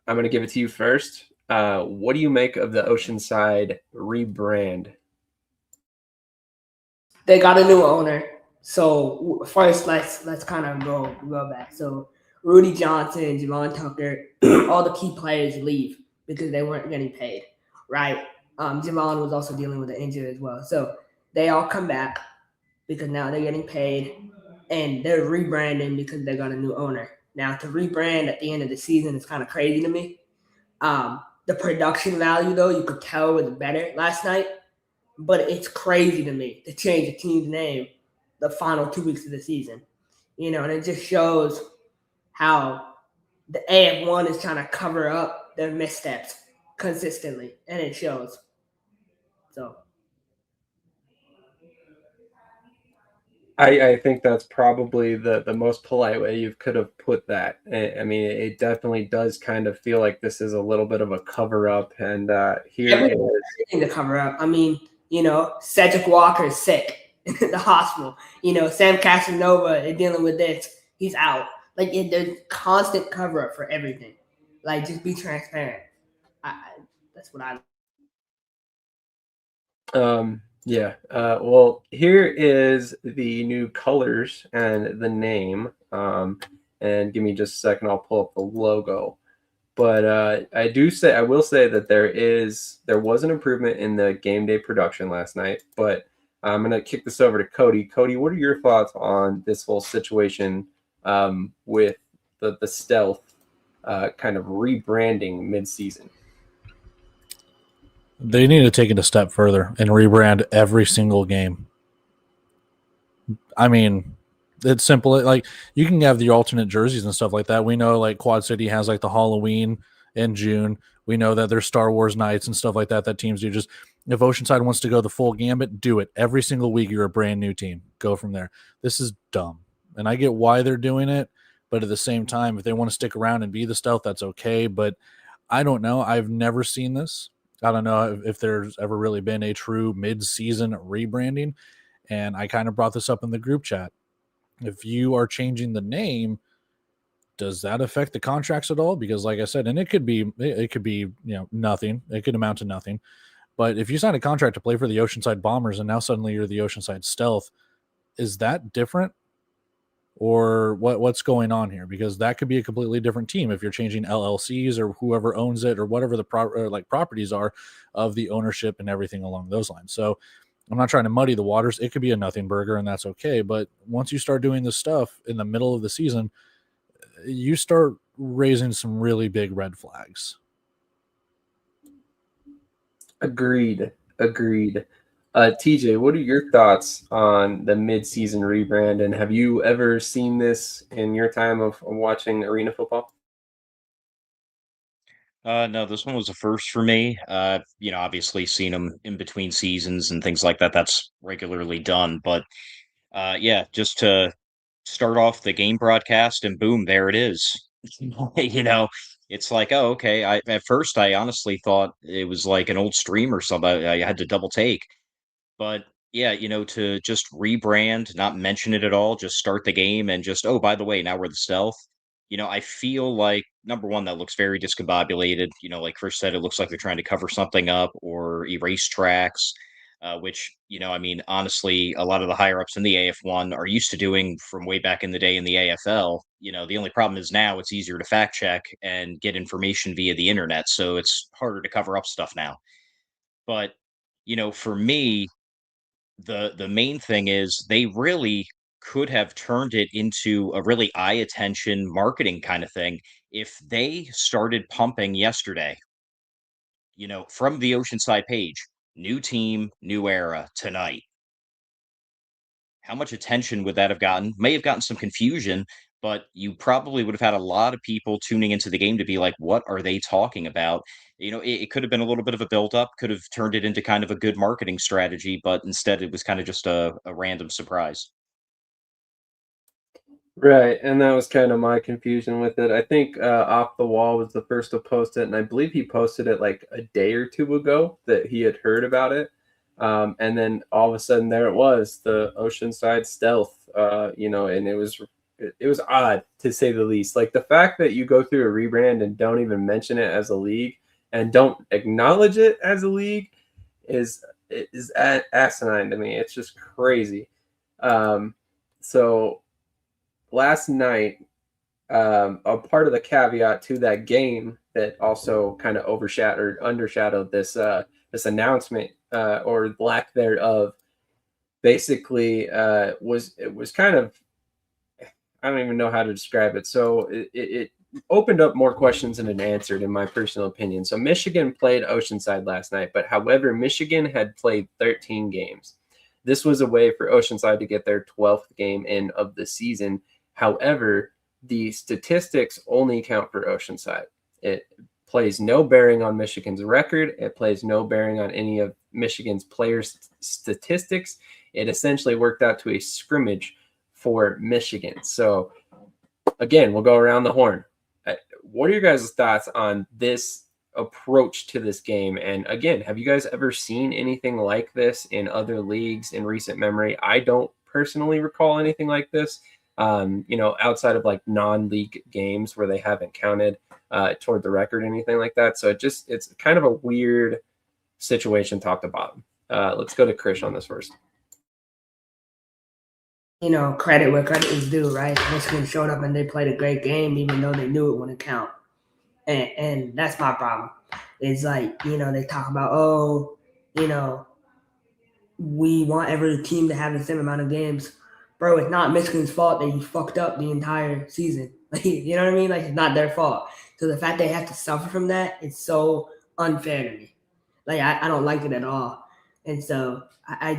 I'm going to give it to you first. What do you make of the Oceanside rebrand? They got a new owner. So first, let's kind of go back. So Rudy Johnson, Javon Tucker, all the key players leave because they weren't getting paid, right? Javon was also dealing with an injury as well. So they all come back because now they're getting paid, and they're rebranding because they got a new owner. Now, to rebrand at the end of the season is kind of crazy to me. The production value, though, you could tell was better last night, but it's crazy to me to change a team's name the final 2 weeks of the season. And it just shows how the AF1 is trying to cover up their missteps consistently, and it shows. So I think that's probably the most polite way you could have put that. I mean, it definitely does kind of feel like this is a little bit of a cover up, and here it is. Everything to cover up. I mean, Cedric Walker is sick in the hospital. Sam Casanova is dealing with this. He's out. Like, there's constant cover up for everything. Like, just be transparent. That's what I. Yeah. Well, here is the new colors and the name. And give me just a second. I'll pull up the logo. But I will say that there was an improvement in the game day production last night. But I'm gonna kick this over to Cody. Cody, what are your thoughts on this whole situation with the stealth kind of rebranding mid-season? They need to take it a step further and rebrand every single game. I mean, it's simple. Like, you can have the alternate jerseys and stuff like that. We know, like, Quad City has like the Halloween in June. We know that there's Star Wars nights and stuff like that teams do. Just, if Oceanside wants to go the full gambit, do it. Every single week you're a brand new team. Go from there. This is dumb. And I get why they're doing it, but at the same time, if they want to stick around and be the stealth, that's okay. But I don't know. I've never seen this. I don't know if there's ever really been a true mid-season rebranding. And I kind of brought this up in the group chat. If you are changing the name, does that affect the contracts at all? Because, like I said, and it could be nothing. It could amount to nothing. But if you sign a contract to play for the Oceanside Bombers and now suddenly you're the Oceanside Stealth, is that different? Or what's going on here? Because that could be a completely different team if you're changing LLCs or whoever owns it or whatever the properties are of the ownership and everything along those lines. So I'm not trying to muddy the waters. It could be a nothing burger, and that's okay. But once you start doing this stuff in the middle of the season, you start raising some really big red flags. Agreed. TJ, what are your thoughts on the mid-season rebrand, and have you ever seen this in your time of watching arena football? No, this one was a first for me. Obviously seen them in between seasons and things like that. That's regularly done. But yeah, just to start off the game broadcast and boom, there it is. It's like, oh, okay. At first I honestly thought it was like an old stream or something. I had to double take. But yeah, to just rebrand, not mention it at all, just start the game and just, oh, by the way, now we're the stealth. I feel like, number one, that looks very discombobulated. Like Chris said, it looks like they're trying to cover something up or erase tracks. which, I mean, honestly, a lot of the higher ups in the AF1 are used to doing from way back in the day in the AFL. The only problem is now it's easier to fact check and get information via the internet. So it's harder to cover up stuff now. But, for me, the main thing is they really could have turned it into a really eye attention marketing kind of thing if they started pumping yesterday, from the Oceanside page, new team, new era tonight. How much attention would that have gotten? May have gotten some confusion, but you probably would have had a lot of people tuning into the game to be like, what are they talking about? It could have been a little bit of a build-up, could have turned it into kind of a good marketing strategy, but instead it was kind of just a random surprise. Right, and that was kind of my confusion with it. I think Off the Wall was the first to post it, and I believe he posted it like a day or two ago that he had heard about it. And then all of a sudden there it was, the Oceanside Stealth, and it was odd to say the least. Like the fact that you go through a rebrand and don't even mention it as a league and don't acknowledge it as a league is asinine to me. It's just crazy. So last night, a part of the caveat to that game that also kind of undershadowed this announcement or lack thereof, basically was kind of, I don't even know how to describe it. So it opened up more questions than it answered, in my personal opinion. So Michigan played Oceanside last night, but however, Michigan had played 13 games. This was a way for Oceanside to get their 12th game in of the season. However, the statistics only count for Oceanside. It plays no bearing on Michigan's record. It plays no bearing on any of Michigan's players' statistics. It essentially worked out to a scrimmage for Michigan. So, again, we'll go around the horn. What are your guys' thoughts on this approach to this game? And again, have you guys ever seen anything like this in other leagues in recent memory? I don't personally recall anything like this. Outside of like non-league games where they haven't counted toward the record, anything like that. So it's kind of a weird situation top to bottom. Let's go to Krish on this first. Credit where credit is due, right? Michigan showed up and they played a great game, even though they knew it wouldn't count. And that's my problem. It's like, they talk about, we want every team to have the same amount of games. Bro, it's not Michigan's fault that you fucked up the entire season. You know what I mean? Like, it's not their fault. So the fact they have to suffer from that is so unfair to me. Like, I don't like it at all. And so I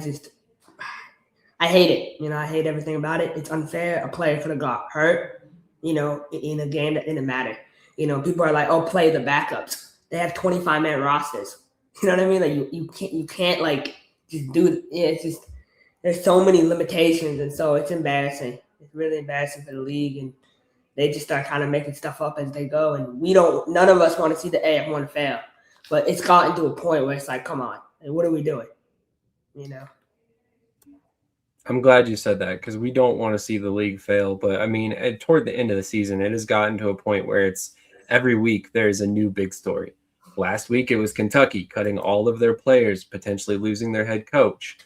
hate it. I hate everything about it. It's unfair. A player could have got hurt, in a game that didn't matter. People are like, oh, play the backups. They have 25-man rosters. You know what I mean? Like, you can't like, just do it. Yeah, it's just, there's so many limitations, and so it's embarrassing. It's really embarrassing for the league, and they just start kind of making stuff up as they go. And none of us want to see the AF1 fail, but it's gotten to a point where it's like, come on, like, what are we doing? I'm glad you said that, because we don't want to see the league fail. But I mean, toward the end of the season, it has gotten to a point where it's every week there's a new big story. Last week it was Kentucky cutting all of their players, potentially losing their head coach.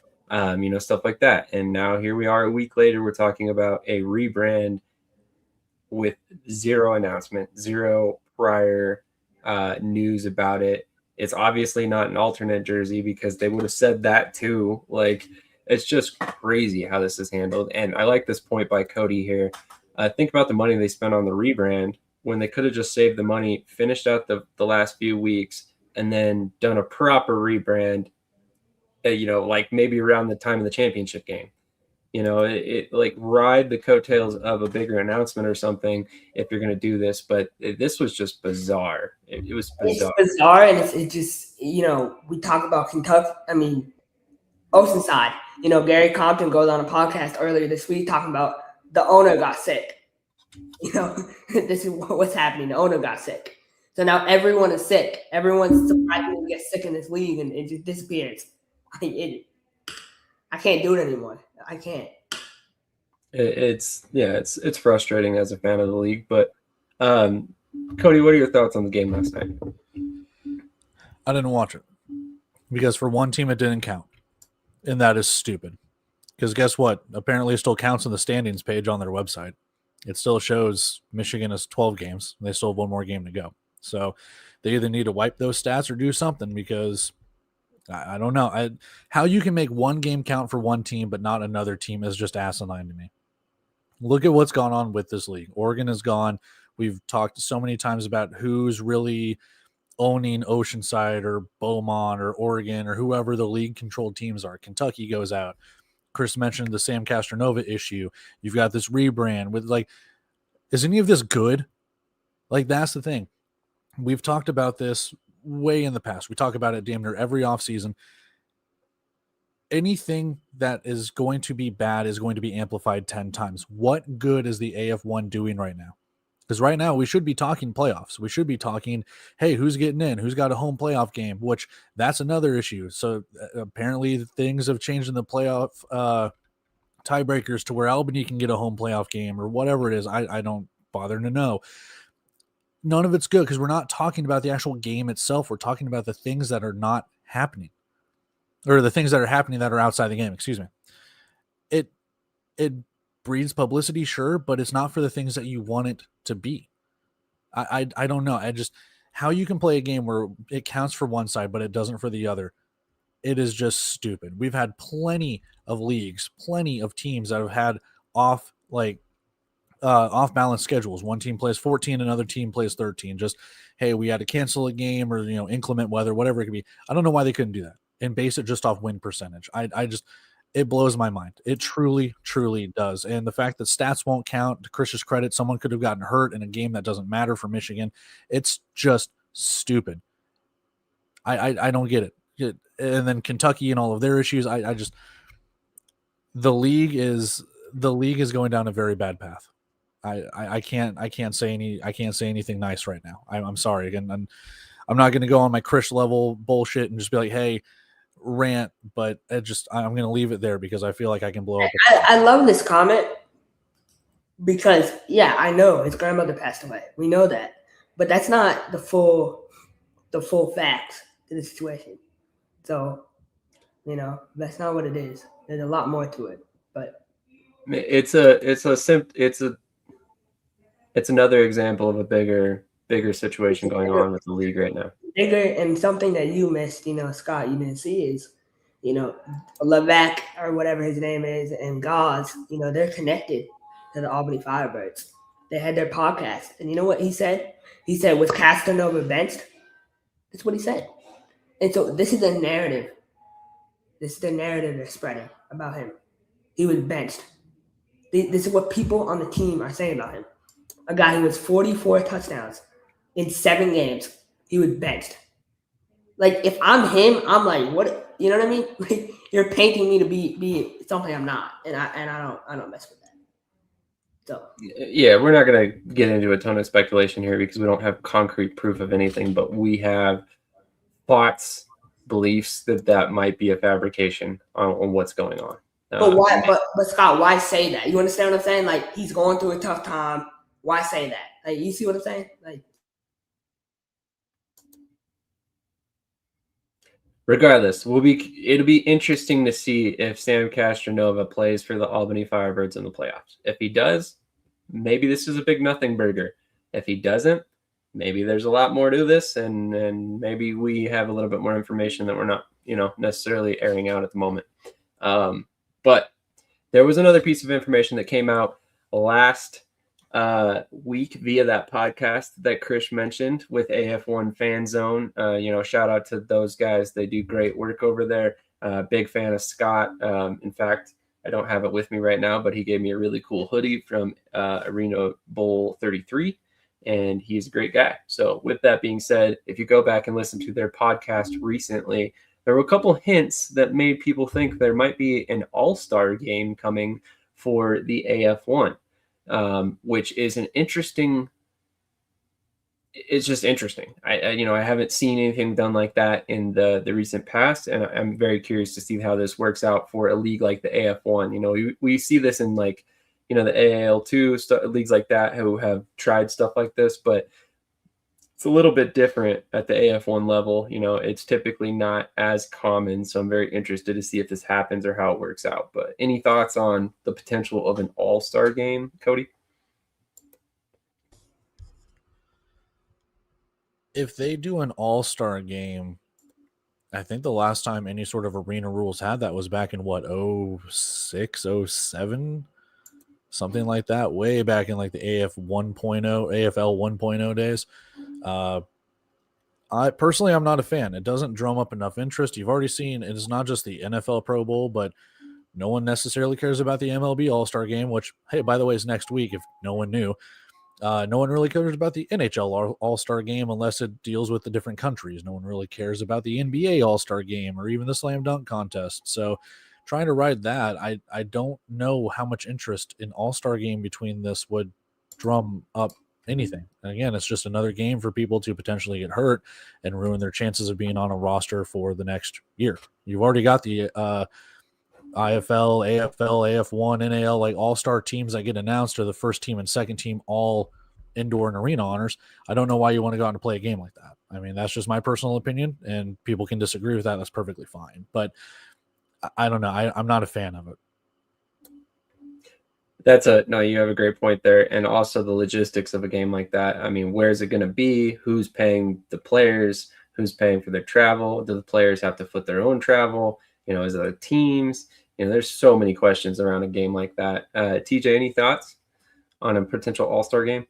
Stuff like that. And now here we are a week later, we're talking about a rebrand with zero announcement, zero prior news about it. It's obviously not an alternate jersey, because they would have said that too. Like, it's just crazy how this is handled. And I like this point by Cody here. Think about the money they spent on the rebrand when they could have just saved the money, finished out the last few weeks, and then done a proper rebrand, like maybe around the time of the championship game. It like ride the coattails of a bigger announcement or something if you're going to do this. But this was just bizarre. It was bizarre. It's bizarre, and it just, we talk about Kentucky. I mean, Oceanside. Gary Compton goes on a podcast earlier this week talking about the owner got sick. This is what's happening. The owner got sick. So now everyone is sick. Everyone's surprisingly gets sick in this league, and it just disappears. I can't do it anymore. I can't. It's frustrating as a fan of the league. But Cody, what are your thoughts on the game last night? I didn't watch it because for one team it didn't count. And that is stupid. Because guess what? Apparently it still counts on the standings page on their website. It still shows Michigan has 12 games. They still have one more game to go. So they either need to wipe those stats or do something, because I don't know. How you can make one game count for one team but not another team is just asinine to me. Look at what's gone on with this league. Oregon is gone. We've talked so many times about who's really owning Oceanside or Beaumont or Oregon or whoever the league controlled teams are. Kentucky goes out. Chris mentioned the Sam Castronova issue. You've got this rebrand with, like, is any of this good? Like, that's the thing. We've talked about this way in the past. We talk about it damn near every offseason. Anything that is going to be bad is going to be amplified 10 times. What good is the AF1 doing right now? Because right now we should be talking playoffs. We should be talking, hey, who's getting in? Who's got a home playoff game? Which that's another issue. So apparently things have changed in the playoff tiebreakers to where Albany can get a home playoff game or whatever it is. I don't bother to know. None of it's good because we're not talking about the actual game itself. We're talking about the things that are not happening, or the things that are happening that are outside the game. Excuse me. It breeds publicity, sure, but it's not for the things that you want it to be. I don't know. How you can play a game where it counts for one side, but it doesn't for the other. It is just stupid. We've had plenty of leagues, plenty of teams that have had off balance schedules. One team plays 14, another team plays 13. Just, hey, we had to cancel a game, or inclement weather, whatever it could be. I don't know why they couldn't do that and base it just off win percentage. It blows my mind. It truly, truly does. And the fact that stats won't count, to Krish's credit, someone could have gotten hurt in a game that doesn't matter for Michigan. It's just stupid. I don't get it. And then Kentucky and all of their issues. The league is going down a very bad path. I can't say anything nice right now. I'm sorry. Again, I'm not going to go on my Krish level bullshit and just be like, hey, rant, but I'm going to leave it there because I feel like I can blow up. I love this comment because, yeah, I know his grandmother passed away. We know that, but that's not the full facts to the situation. So, that's not what it is. There's a lot more to it, but it's another example of a bigger situation going on with the league right now. Bigger, and something that you missed, Scott, you didn't see is, Levac or whatever his name is and Gauze, they're connected to the Albany Firebirds. They had their podcast, and you know what he said? He said, was Castanova benched? That's what he said. And so this is the narrative. This is the narrative they're spreading about him. He was benched. This is what people on the team are saying about him. A guy who has 44 touchdowns in 7 games. He was benched. Like, if I'm him, I'm like, what? You know what I mean? Like, you're painting me to be something I'm not, and I don't mess with that. So yeah, we're not gonna get into a ton of speculation here because we don't have concrete proof of anything, but we have thoughts, beliefs that might be a fabrication on what's going on. But why? But Scott, why say that? You understand what I'm saying? Like, he's going through a tough time. Why say that? Like, you see what I'm saying? Like, regardless, it'll be interesting to see if Sam Castronova plays for the Albany Firebirds in the playoffs. If he does, maybe this is a big nothing burger. If he doesn't, maybe there's a lot more to this, and maybe we have a little bit more information that we're not, necessarily airing out at the moment. But there was another piece of information that came out last week via that podcast that Krish mentioned with AF1 Fan Zone. Shout out to those guys. They do great work over there. Big fan of Scott. In fact, I don't have it with me right now, but he gave me a really cool hoodie from Arena Bowl 33, and he's a great guy. So with that being said, if you go back and listen to their podcast recently, there were a couple hints that made people think there might be an all-star game coming for the AF1. Which is an interesting. It's just interesting. I haven't seen anything done like that in the recent past, and I'm very curious to see how this works out for a league like the AF1. We see this in the AAL2 leagues like that who have tried stuff like this, but It's a little bit different at the AF1 level. It's typically not as common. So I'm very interested to see if this happens or how it works out. But any thoughts on the potential of an all-star game, Cody? If they do an all-star game, I think the last time any sort of arena rules had that was back in 06, 07, something like that, way back in like the AF 1.0, AFL 1.0 days. I'm not a fan. It doesn't drum up enough interest. You've already seen it is not just the NFL Pro Bowl, but no one necessarily cares about the MLB All-Star Game, which, hey, by the way, is next week if no one knew. No one really cares about the NHL All-Star Game unless it deals with the different countries. No one really cares about the NBA All-Star Game or even the Slam Dunk Contest. So trying to ride that, I don't know how much interest in All-Star Game between this would drum up anything. And again, it's just another game for people to potentially get hurt and ruin their chances of being on a roster for the next year. You've already got the IFL, AFL, AF1, NAL, like all-star teams that get announced are the first team and second team all indoor and arena honors. I don't know why you want to go out and play a game like that. I mean, that's just my personal opinion, and people can disagree with that. That's perfectly fine. But I don't know. I'm not a fan of it. No, you have a great point there. And also the logistics of a game like that. I mean, where's it going to be? Who's paying the players? Who's paying for their travel? Do the players have to foot their own travel? Is it the teams? There's so many questions around a game like that. TJ, any thoughts on a potential all-star game?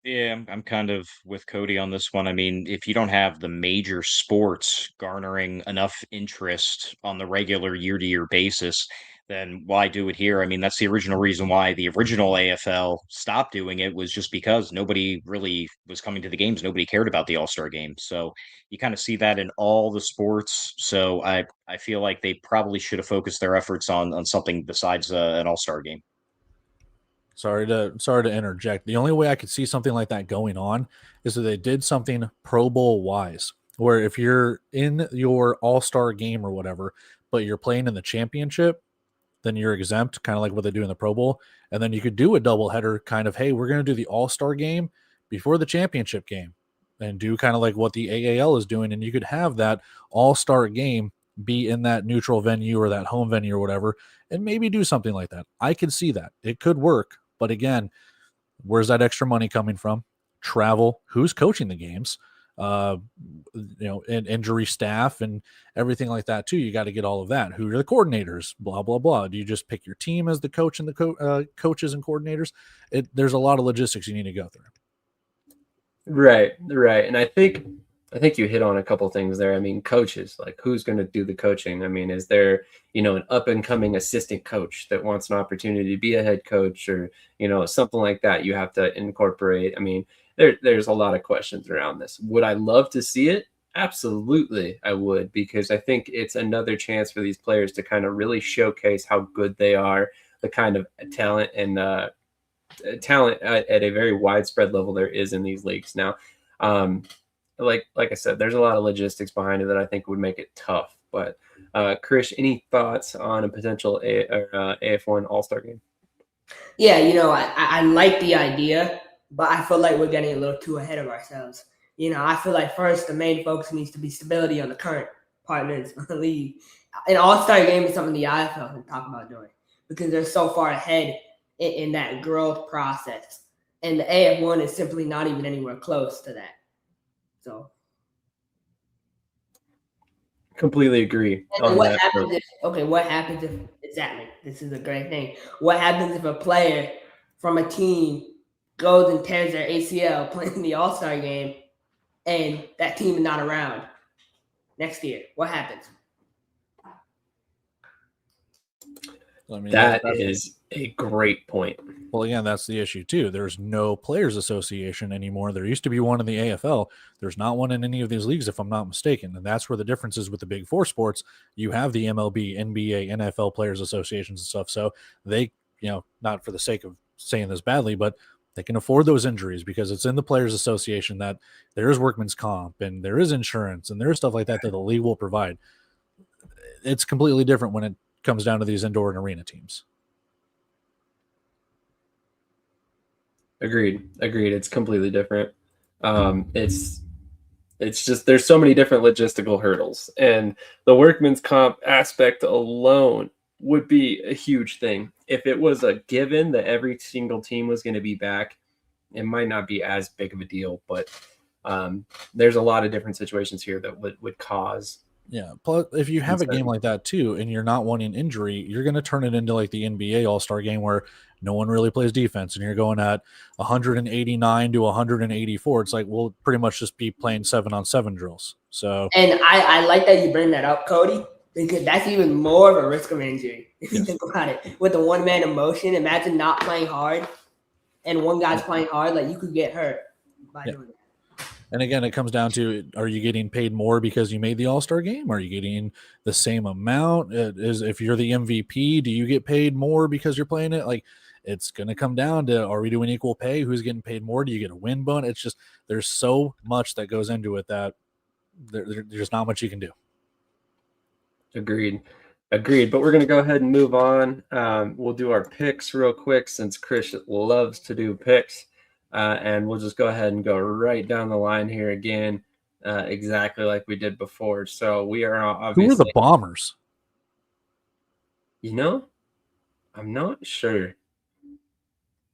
Yeah, I'm kind of with Cody on this one. I mean, if you don't have the major sports garnering enough interest on the regular year-to-year basis, then why do it here? I mean, that's the original reason why the original AFL stopped doing it, was just because nobody really was coming to the games. Nobody cared about the All-Star game. So you kind of see that in all the sports. So I feel like they probably should have focused their efforts on something besides an All-Star game. Sorry to interject. The only way I could see something like that going on is that they did something Pro Bowl wise, where if you're in your all-star game or whatever, but you're playing in the championship, then you're exempt, kind of like what they do in the Pro Bowl. And then you could do a doubleheader kind of, hey, we're going to do the all-star game before the championship game and do kind of like what the AAL is doing. And you could have that all-star game be in that neutral venue or that home venue or whatever, and maybe do something like that. I could see that. It could work. But again, where's that extra money coming from? Travel, who's coaching the games, and injury staff and everything like that too. You got to get all of that. Who are the coordinators? Blah, blah, blah. Do you just pick your team as the coach and the coaches and coordinators? There's a lot of logistics you need to go through. Right. And I think you hit on a couple things there. I mean, coaches, like who's going to do the coaching? I mean, is there, an up and coming assistant coach that wants an opportunity to be a head coach or, something like that you have to incorporate? I mean, there's a lot of questions around this. Would I love to see it? Absolutely, I would, because I think it's another chance for these players to kind of really showcase how good they are, the kind of talent and talent at a very widespread level there is in these leagues now. Like I said, there's a lot of logistics behind it that I think would make it tough. But Krish, any thoughts on a potential AF1 All-Star game? Yeah, I like the idea, but I feel like we're getting a little too ahead of ourselves. I feel like first the main focus needs to be stability on the current partners of the league. An All-Star game is something the IFL can talk about doing because they're so far ahead in that growth process. And the AF1 is simply not even anywhere close to that. So completely agree. What happens if exactly, this is a great thing. What happens if a player from a team goes and tears their ACL playing the All-Star game and that team is not around next year? What happens? I mean, that is a great point. Well, again, that's the issue too. There's no players association anymore. There used to be one in the AFL. There's not one in any of these leagues, if I'm not mistaken. And that's where the difference is with the big four sports. You have the MLB, NBA, NFL players associations and stuff. So they, not for the sake of saying this badly, but they can afford those injuries because it's in the players association that there is workman's comp and there is insurance and there is stuff like that the league will provide. It's completely different when it comes down to these indoor and arena teams. Agreed. It's completely different. It's just there's so many different logistical hurdles, and the workman's comp aspect alone would be a huge thing. If it was a given that every single team was going to be back, it might not be as big of a deal, but there's a lot of different situations here that would cause. Yeah. Plus, if you have a game like that too, and you're not wanting injury, you're going to turn it into like the NBA All-Star game where no one really plays defense, and you're going at 189 to 184. It's like we'll pretty much just be playing 7-on-7 drills. So, and I like that you bring that up, Cody, because that's even more of a risk of injury if you think about it. With the one man emotion, imagine not playing hard, and one guy's playing hard, like you could get hurt by doing that. And again, it comes down to, are you getting paid more because you made the All-Star game? Are you getting the same amount? If you're the MVP, do you get paid more because you're playing it? Like, it's going to come down to, are we doing equal pay? Who's getting paid more? Do you get a win bonus? It's just, there's so much that goes into it that there's not much you can do. Agreed. But we're going to go ahead and move on. We'll do our picks real quick since Krish loves to do picks. And we'll just go ahead and go right down the line here again, exactly like we did before. So we are obviously. Who are the Bombers? You know, I'm not sure.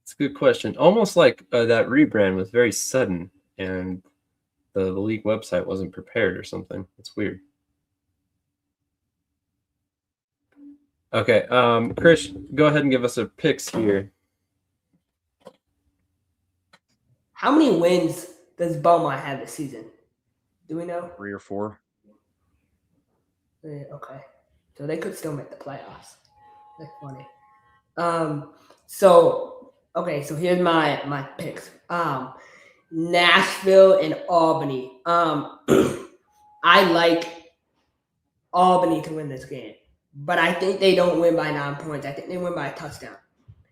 It's a good question. Almost like that rebrand was very sudden, and the league website wasn't prepared or something. It's weird. Okay, Krish, go ahead and give us a picks here. How many wins does Beaumont have this season? Do we know? 3 or 4. Okay. So they could still make the playoffs. That's funny. So here's my picks. Nashville and Albany. I like Albany to win this game, but I think they don't win by 9 points. I think they win by a touchdown.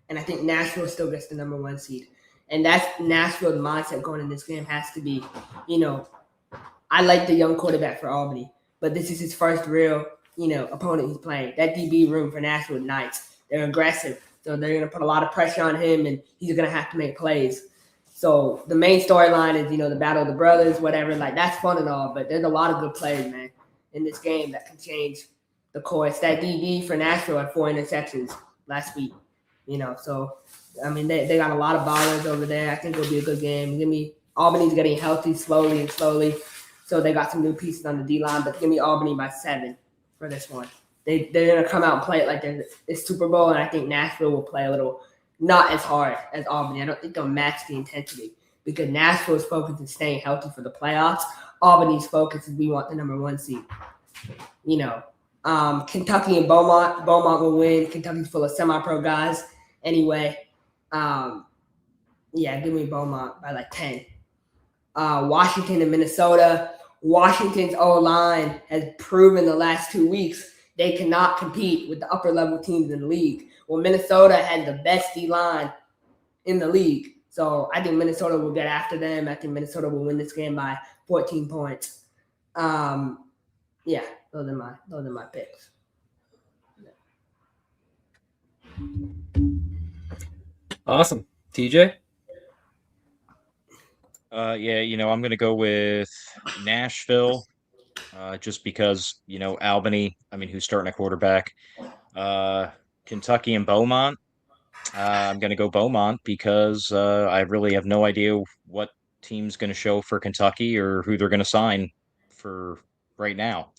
And I think Nashville still gets the number 1 seed. And that's Nashville's mindset going in this game has to be, I like the young quarterback for Albany, but this is his first real, opponent he's playing. That DB room for Nashville Knights, they're aggressive. So they're going to put a lot of pressure on him, and he's going to have to make plays. So the main storyline is, the battle of the brothers, whatever. Like, that's fun and all, but there's a lot of good players, man, in this game that can change the course. That DB for Nashville had 4 interceptions last week, so – I mean, they got a lot of ballers over there. I think it'll be a good game. Albany's getting healthy slowly. So they got some new pieces on the D-line, but give me Albany by 7 for this one. They're going to come out and play it like it's Super Bowl, and I think Nashville will play a little not as hard as Albany. I don't think they'll match the intensity because Nashville's focus is staying healthy for the playoffs. Albany's focus is we want the number 1 seed. Kentucky and Beaumont will win. Kentucky's full of semi-pro guys anyway. Give me Beaumont by like 10. Washington and Minnesota. Washington's O-line has proven the last 2 weeks they cannot compete with the upper level teams in the league. Well, Minnesota had the best D-line in the league. So I think Minnesota will get after them. I think Minnesota will win this game by 14 points. Those are my picks. Awesome. TJ? I'm going to go with Nashville just because, Albany, who's starting a quarterback. Kentucky and Beaumont. I'm going to go Beaumont because I really have no idea what team's going to show for Kentucky or who they're going to sign for right now.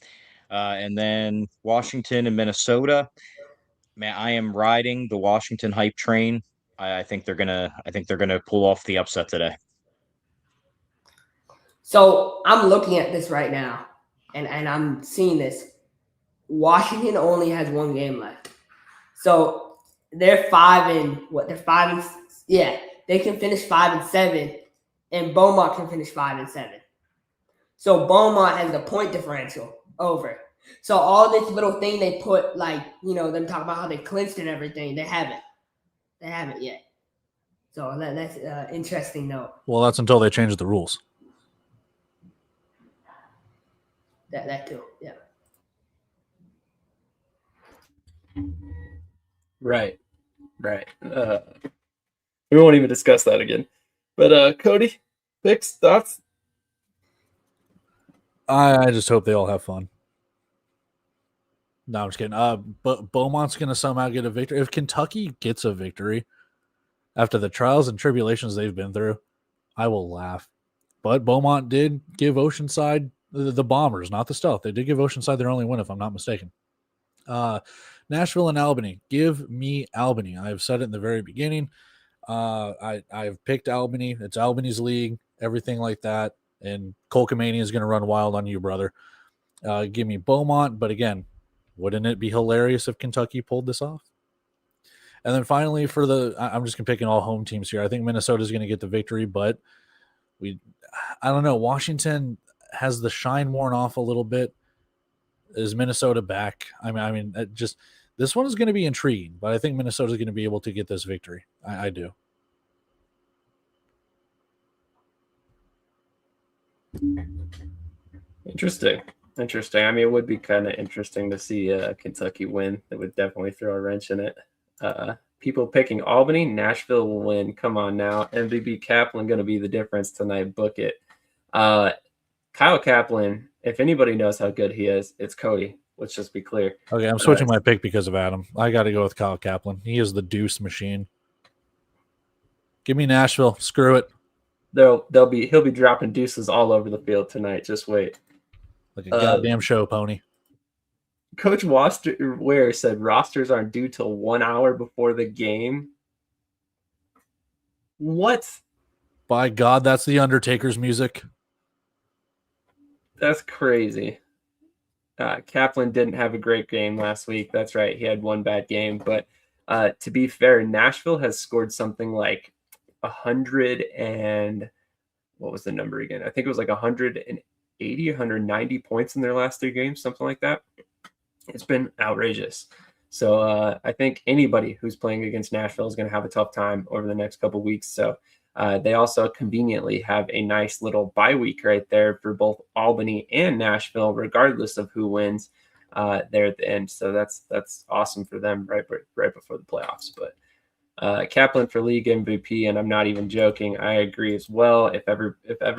And then Washington and Minnesota. Man, I am riding the Washington hype train. I think they're gonna pull off the upset today. So I'm looking at this right now, and I'm seeing this. Washington only has 1 game left, so they're 5 and what? They're 5 and they can finish 5 and 7, and Beaumont can finish 5 and 7. So Beaumont has the point differential over. So all this little thing they put, them talking about how they clinched and everything, they haven't. They haven't yet. So that's an interesting note. Well, that's until they change the rules. That too, yeah. Right. We won't even discuss that again. But Cody, Picks, thoughts? I just hope they all have fun. No, I'm just kidding. But Beaumont's going to somehow get a victory. If Kentucky gets a victory after the trials and tribulations they've been through, I will laugh. But Beaumont did give Oceanside the Bombers, not the Stealth. They did give Oceanside their only win, if I'm not mistaken. Nashville and Albany. Give me Albany. I've said it in the very beginning. I've picked Albany. It's Albany's league, everything like that. And Colcomania is going to run wild on you, brother. Give me Beaumont. But again, wouldn't it be hilarious if Kentucky pulled this off? And then finally, I'm just picking all home teams here. I think Minnesota is going to get the victory, but I don't know. Washington has the shine worn off a little bit. Is Minnesota back? I mean, this one is going to be intriguing, but I think Minnesota is going to be able to get this victory. I do. Interesting. I mean, it would be kind of interesting to see Kentucky win. It would definitely throw a wrench in it. People picking Albany, Nashville will win. Come on now. MVP Kaplan going to be the difference tonight. Book it. Kyle Kaplan, if anybody knows how good he is, it's Cody. Let's just be clear. Okay, I'm switching my pick because of Adam. I got to go with Kyle Kaplan. He is the deuce machine. Give me Nashville. Screw it. He'll be dropping deuces all over the field tonight. Just wait. Like a goddamn show pony. Coach Ware said rosters aren't due till 1 hour before the game. What? By God, that's the Undertaker's music. That's crazy. Kaplan didn't have a great game last week. That's right. He had one bad game. But to be fair, Nashville has scored something like 100 and what was the number again? I think it was like 180, 190 points in their last 3 games, something like that. It's been outrageous. So I think anybody who's playing against Nashville is going to have a tough time over the next couple of weeks. So they also conveniently have a nice little bye week right there for both Albany and Nashville, regardless of who wins there at the end. So that's awesome for them right before the playoffs. But Kaplan for league MVP, and I'm not even joking. I agree as well. If ever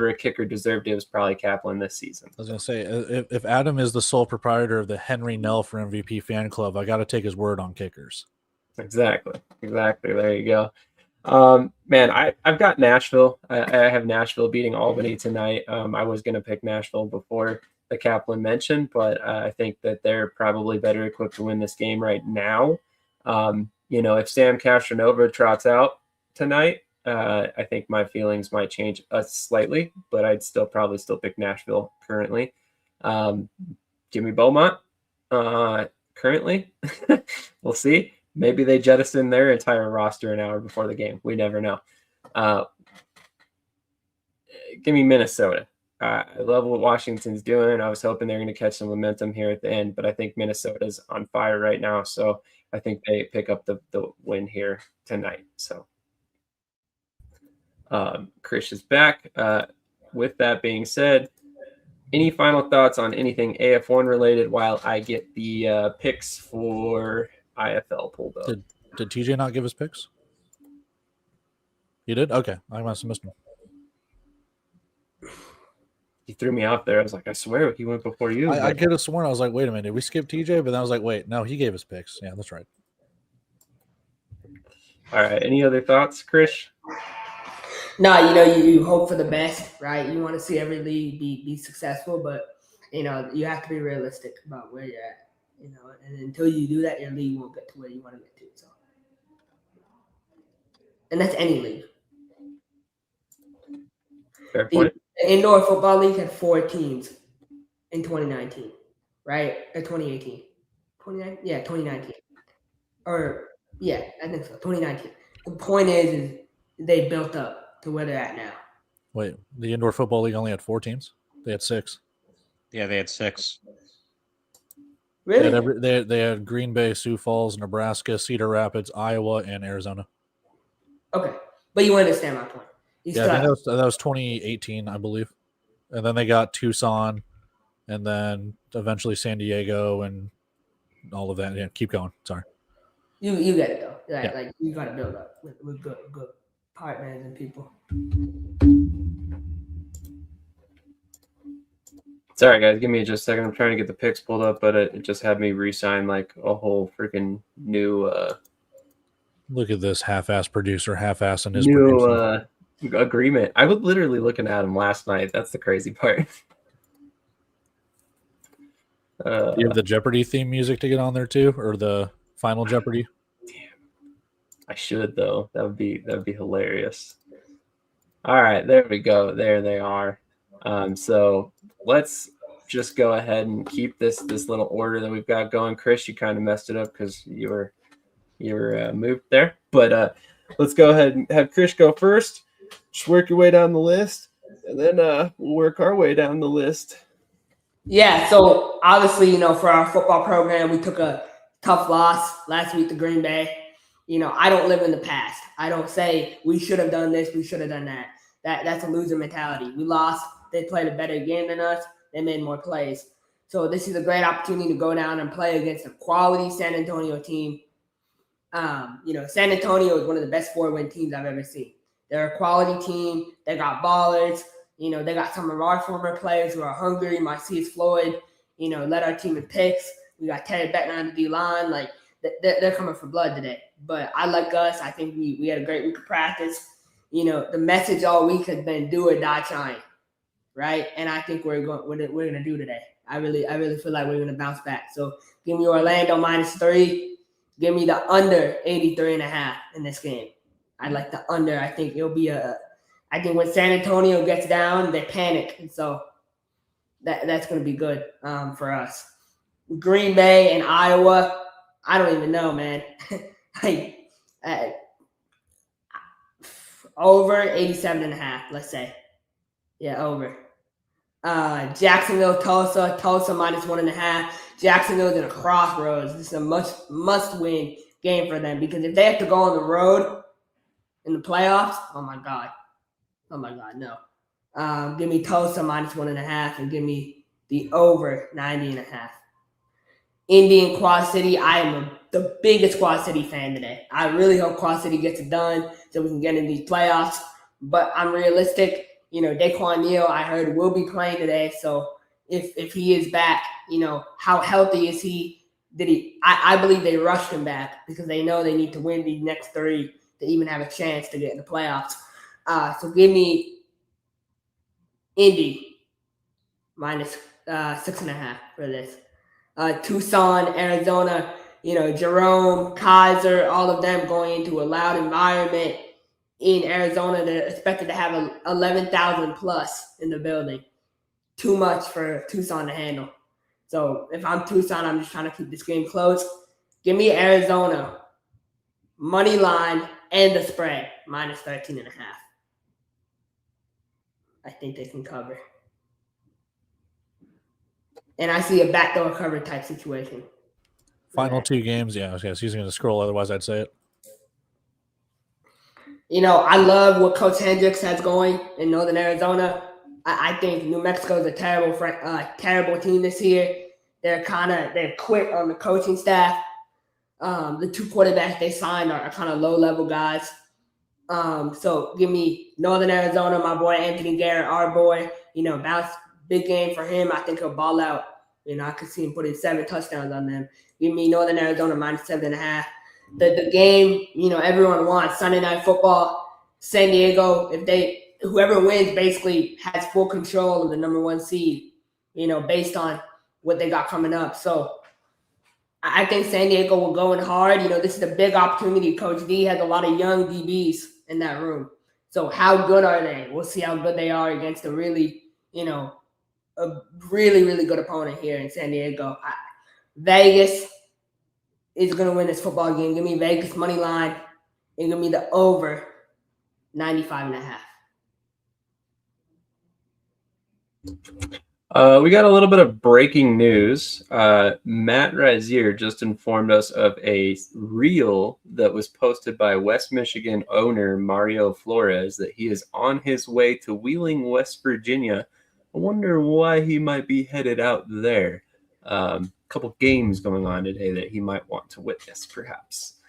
a kicker deserved it, was probably Kaplan this season. I was going to say, if Adam is the sole proprietor of the Henry Nell for MVP fan club, I got to take his word on kickers. Exactly. There you go. Man, I've got Nashville. I have Nashville beating Albany tonight. I was going to pick Nashville before the Kaplan mentioned, but I think that they're probably better equipped to win this game right now. If Sam Castronova trots out tonight, I think my feelings might change slightly, but I'd probably still pick Nashville currently. Give me Beaumont currently. We'll see. Maybe they jettison their entire roster an hour before the game. We never know. Give me Minnesota. I love what Washington's doing. I was hoping they're going to catch some momentum here at the end, but I think Minnesota's on fire right now. So I think they pick up the win here tonight. So Krish is back. With that being said, any final thoughts on anything AF1 related while I get the picks for IFL pulled up? Did TJ not give his picks? He did? Okay. I must have missed him. He threw me out there. I was like, I swear he went before you. I could have sworn. I was like, wait a minute. Did we skip TJ? But then I was like, wait, no, he gave his picks. Yeah, that's right. All right. Any other thoughts, Krish? No, you hope for the best, right? You want to see every league be successful, but, you have to be realistic about where you're at, and until you do that, your league won't get to where you want to get to. So, and that's any league. Fair point. The indoor football league had 4 teams in 2019, right? Or 2018. 2019? Yeah, 2019. Or, yeah, I think so, 2019. The point is they built up to where they're at now. Wait, the indoor football league only had 4 teams? They had 6. Yeah, they had 6. Really? They had Green Bay, Sioux Falls, Nebraska, Cedar Rapids, Iowa, and Arizona. Okay, but you understand my point. I think that was 2018, I believe. And then they got Tucson, and then eventually San Diego, and all of that. Yeah, keep going. Sorry. You get it though. Right? Yeah. Like you got to build up with good partners and people. Sorry, guys. Give me just a second. I'm trying to get the picks pulled up, but it just had me re-sign like a whole freaking new Look at this half-ass producer, half-ass in his producer. agreement. I was literally looking at him last night. That's the crazy part. Do you have the Jeopardy theme music to get on there too, or the Final Jeopardy? I should though. That would be hilarious. All right, there we go. There they are. So let's just go ahead and keep this little order that we've got going. Krish, you kind of messed it up because you were moved there. But let's go ahead and have Krish go first. Just work your way down the list, and then we'll work our way down the list. Yeah, so obviously, for our football program, we took a tough loss last week to Green Bay. I don't live in the past. I don't say we should have done this, we should have done that. That's a loser mentality. We lost. They played a better game than us. They made more plays. So this is a great opportunity to go down and play against a quality San Antonio team. San Antonio is one of the best 4-win teams I've ever seen. They're a quality team. They got ballers. They got some of our former players who are hungry. Marcius Floyd, led our team in picks. We got Terry Beckner on the D-line. Like, they're coming for blood today. But I like us. I think we had a great week of practice. The message all week has been do or die trying, right? And I think we're gonna do today. I really feel like we're gonna bounce back. So give me Orlando -3. Give me the under 83.5 in this game. I like the under. I think it'll be I think when San Antonio gets down, they panic, and so that's gonna be good for us. Green Bay and Iowa. I don't even know, man. Over 87.5, let's say. Yeah, over. Jacksonville, Tulsa -1.5. Jacksonville's in a crossroads. This is a must-win game for them because if they have to go on the road in the playoffs, oh my God, no. Give me Tulsa -1.5 and give me the over 90.5. Indy and Quad City, I am the biggest Quad City fan today. I really hope Quad City gets it done so we can get in these playoffs. But I'm realistic. Daquan Neal, I heard, will be playing today. So if he is back, how healthy is he? I believe they rushed him back because they know they need to win these next 3 to even have a chance to get in the playoffs. So give me Indy -6.5 for this. Tucson, Arizona, Jerome, Kaiser, all of them going into a loud environment in Arizona. They're expected to have 11,000 plus in the building. Too much for Tucson to handle. So if I'm Tucson, I'm just trying to keep this game close. Give me Arizona, money line, and the spread, -13.5. I think they can cover. And I see a backdoor cover type situation. Final 2 games, yeah. I was using to scroll, otherwise I'd say it. I love what Coach Hendrix has going in Northern Arizona. I think New Mexico is a terrible team this year. They're quit on the coaching staff. The 2 quarterbacks they signed are kind of low-level guys. So give me Northern Arizona, my boy Anthony Garrett, our boy. Bounce, big game for him. I think he'll ball out. I could see him putting 7 touchdowns on them. Give me Northern Arizona -7.5. The game, everyone wants Sunday Night Football, San Diego. Whoever wins basically has full control of the number 1 seed, based on what they got coming up. So I think San Diego will go in hard. This is a big opportunity. Coach D has a lot of young DBs in that room. So how good are they? We'll see how good they are against a really, a really, really good opponent here in San Diego. Vegas is going to win this football game. Give me Vegas money line and give me the over 95.5. We got a little bit of breaking news. Matt Razier just informed us of a reel that was posted by West Michigan owner Mario Flores that he is on his way to Wheeling, West Virginia. I wonder why he might be headed out there. Couple games going on today that he might want to witness, perhaps.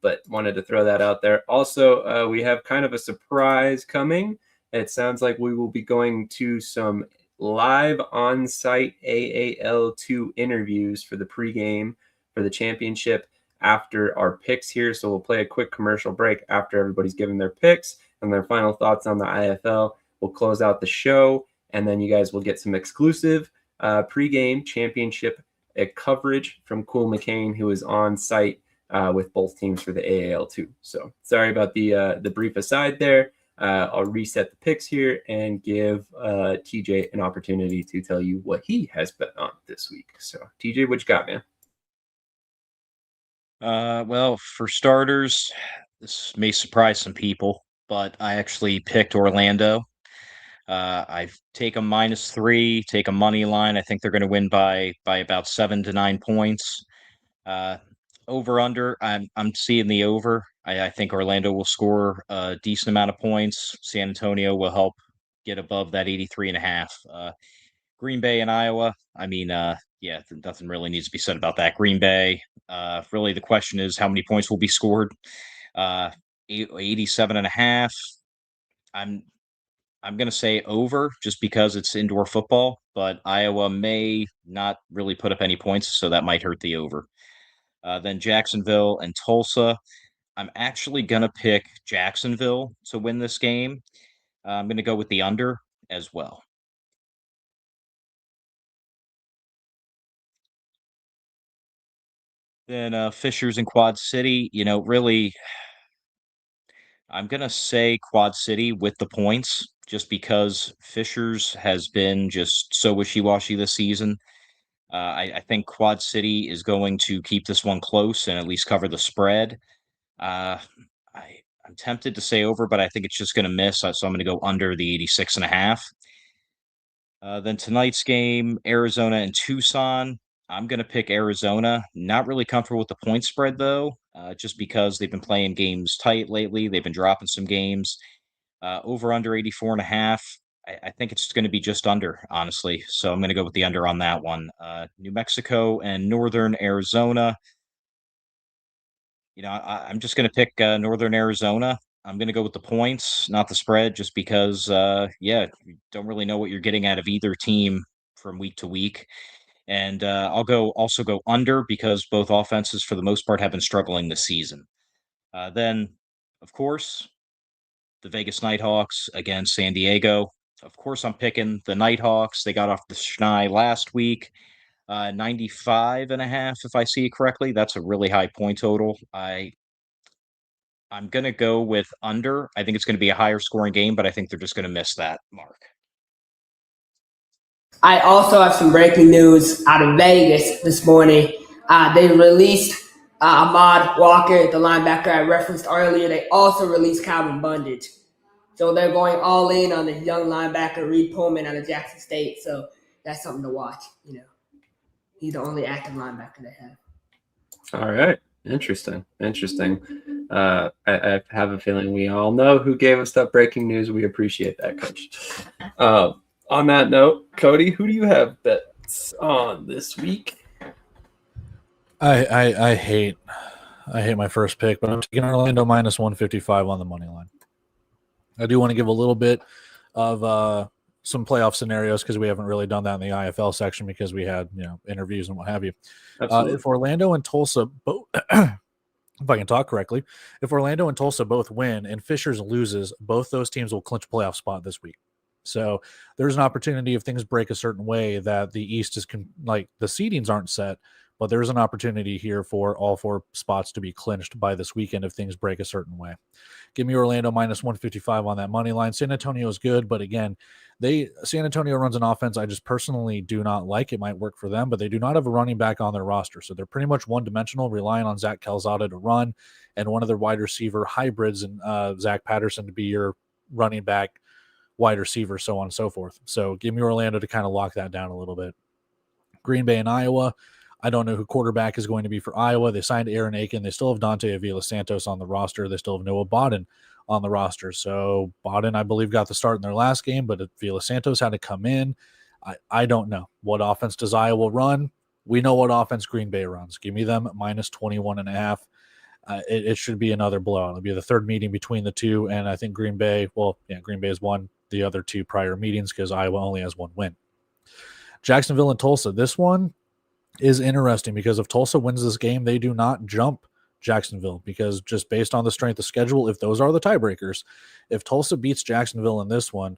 But wanted to throw that out there. Also, we have kind of a surprise coming. It sounds like we will be going to some live on-site AAL2 interviews for the pregame for the championship after our picks here. So we'll play a quick commercial break after everybody's given their picks and their final thoughts on the IFL. We'll close out the show, and then you guys will get some exclusive pregame championship coverage from Cool McCain, who is on site with both teams for the AAL2. So sorry about the brief aside there. I'll reset the picks here and give TJ an opportunity to tell you what he has bet on this week. So TJ, what you got, man? Well, for starters, this may surprise some people, but I actually picked Orlando. I've taken -3, take a money line. I think they're going to win by about 7 to 9 points. Over under, I'm seeing the over. I think Orlando will score a decent amount of points. San Antonio will help get above that 83.5. Green Bay and Iowa. I mean, yeah, nothing really needs to be said about that. Green Bay. Really, the question is how many points will be scored. 87.5. I'm going to say over just because it's indoor football, but Iowa may not really put up any points, so that might hurt the over. Then Jacksonville and Tulsa. I'm actually going to pick Jacksonville to win this game. I'm going to go with the under as well. Then Fishers and Quad City, really, I'm going to say Quad City with the points just because Fishers has been just so wishy-washy this season. I think Quad City is going to keep this one close and at least cover the spread. I'm tempted to say over, but I think it's just going to miss. So I'm going to go under the 86.5. Then tonight's game, Arizona and Tucson. I'm going to pick Arizona. Not really comfortable with the point spread, though, just because they've been playing games tight lately. They've been dropping some games. Over under 84.5. I think it's going to be just under, honestly. So I'm going to go with the under on that one. New Mexico and Northern Arizona. I'm just going to pick Northern Arizona. I'm going to go with the points, not the spread, just because, you don't really know what you're getting out of either team from week to week. And I'll also go under because both offenses, for the most part, have been struggling this season. Then, of course, the Vegas Nighthawks against San Diego. Of course, I'm picking the Nighthawks. They got off the schneid last week. 95.5, if I see it correctly. That's a really high point total. I'm going to go with under. I think it's going to be a higher scoring game, but I think they're just going to miss that mark. I also have some breaking news out of Vegas this morning. They released Ahmad Walker, the linebacker I referenced earlier. They also released Calvin Bundage. So they're going all in on the young linebacker, Reed Pullman, out of Jackson State. So that's something to watch. He's the only active linebacker they have. All right. Interesting. I have a feeling we all know who gave us that breaking news. We appreciate that, Coach. On that note, Cody, who do you have bets on this week? I hate my first pick, but I'm taking Orlando -155 on the money line. I do want to give a little bit of some playoff scenarios because we haven't really done that in the IFL section because we had interviews and what have you. If Orlando and Tulsa both, if I can talk correctly, if Orlando and Tulsa both win and Fishers loses, both those teams will clinch a playoff spot this week. So there's an opportunity if things break a certain way that the East is like the seedings aren't set, but there's an opportunity here for all 4 spots to be clinched by this weekend if things break a certain way. Give me Orlando -155 on that money line. San Antonio is good, but again, San Antonio runs an offense I just personally do not like. It might work for them, but they do not have a running back on their roster. So they're pretty much one-dimensional, relying on Zach Calzada to run and one of their wide receiver hybrids and Zach Patterson to be your running back, wide receiver, so on and so forth. So give me Orlando to kind of lock that down a little bit. Green Bay and Iowa. I don't know who quarterback is going to be for Iowa. They signed Aaron Aiken. They still have Dante Avila-Santos on the roster. They still have Noah Bodden on the roster. So Bodden, I believe, got the start in their last game, but Avila-Santos had to come in. I don't know. What offense does Iowa run? We know what offense Green Bay runs. Give me them -21.5. It should be another blowout. It'll be the third meeting between the two, and I think Green Bay has won the other 2 prior meetings because Iowa only has 1 win. Jacksonville and Tulsa. This one is interesting because if Tulsa wins this game, they do not jump Jacksonville because just based on the strength of schedule, if those are the tiebreakers, if Tulsa beats Jacksonville in this one,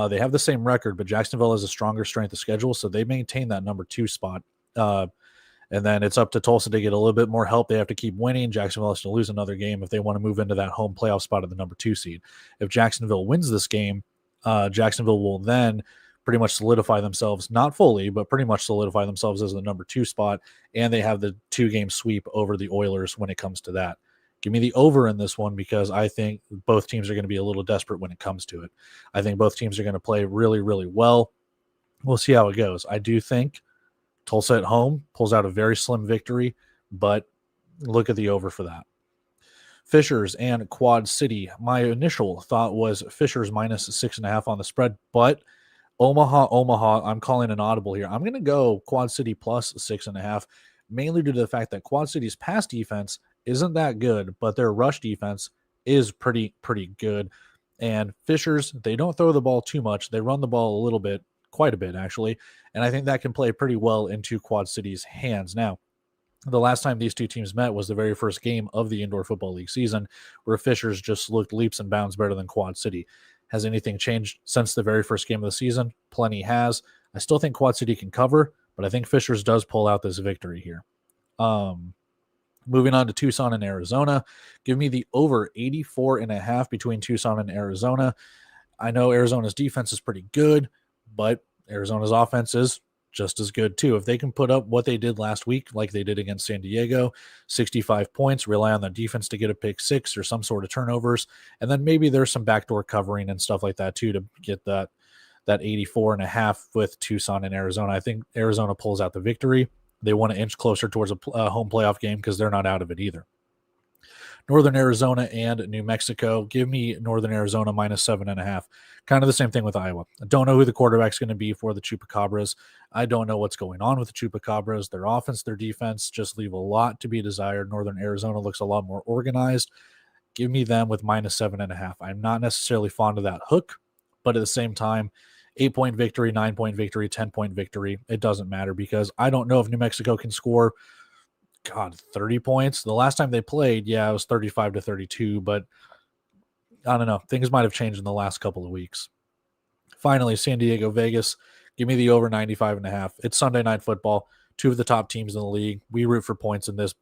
they have the same record, but Jacksonville has a stronger strength of schedule, so they maintain that number 2 spot. And then it's up to Tulsa to get a little bit more help. They have to keep winning. Jacksonville has to lose another game if they want to move into that home playoff spot of the number 2 seed. If Jacksonville wins this game, Jacksonville will then pretty much solidify themselves, not fully, but pretty much solidify themselves as the number 2 spot, and they have the 2-game sweep over the Oilers when it comes to that. Give me the over in this one because I think both teams are going to be a little desperate when it comes to it. I think both teams are going to play really, really well. We'll see how it goes. I do think Tulsa at home pulls out a very slim victory, but look at the over for that. Fishers and Quad City. My initial thought was Fishers minus 6.5 on the spread, but Omaha, I'm calling an audible here. I'm going to go Quad City plus 6.5, mainly due to the fact that Quad City's pass defense isn't that good, but their rush defense is pretty good. And Fishers, they don't throw the ball too much. They run the ball a little bit, quite a bit actually, and I think that can play pretty well into Quad City's hands. Now, the last time these two teams met was the very first game of the Indoor Football League season, where Fishers just looked leaps and bounds better than Quad City. Has anything changed since the very first game of the season? Plenty has. I still think Quad City can cover, but I think Fishers does pull out this victory here. Moving on to Tucson and Arizona. Give me the over 84.5 between Tucson and Arizona. I know Arizona's defense is pretty good, but Arizona's offense is just as good too. If they can put up what they did last week, like they did against San Diego, 65 points, rely on the defense to get a pick 6 or some sort of turnovers, and then maybe there's some backdoor covering and stuff like that too to get that 84.5 with Tucson and Arizona. I think Arizona pulls out the victory. They want to inch closer towards a home playoff game because they're not out of it either. Northern Arizona and New Mexico. Give me Northern Arizona minus 7.5. Kind of the same thing with Iowa. I don't know who the quarterback's going to be for the Chupacabras. I don't know what's going on with the Chupacabras. Their offense, their defense just leave a lot to be desired. Northern Arizona looks a lot more organized. Give me them with minus 7.5. I'm not necessarily fond of that hook, but at the same time, 8-point victory, 9-point victory, 10-point victory, it doesn't matter because I don't know if New Mexico can score 30 points. The last time they played, it was 35-32, but I don't know. Things might have changed in the last couple of weeks. Finally, San Diego, Vegas. Give me the over 95.5. It's Sunday Night Football. 2 of the top teams in the league. We root for points in this.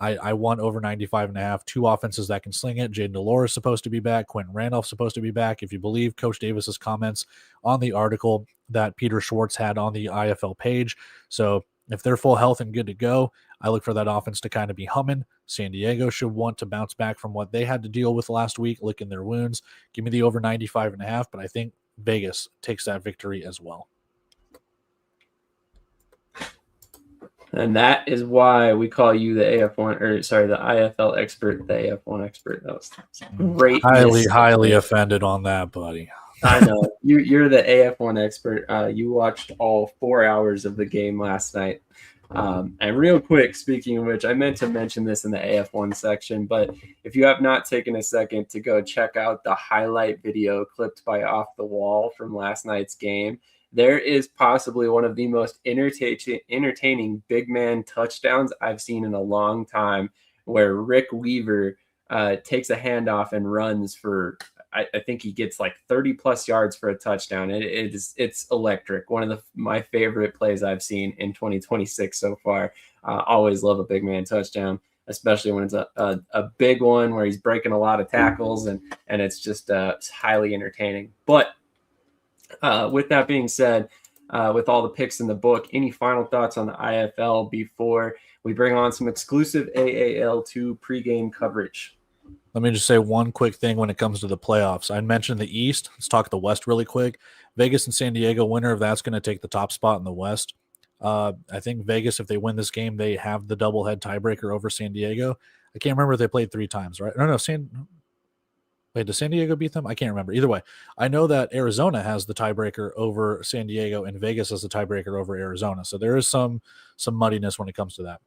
I want over 95.5. 2 offenses that can sling it. Jaden Delores supposed to be back. Quentin Randolph supposed to be back. If you believe Coach Davis's comments on the article that Peter Schwartz had on the IFL page. So if they're full health and good to go, I look for that offense to kind of be humming. San Diego should want to bounce back from what they had to deal with last week, licking their wounds. Give me the over 95.5, but I think Vegas takes that victory as well. And that is why we call you the the IFL expert, the AF1 expert. That was great. Highly offended on that, buddy. I know. You're the AF1 expert. You watched all 4 hours of the game last night. And real quick, speaking of which, I meant to mention this in the AF1 section, but if you have not taken a second to go check out the highlight video clipped by Off the Wall from last night's game, there is possibly one of the most entertaining big man touchdowns I've seen in a long time, where Rick Weaver takes a handoff and runs for, I think he gets like 30 plus yards for a touchdown. It's electric. One of my favorite plays I've seen in 2026 so far. Always love a big man touchdown, especially when it's a big one where he's breaking a lot of tackles and it's just it's highly entertaining. But with that being said, with all the picks in the book, any final thoughts on the IFL before we bring on some exclusive AAL2 pregame coverage? Let me just say one quick thing when it comes to the playoffs. I mentioned the East. Let's talk the West really quick. Vegas and San Diego, winner of that's going to take the top spot in the West. I think Vegas, if they win this game, they have the doublehead tiebreaker over San Diego. I can't remember if they played 3 times, right? No, Wait, does San Diego beat them? I can't remember. Either way, I know that Arizona has the tiebreaker over San Diego and Vegas has the tiebreaker over Arizona. So there is some muddiness when it comes to that.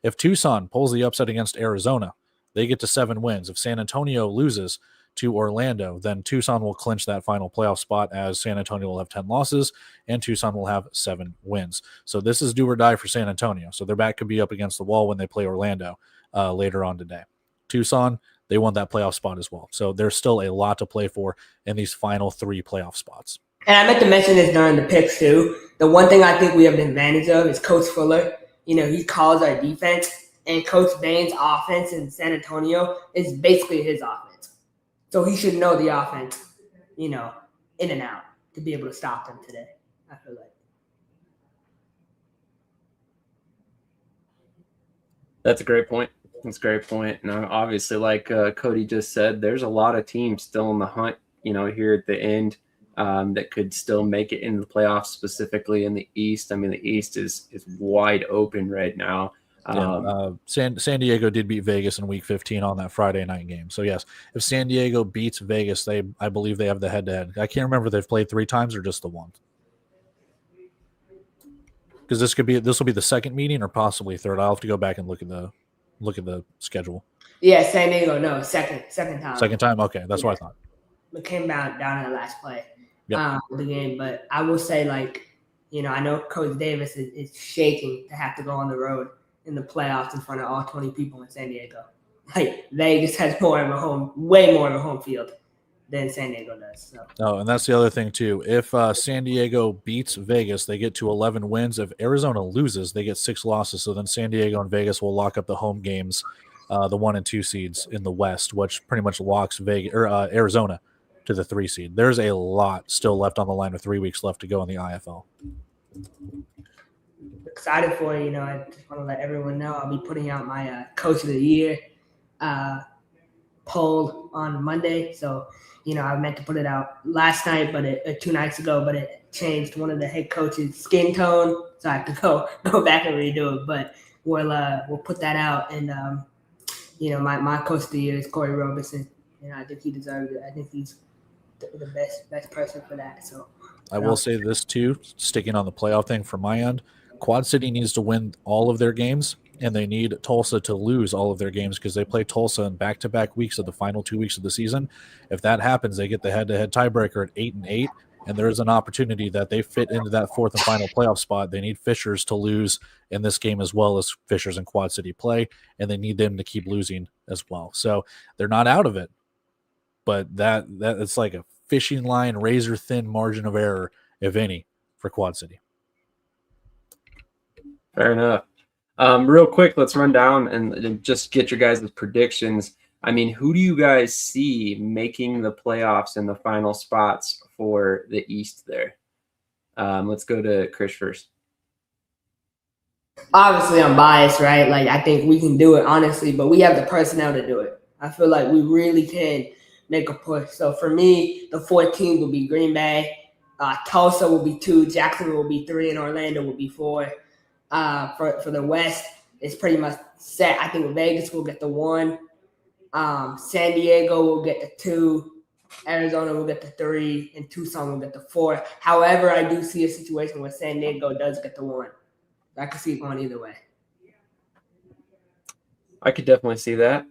If Tucson pulls the upset against Arizona, they get to 7 wins. If San Antonio loses, to Orlando, then Tucson will clinch that final playoff spot, as San Antonio will have 10 losses and Tucson will have 7 wins. So this is do or die for San Antonio. So their back could be up against the wall when they play Orlando later on today. Tucson, they want that playoff spot as well. So there's still a lot to play for in these final 3 playoff spots. And I meant to mention this during the picks too. The one thing I think we have an advantage of is Coach Fuller. He calls our defense, and Coach Bain's offense in San Antonio is basically his offense. So he should know the offense, in and out to be able to stop them today, I feel like. That's a great point. That's a great point. And obviously, like Cody just said, there's a lot of teams still in the hunt, here at the end that could still make it into the playoffs, specifically in the East. I mean, the East is wide open right now. San Diego did beat Vegas in Week 15 on that Friday night game. So, yes, if San Diego beats Vegas, I believe they have the head-to-head. I can't remember if they've played 3 times or just the one. Because this will be the second meeting or possibly third. I'll have to go back and look at the schedule. Yeah, San Diego, no, second time. Second time? Okay, that's what I thought. It came down in the last play Yep. of the game. But I will say, I know Coach Davis is shaking to have to go on the road in the playoffs in front of all 20 people in San Diego. Vegas has way more of a home field than San Diego does. So. Oh, and that's the other thing, too. If San Diego beats Vegas, they get to 11 wins. If Arizona loses, they get 6 losses. So then San Diego and Vegas will lock up the home games, the 1 and 2 seeds in the West, which pretty much locks Arizona to the 3 seed. There's a lot still left on the line with 3 weeks left to go in the IFL. Excited for it. I just want to let everyone know I'll be putting out my Coach of the Year poll on Monday. So, I meant to put it out last night, but 2 nights ago, but it changed one of the head coach's skin tone, so I have to go back and redo it. But we'll put that out, and my Coach of the Year is Corey Roberson. I think he deserves it. I think he's the best person for that. So I will say this too, sticking on the playoff thing from my end. Quad City needs to win all of their games, and they need Tulsa to lose all of their games because they play Tulsa in back-to-back weeks of the final 2 weeks of the season. If that happens, they get the head-to-head tiebreaker at 8-8, and there is an opportunity that they fit into that 4th and final playoff spot. They need Fishers to lose in this game as well as Fishers and Quad City play, and they need them to keep losing as well. So they're not out of it, but that it's like a fishing line, razor-thin margin of error, if any, for Quad City. Fair enough. Real quick, let's run down and just get your guys' predictions. I mean, who do you guys see making the playoffs in the final spots for the East there? Let's go to Krish first. Obviously, I'm biased, right? I think we can do it, honestly, but we have the personnel to do it. I feel like we really can make a push. So for me, the 4 teams will be Green Bay. Tulsa will be 2. Jacksonville will be 3. And Orlando will be 4. For the West, it's pretty much set. I think Vegas will get the 1. San Diego will get the 2. Arizona will get the 3. And Tucson will get the 4. However, I do see a situation where San Diego does get the 1. I could see it going either way. I could definitely see that.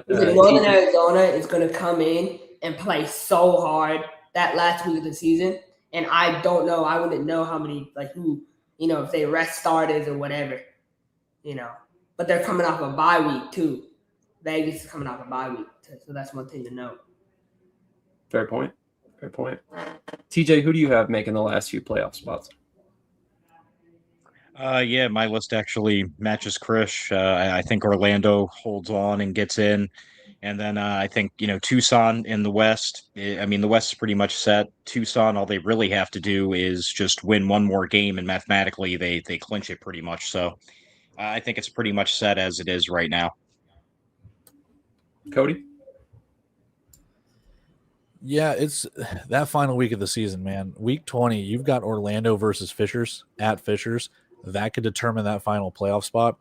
Northern Arizona is going to come in and play so hard that last week of the season. And I don't know. I wouldn't know how many, who, if they rest starters or whatever, But they're coming off a bye week, too. Vegas is coming off a bye week, too, so that's one thing to note. Fair point. TJ, who do you have making the last few playoff spots? Yeah, my list actually matches Krish. I think Orlando holds on and gets in. And then I think, Tucson in the West. I mean, the West is pretty much set. Tucson, all they really have to do is just win one more game, and mathematically they clinch it pretty much. So I think it's pretty much set as it is right now. Cody? Yeah, it's that final week of the season, man. Week 20, you've got Orlando versus Fishers at Fishers. That could determine that final playoff spot.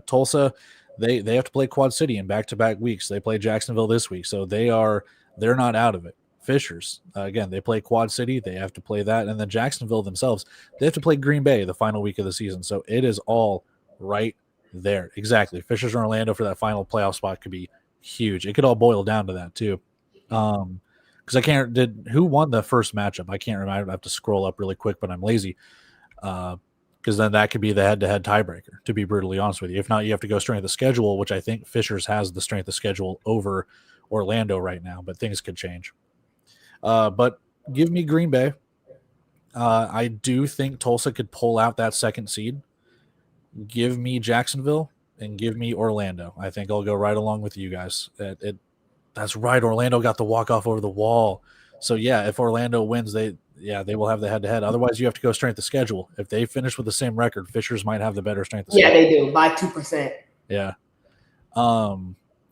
Tulsa, they have to play Quad City in back-to-back weeks. They play Jacksonville this week, so they're not out of it. Fishers, again, they play Quad City. They have to play that. And then Jacksonville themselves, they have to play Green Bay the final week of the season. So it is all right there. Exactly. Fishers and Orlando for that final playoff spot could be huge. It could all boil down to that too. Because who won the first matchup? I can't remember. I have to scroll up really quick, but I'm lazy. Because then that could be the head-to-head tiebreaker, to be brutally honest with you. If not, you have to go strength of schedule, which I think Fishers has the strength of schedule over Orlando right now, but things could change. But give me Green Bay. I do think Tulsa could pull out that second seed. Give me Jacksonville and give me Orlando. I think I'll go right along with you guys. That's right. Orlando got the walk-off over the wall. So, yeah, if Orlando wins, they will have the head-to-head. Otherwise, you have to go strength of schedule. If they finish with the same record, Fishers might have the better strength of schedule. Yeah, they do, by 2%. Yeah.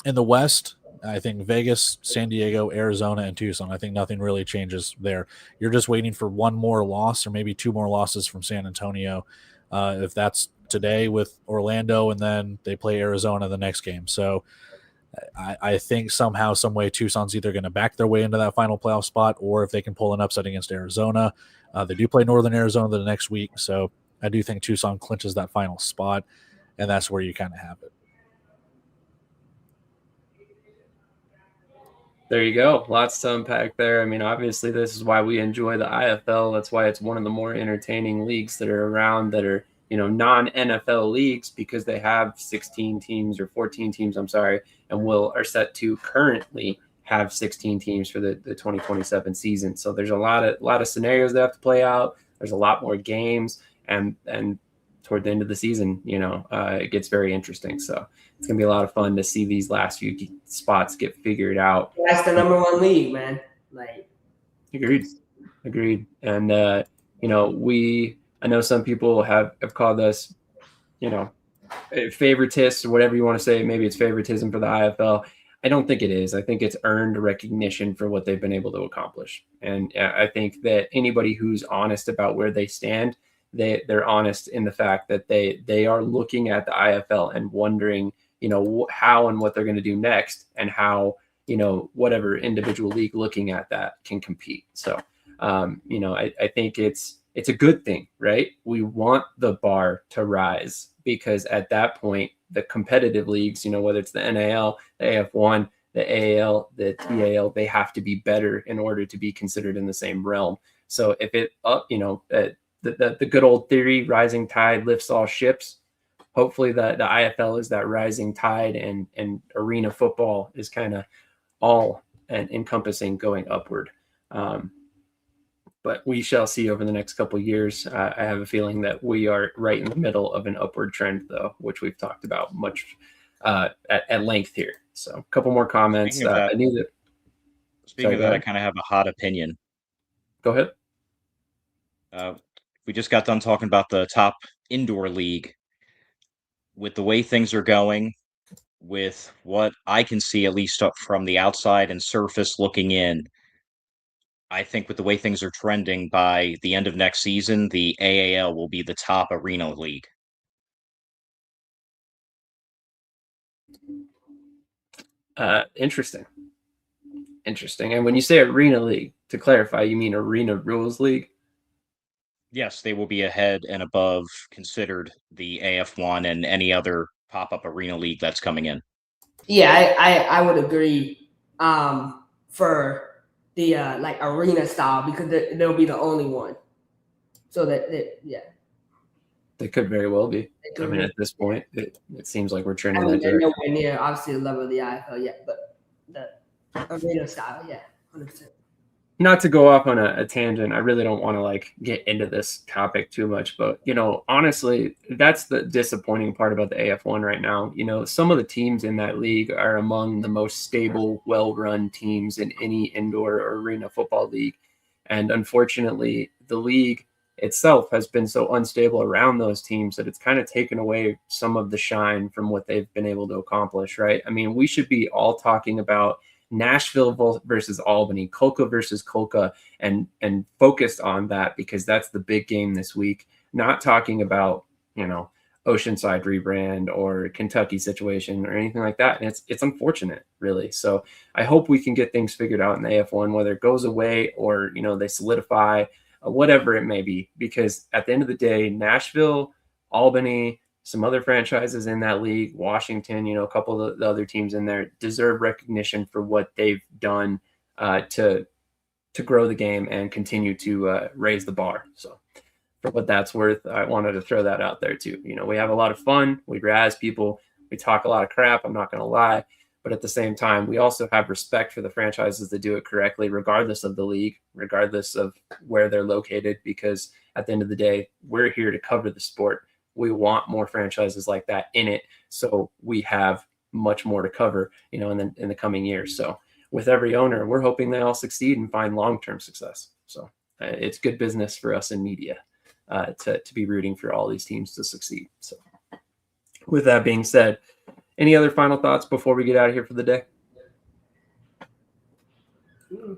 In the West, I think Vegas, San Diego, Arizona, and Tucson. I think nothing really changes there. You're just waiting for one more loss or maybe two more losses from San Antonio. If that's today with Orlando, and then they play Arizona the next game. So I think somehow, some way, Tucson's either going to back their way into that final playoff spot, or if they can pull an upset against Arizona. They do play Northern Arizona the next week. So I do think Tucson clinches that final spot, and that's where you kind of have it. There you go. Lots to unpack there. I mean, obviously, this is why we enjoy the IFL. That's why it's one of the more entertaining leagues that are around, that are, non-NFL leagues, because they have 16 teams or 14 teams, and are set to currently have 16 teams for the 2027 season. So there's a lot of scenarios they have to play out. There's a lot more games, and toward the end of the season, it gets very interesting. So it's going to be a lot of fun to see these last few spots get figured out. That's the number one league, man. Agreed. And, I know some people have called us, favoritists, or whatever you want to say. Maybe it's favoritism for the IFL. I don't think it is. I think it's earned recognition for what they've been able to accomplish. And I think that anybody who's honest about where they stand, they're honest in the fact that they are looking at the IFL and wondering, how and what they're going to do next, and how, whatever individual league looking at that can compete. So, I think it's a good thing, right? We want the bar to rise, because at that point, the competitive leagues, whether it's the NAL, the AF1, the AAL, the TAL, they have to be better in order to be considered in the same realm. So if the good old theory, rising tide lifts all ships, hopefully the IFL is that rising tide, and arena football is kind of all and encompassing going upward. But we shall see over the next couple of years. I have a feeling that we are right in the middle of an upward trend, though, which we've talked about much at length here. So a couple more comments. Speaking of that, I kind of have a hot opinion. Go ahead. We just got done talking about the top indoor league. With the way things are going, with what I can see, at least up from the outside and surface looking in, I think with the way things are trending, by the end of next season, the AAL will be the top arena league. Interesting. And when you say arena league, to clarify, you mean arena rules league? Yes, they will be ahead and above considered the AF1 and any other pop-up arena league that's coming in. Yeah, I would agree. For the arena style, because they'll be the only one. So they could very well be. At this point, it seems like we're trending that direction. They're nowhere near, obviously, the level of the IFL yet, but the arena style, 100%. Not to go off on a tangent, I really don't want to get into this topic too much, but honestly, that's the disappointing part about the AF1 right now. Some of the teams in that league are among the most stable, well-run teams in any indoor or arena football league, and unfortunately, the league itself has been so unstable around those teams that it's kind of taken away some of the shine from what they've been able to accomplish. Right? I mean, we should be all talking about Nashville versus Albany, Colca versus Colca, and focused on that, because that's the big game this week. Not talking about, Oceanside rebrand or Kentucky situation or anything like that. And it's unfortunate, really. So I hope we can get things figured out in the AF1, whether it goes away or, they solidify, whatever it may be, because at the end of the day, Nashville, Albany, some other franchises in that league, Washington, a couple of the other teams in there deserve recognition for what they've done to grow the game and continue to raise the bar. So for what that's worth, I wanted to throw that out there too. We have a lot of fun. We razz people. We talk a lot of crap. I'm not going to lie. But at the same time, we also have respect for the franchises that do it correctly, regardless of the league, regardless of where they're located, because at the end of the day, we're here to cover the sport. We want more franchises like that in it, so we have much more to cover, in the coming years. So with every owner, we're hoping they all succeed and find long-term success. So it's good business for us in media to be rooting for all these teams to succeed. So with that being said, any other final thoughts before we get out of here for the day?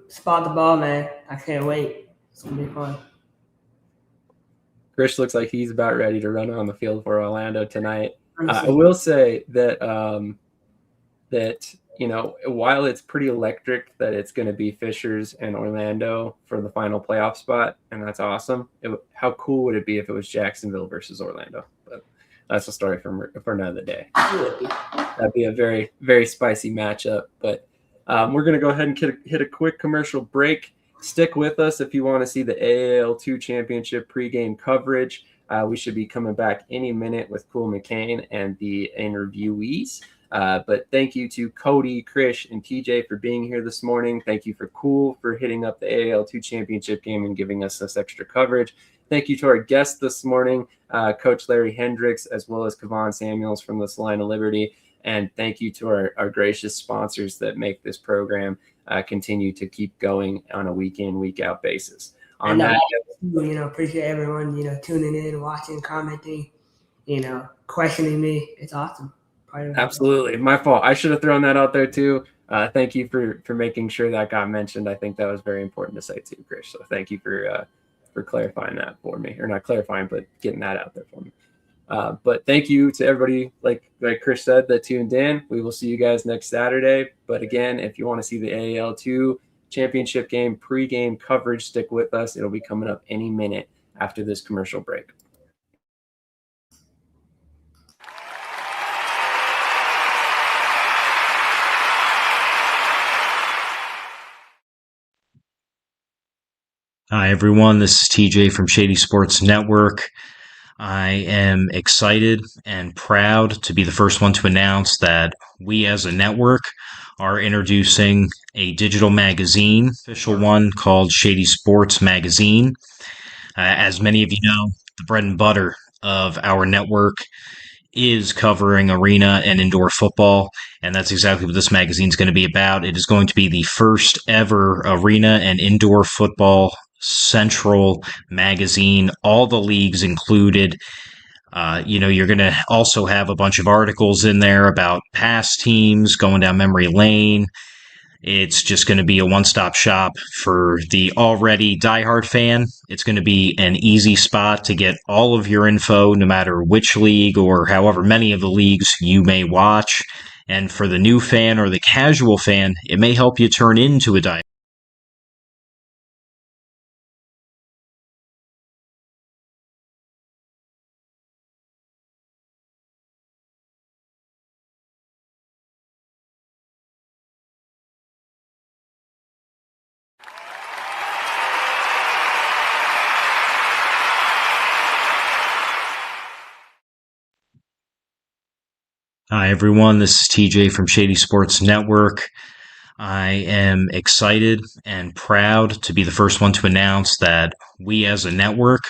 Spot the ball, man. I can't wait. It's going to be fun. Krish looks like he's about ready to run on the field for Orlando tonight. I will say that while it's pretty electric that it's going to be Fishers and Orlando for the final playoff spot, and that's awesome. How cool would it be if it was Jacksonville versus Orlando? But that's a story for another day. That'd be a very, very spicy matchup. But we're going to go ahead and hit a quick commercial break. Stick with us if you want to see the AAL2 Championship pregame coverage. We should be coming back any minute with Cool McCain and the interviewees. But thank you to Cody, Krish, and TJ for being here this morning. Thank you for Cool for hitting up the AAL2 Championship game and giving us this extra coverage. Thank you to our guests this morning, Coach Larry Hendrix, as well as Kavon Samuels from the Salina Liberty. And thank you to our gracious sponsors that make this program continue to keep going on a week in, week out basis. Appreciate everyone, tuning in, watching, commenting, questioning me. It's awesome. Absolutely. My fault. I should have thrown that out there too. Thank you for making sure that got mentioned. I think that was very important to say too, Krish. So thank you for clarifying that for me, or not clarifying, but getting that out there for me. But thank you to everybody, like Krish said, that tuned in. We will see you guys next Saturday. But again, if you want to see the AAL2 championship game pregame coverage, stick with us. It'll be coming up any minute after this commercial break. Hi, everyone. This is TJ from Shady Sports Network. I am excited and proud to be the first one to announce that we as a network are introducing a digital magazine, official one called Shady Sports Magazine. As many of you know, the bread and butter of our network is covering arena and indoor football, and that's exactly what this magazine is going to be about. It is going to be the first ever arena and indoor football central magazine, all the leagues included. You're going to also have a bunch of articles in there about past teams, going down memory lane. It's just going to be a one-stop shop for the already diehard fan. It's going to be an easy spot to get all of your info, no matter which league or however many of the leagues you may watch. And for the new fan or the casual fan, it may help you turn into a diehard. Hi, everyone. This is TJ from Shady Sports Network. I am excited and proud to be the first one to announce that we as a network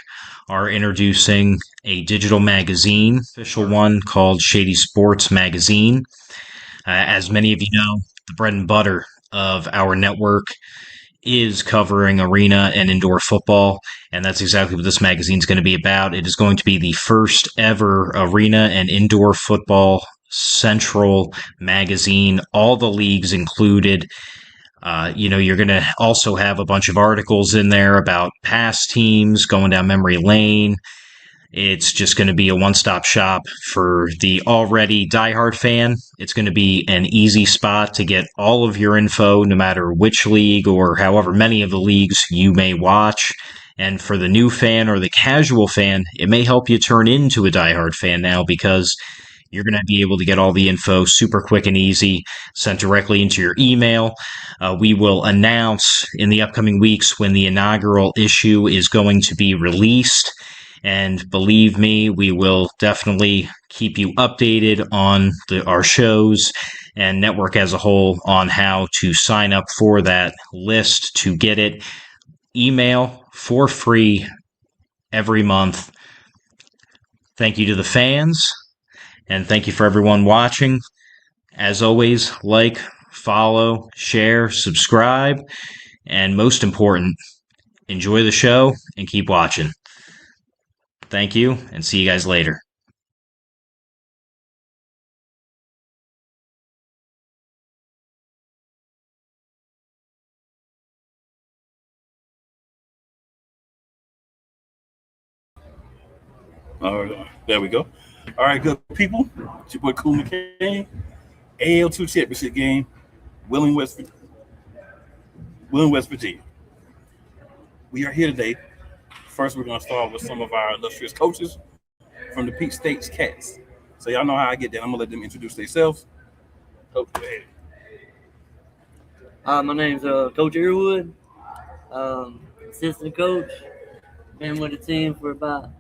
are introducing a digital magazine, official one called Shady Sports Magazine. As many of you know, the bread and butter of our network is covering arena and indoor football, and that's exactly what this magazine is going to be about. It is going to be the first ever arena and indoor football central magazine, all the leagues included. You're going to also have a bunch of articles in there about past teams, going down memory lane. It's just going to be a one-stop shop for the already diehard fan. It's going to be an easy spot to get all of your info, no matter which league or however many of the leagues you may watch. And for the new fan or the casual fan, it may help you turn into a diehard fan now because you're going to be able to get all the info super quick and easy sent directly into your email. We will announce in the upcoming weeks when the inaugural issue is going to be released. And believe me, we will definitely keep you updated on our shows and network as a whole on how to sign up for that list to get it email for free every month. Thank you to the fans, and thank you for everyone watching. As always, like, follow, share, subscribe, and most important, enjoy the show and keep watching. Thank you, and see you guys later. All right, there we go. All right, good people. It's your boy Cool McCain. AL2 championship game, Wheeling, West Virginia. We are here today. First, we're going to start with some of our illustrious coaches from the Peach State's Cats. So y'all know how I get that. I'm going to let them introduce themselves. Coach, go ahead. My name's Coach Earwood, assistant coach. Been with the team for about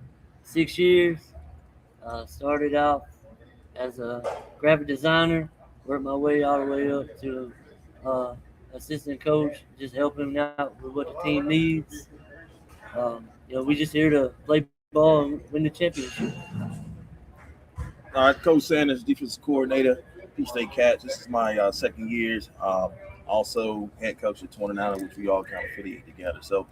6 years. Started out as a graphic designer, worked my way all the way up to assistant coach, just helping out with what the team needs. We just here to play ball and win the championship. All right, Coach Sanders, defensive coordinator, Peach State Cats. This is my second year. Also head coach at 29, which we all kind of affiliate together. So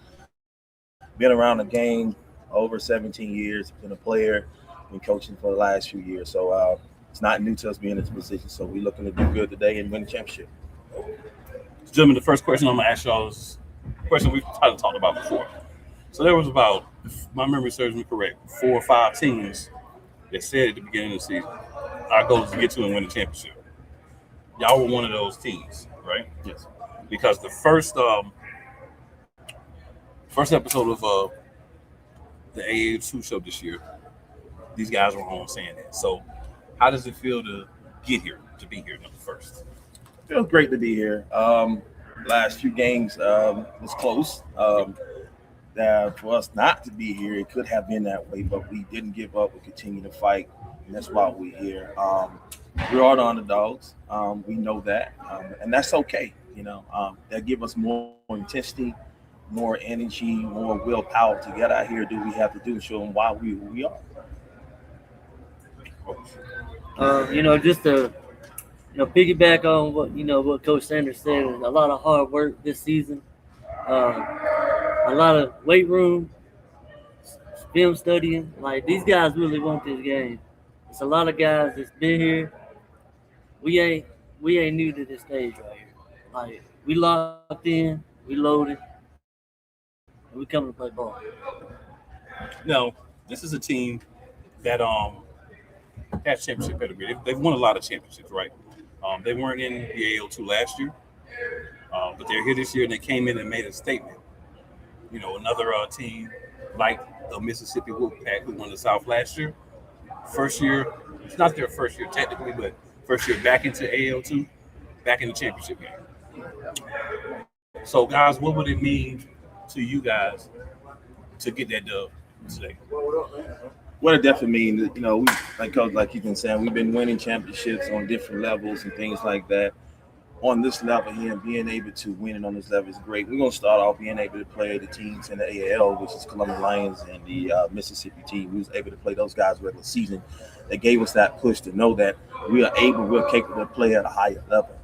been around the game over 17 years, been a player, been coaching for the last few years. So it's not new to us being in this position. So we're looking to do good today and win the championship. Gentlemen, the first question I'm going to ask y'all is a question we've kind of talked about before. So there was about, if my memory serves me correct, 4 or 5 teams that said at the beginning of the season, our goal is to get to and win the championship. Y'all were one of those teams, right? Yes. Because the first episode of the AA2 show this year, these guys were on saying that. So how does it feel to get here, to be here number first? It feels great to be here. Last few games was close. For us not to be here, it could have been that way, but we didn't give up. We continue to fight, and that's why we're here. We are the underdogs. We know that, and that's okay. That give us more intensity, more energy, more willpower to get out here, do what we have to do, and show them why we are. Just to piggyback on what Coach Sanders said, a lot of hard work this season, a lot of weight room, film studying. Like, these guys really want this game. It's a lot of guys that's been here. We ain't new to this stage right here. Like, we locked in, we loaded, and we coming to play ball. No, this is a team that has championship pedigree. They've won a lot of championships, right? They weren't in the AL2 last year, but they're here this year, and they came in and made a statement. Another team like the Mississippi Wolfpack, who won the South last year. First year, it's not their first year technically, but first year back into AL2, back in the championship game. So, guys, what would it mean to you guys to get that dub today? What it definitely means, we, like you've been saying, we've been winning championships on different levels and things like that. On this level here, and being able to win it on this level is great. We're going to start off being able to play the teams in the AL, which is Columbia Lions and the Mississippi team. We was able to play those guys regular season. They gave us that push to know that we're capable to play at a higher level.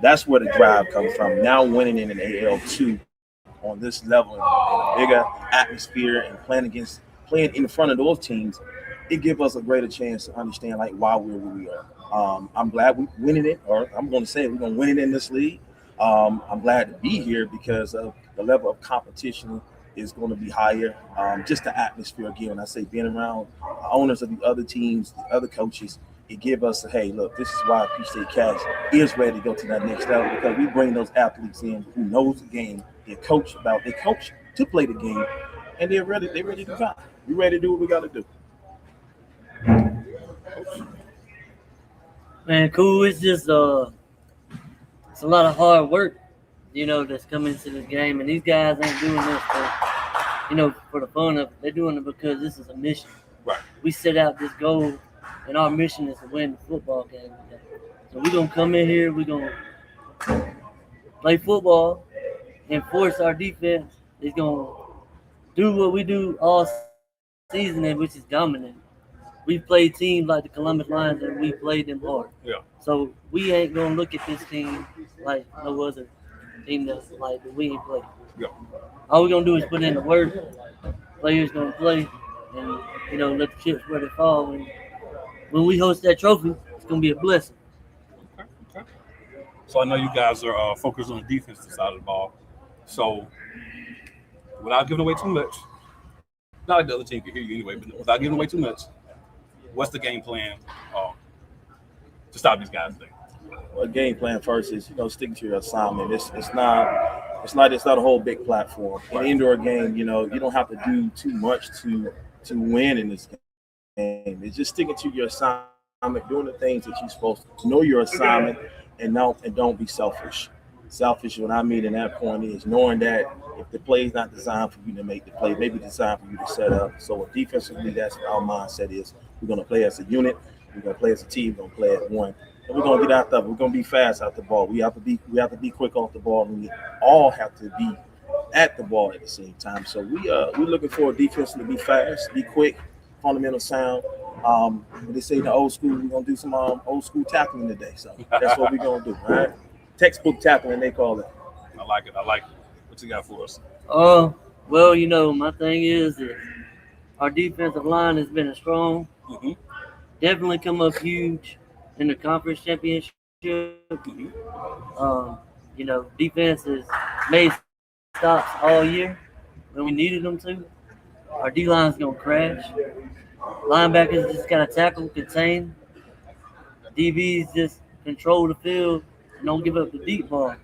That's where the drive comes from. Now winning in an AL2 on this level in a bigger atmosphere and playing in front of those teams, it gives us a greater chance to understand why we're where we are. I'm glad we're winning it, or I'm going to say we're going to win it in this league. I'm glad to be here because of the level of competition is going to be higher. Just the atmosphere, again, when I say being around owners of the other teams, the other coaches, it gives us hey, look, this is why Peach State Cats is ready to go to that next level, because we bring those athletes in who knows the game, they coach to play the game, and they're ready to come. We ready to do what we got to do. Man, cool. It's just it's a lot of hard work, that's coming into this game, and these guys ain't doing this for the fun of it. They're doing it because this is a mission. Right. We set out this goal, and our mission is to win the football game today. So we're gonna come in here, we're gonna play football, and force our defense is gonna do what we do all season, which is dominate. We played teams like the Columbus Lions, and we played them hard. Yeah. So we ain't gonna look at this team like no other team that we ain't played. Yeah. All we're gonna do is put in the work. Players gonna play, and let the chips where they fall. And when we host that trophy, it's gonna be a blessing. Okay. So I know you guys are focused on the defensive side of the ball. So without giving away too much, not like the other team can hear you anyway, but without giving away too much, what's the game plan to stop these guys today? Well, game plan first is sticking to your assignment. It's not a whole big platform. In an indoor game, you don't have to do too much to win in this game. It's just sticking to your assignment, doing the things that you're supposed to. Know your assignment, and don't be selfish. Selfish, what I mean in that point is knowing that if the play is not designed for you to make the play, maybe designed for you to set up. So defensively, that's what our mindset is. We're going to play as a unit. We're going to play as a team. We're going to play as one. And we're going to get out there. We're going to be fast out the ball. We have to be quick off the ball, and we all have to be at the ball at the same time. So we're looking for a defense to be fast, be quick, fundamental sound. They say in the old school, we're going to do some old school tackling today. So that's what we're going to do, all right? Textbook tackling, they call it. I like it. What you got for us? Well, my thing is that our defensive line has been strong. Mm-hmm. Definitely come up huge in the conference championship. Mm-hmm. Defense has made stops all year when we needed them to. Our D-line's going to crash. Linebackers just got to tackle, contain. DBs just control the field and don't give up the deep ball.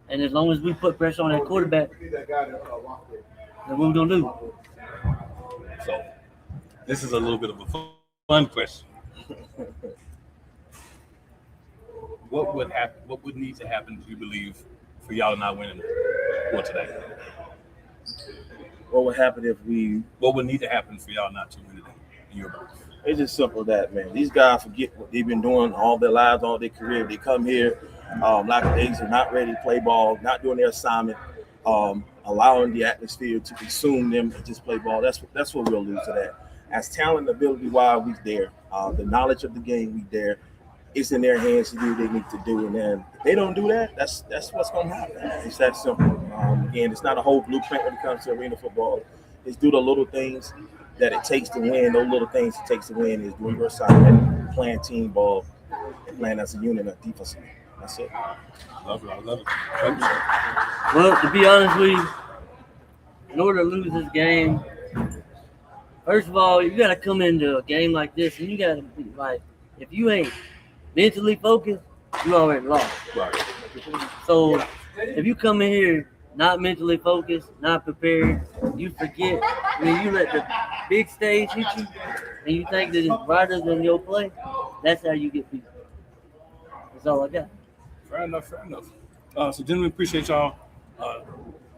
And as long as we put pressure on that quarterback, then what we're going to do. So this is a little bit of a fun question. What would need to happen, do you believe, for y'all to not win for today? What would happen what would need to happen for y'all not to win today, in your belief? It's just simple that, man. These guys forget what they've been doing all their lives, all their career. They come here, lackadaisical, not ready to play ball, not doing their assignment, allowing the atmosphere to consume them and just play ball. That's what we'll lose to that. As talent and ability-wise, we there. The knowledge of the game, we there. It's in their hands to do what they need to do. And then if they don't do that, that's what's going to happen. It's that simple. Again, it's not a whole blueprint when it comes to arena football. It's do the little things that it takes to win. Those little things it takes to win is doing your assignment, playing team ball, and playing as a unit of defense. That's it. I love it. Well, to be honest with you, in order to lose this game, first of all, you got to come into a game like this, and you got to be like, if you ain't mentally focused, you already lost. Right. So if you come in here not mentally focused, not prepared, you forget. You let the big stage hit you, and you think that it's brighter than your play. That's how you get beat. That's all I got. Fair enough. So, gentlemen, appreciate y'all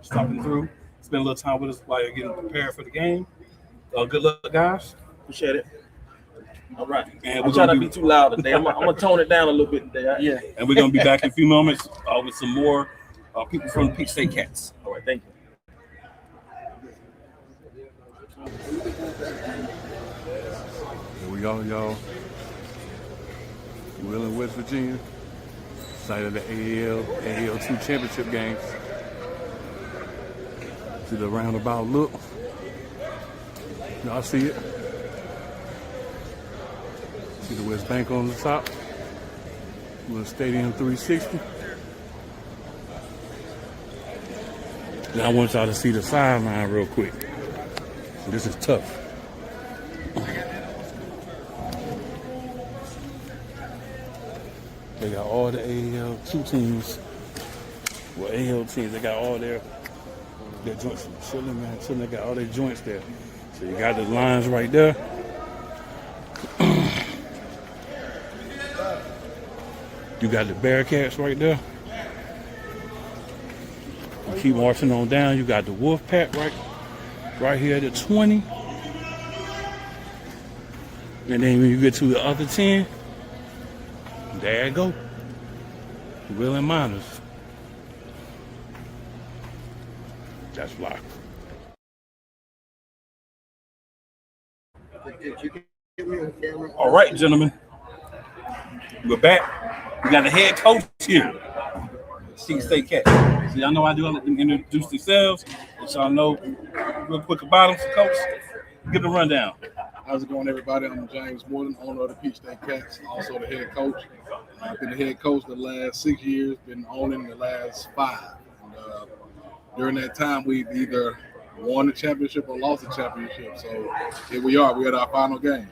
stopping through. Spend a little time with us while you're getting prepared for the game. Good luck, guys. Appreciate it. All right. And I'm trying to be too loud today. I'm going to tone it down a little bit today. Yeah. And we're going to be back in a few moments with some more people from the Peach State Cats. All right. Thank you. Here we go, y'all. We're in West Virginia. Site of the AAL2 championship games. See the roundabout look. Y'all see it? See the West Bank on the top. Little Stadium 360. Now I want y'all to see the sideline real quick. So this is tough. They got all the AAL2 teams. Well, AAL teams, they got all their That joints chilling, man. Chilling. They got all their joints there. So you got the lines right there. You got the Bearcats right there. You keep marching on down. You got the Wolf Pack right here at the 20. And then when you get to the other 10, there you go. Will and Miners. That's fly. All right, gentlemen. We're back. We got the head coach here. Steve State Cat. So y'all know I do let them introduce themselves. Let y'all know real quick about them. So coach, give the rundown. How's it going, everybody? I'm James Morton, owner of the Peach State Cats, also the head coach. I've been the head coach the last 6 years, been owning the last 5. And, during that time, we've either won the championship or lost the championship. So here we are. We're at our final game.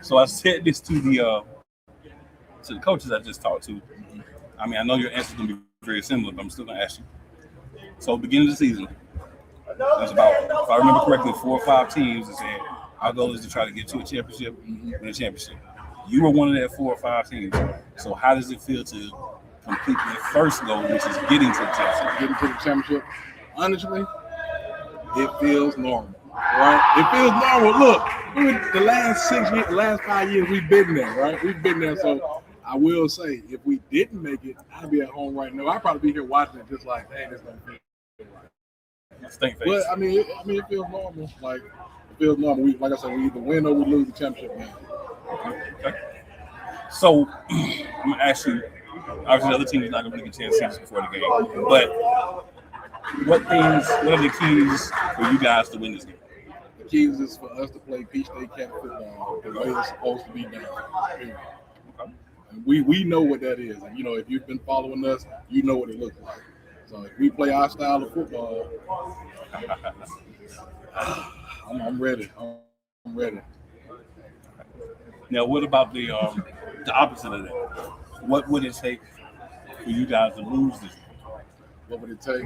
So I said this to the coaches I just talked to. I mean, I know your answer is going to be very similar, but I'm still going to ask you. So beginning of the season, there's about, if I remember correctly, 4 or 5 teams that said our goal is to try to get to a championship, win a championship. You were one of that 4 or 5 teams. So how does it feel to complete the first goal, which is getting to the championship? Getting to the championship. Honestly, it feels normal, right? It feels normal. Look, the last 6 years, the last 5 years, we've been there, right? We've been there. So I will say, if we didn't make it, I'd be at home right now. I'd probably be here watching it, just like, hey, this don't feel right. Stink face. But I mean, it feels normal. Like it feels normal. Like I said, we either win or we lose the championship game. Okay. So I'm gonna ask you. Obviously, the other team is not gonna really get a chance to see this before the game. But what are the keys for you guys to win this game? The keys is for us to play Peach State Cat football the way it's supposed to be done. Okay. And we know what that is. And if you've been following us, you know what it looks like. So if we play our style of football, I'm ready. I'm ready. Now, what about the opposite of that? What would it take for you guys to lose this? What would it take?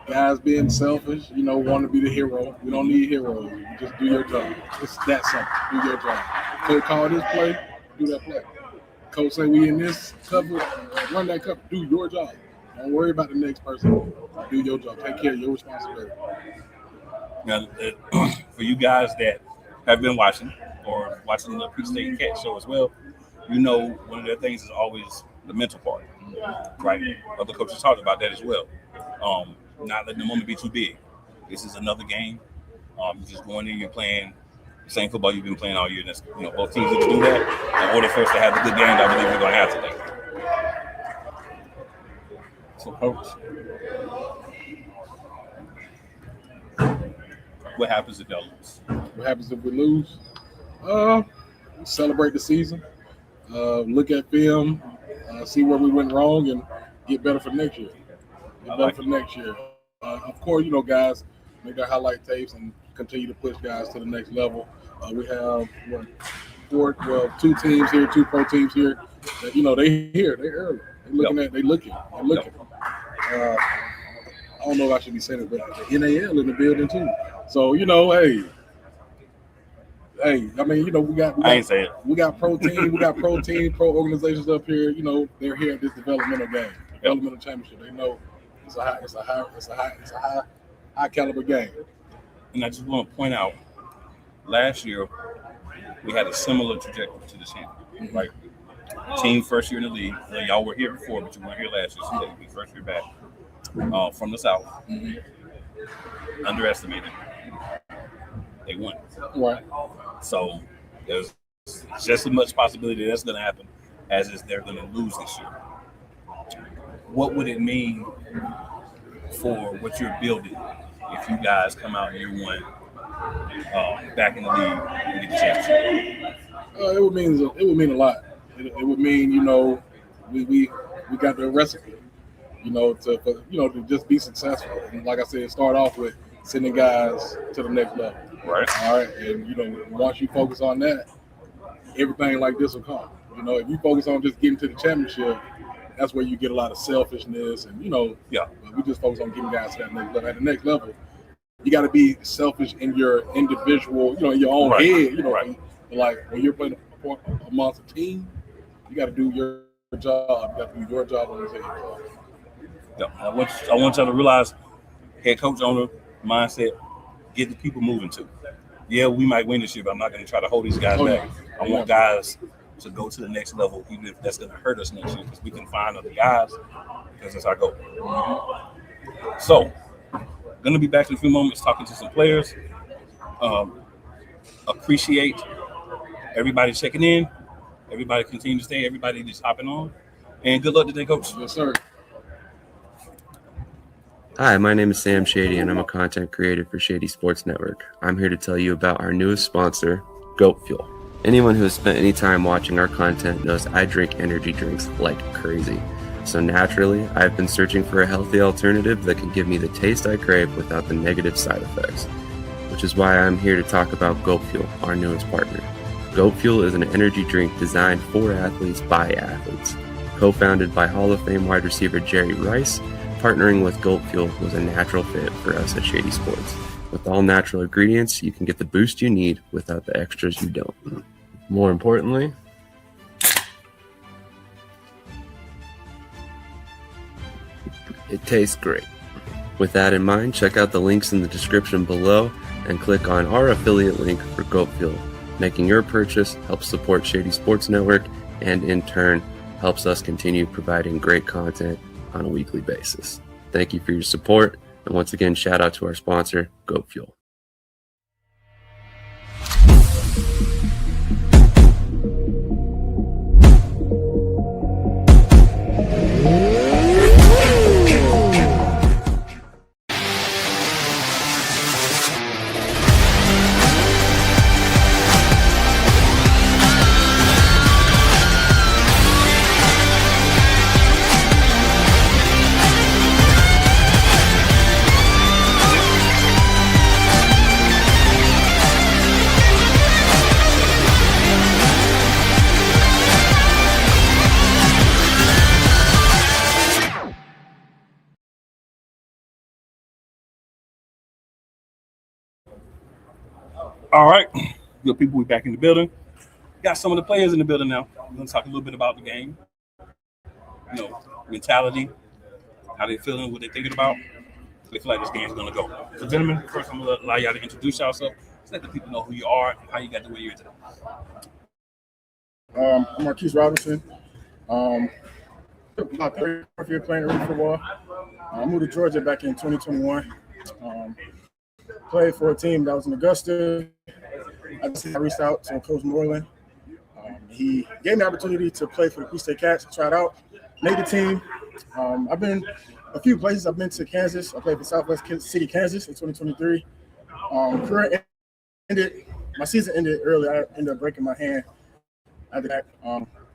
Guys being selfish, want to be the hero. We don't need heroes. You just do your job. It's that simple. Do your job. Coach call this play, do that play. Coach say we in this cover, run that cover. Do your job. Don't worry about the next person. Do your job. Take care of your responsibility. Now, for you guys that have been watching or watching the Peach State Cat show as well, one of the things is always the mental part, right? Other coaches talked about that as well. Not letting the moment be too big. This is another game. You're just going in, you're playing the same football you've been playing all year. That's, both teams need to do that in order for us to have the good game that I believe we're going to have today. So, coach, what happens if y'all lose? What happens if we lose? Celebrate the season. Look at film. See where we went wrong and get better for next year. Of course, guys make their highlight tapes and continue to push guys to the next level. We have 2 teams here, 2 pro teams here. That, they here, they early. They looking. I don't know if I should be saying it, but the NAL in the building too. So hey. I mean, I ain't saying it. We got pro team, pro organizations up here. They're here at this developmental game, developmental championship. They know it's a high caliber game. And I just want to point out, last year we had a similar trajectory to the champion, right? Team first year in the league. Y'all were here before, but you weren't here last year, so we first year back from the South. Underestimated. They won. Right. So there's just as much possibility that's going to happen as is they're going to lose this year. What would it mean for what you're building if you guys come out year 1 back in the league and get the championship? It would mean a lot. It would mean we got the recipe, to just be successful. And like I said, start off with sending guys to the next level. Right. All right. And once you focus on that, everything like this will come. If you focus on just getting to the championship, that's where you get a lot of selfishness and, we just focus on getting guys to that next level. At the next level, you got to be selfish in your individual, in your own head, like when you're playing amongst a team, you got to do your job. You got to do your job on the team. Yeah, I want y'all to realize, head coach owner mindset, get the people moving too. Yeah, we might win this year, but I'm not going to try to hold these guys back. I want guys to go to the next level, even if that's going to hurt us next year, because we can find other guys, because that's our goal. So, going to be back in a few moments talking to some players. Appreciate everybody checking in. Everybody continue to stay. Everybody just hopping on. And good luck today, Coach. Yes, sir. Hi, my name is Sam Shady, and I'm a content creator for Shady Sports Network. I'm here to tell you about our newest sponsor, Goat Fuel. Anyone who has spent any time watching our content knows I drink energy drinks like crazy. So naturally, I've been searching for a healthy alternative that can give me the taste I crave without the negative side effects, which is why I'm here to talk about Goat Fuel, our newest partner. Goat Fuel is an energy drink designed for athletes by athletes. Co-founded by Hall of Fame wide receiver Jerry Rice, partnering with Goat Fuel was a natural fit for us at Shady Sports. With all natural ingredients, you can get the boost you need without the extras you don't. More importantly, it tastes great. With that in mind, check out the links in the description below and click on our affiliate link for Goat Fuel. Making your purchase helps support Shady Sports Network and in turn helps us continue providing great content on a weekly basis. Thank you for your support, and once again, shout out to our sponsor, Goat Fuel. All right, good people, we back in the building. Got some of the players in the building now. We're going to talk a little bit about the game. Mentality, how they feeling, what they thinking about. They feel like this game's going to go. So, gentlemen, first I'm going to allow y'all to introduce yourself. Just let the people know who you are and how you got to where you're today. I'm Marquise Robinson. About 34 years playing arena football. I moved to Georgia back in 2021. Played for a team that was in Augusta. I reached out to Coach Moreland. He gave me the opportunity to play for the Peach State Cats. I tried out, made the team. I've been a few places. I've been to Kansas. I played for Southwest City, Kansas in 2023. Career ended. My season ended early. I ended up breaking my hand. After that,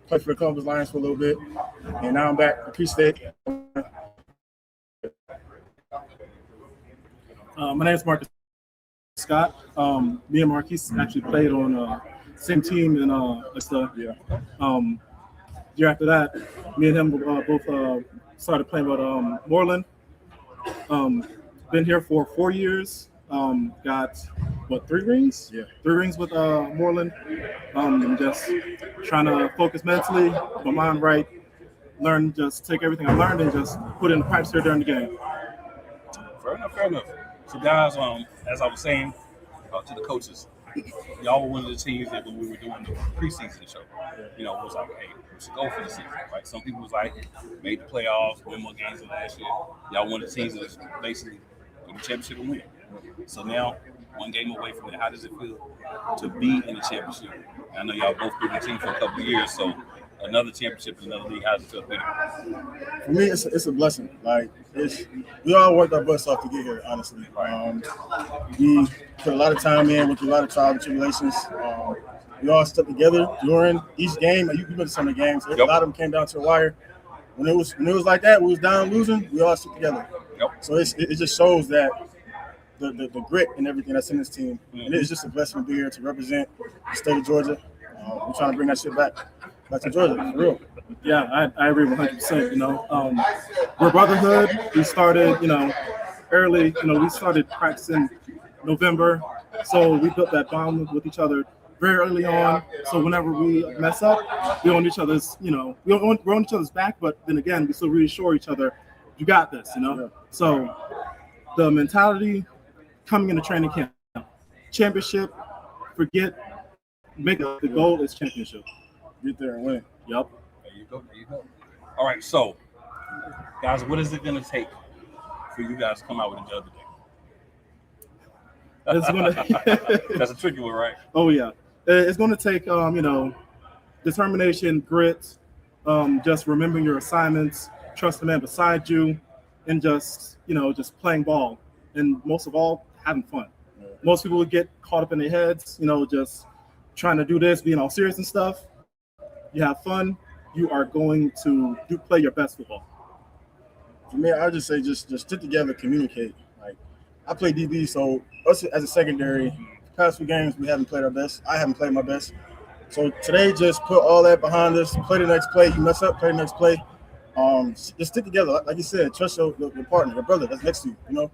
played for the Columbus Lions for a little bit, and now I'm back at Peach State. My name is Marcus Scott. Me and Marquise actually played on same team in year after that, me and him both started playing with Moreland. Been here for 4 years. Got 3 rings? Yeah, 3 rings with Moreland. Just trying to focus mentally, my mind right, just take everything I learned and just put it in the pipes here during the game. Fair enough. So guys, as I was saying to the coaches, y'all were one of the teams that when we were doing the preseason show, it was like, hey, we should go for the season, right? Some people was like, made the playoffs, win more games than last year. Y'all one of the teams that's basically win the championship and win. So now, one game away from it, how does it feel to be in the championship? I know y'all both been in the team for a couple of years, so another championship in another league, how does it feel to be there? For me, it's a blessing. We all worked our butts off to get here, honestly. We put a lot of time in, went through a lot of trials and tribulations. We all stuck together during each game. You've been to some of the games. A lot of them came down to the wire. When it was like that, we was down losing, we all stuck together. So it just shows that the grit and everything that's in this team. And it's just a blessing to be here to represent the state of Georgia. We're trying to bring that shit back That's Georgia, for real. Yeah, I agree 100%. You know, we're brotherhood. We started, early. We started practicing November, so we built that bond with each other very early on. So whenever we mess up, we're on each other's, we're on each other's back. But then again, we still reassure each other, you got this. Yeah. So the mentality coming into training camp, championship, make it, the goal is championship. Get there and win. Yep. There you go. All right, so guys, what is it going to take for you guys to come out with a dub today? That's a tricky one, right? Oh yeah, it's going to take determination, grit, just remembering your assignments, trust the man beside you, and just playing ball, and most of all, having fun. Most people would get caught up in their heads, just trying to do this, being all serious and stuff. You have fun, you are going to play your best football. For me, I would just say just stick together, communicate. Like, I play DB, so us as a secondary, past few games we haven't played our best. I haven't played my best. So today, just put all that behind us. Play the next play. You mess up, play the next play. Just stick together. Like you said, trust your partner, your brother that's next to you.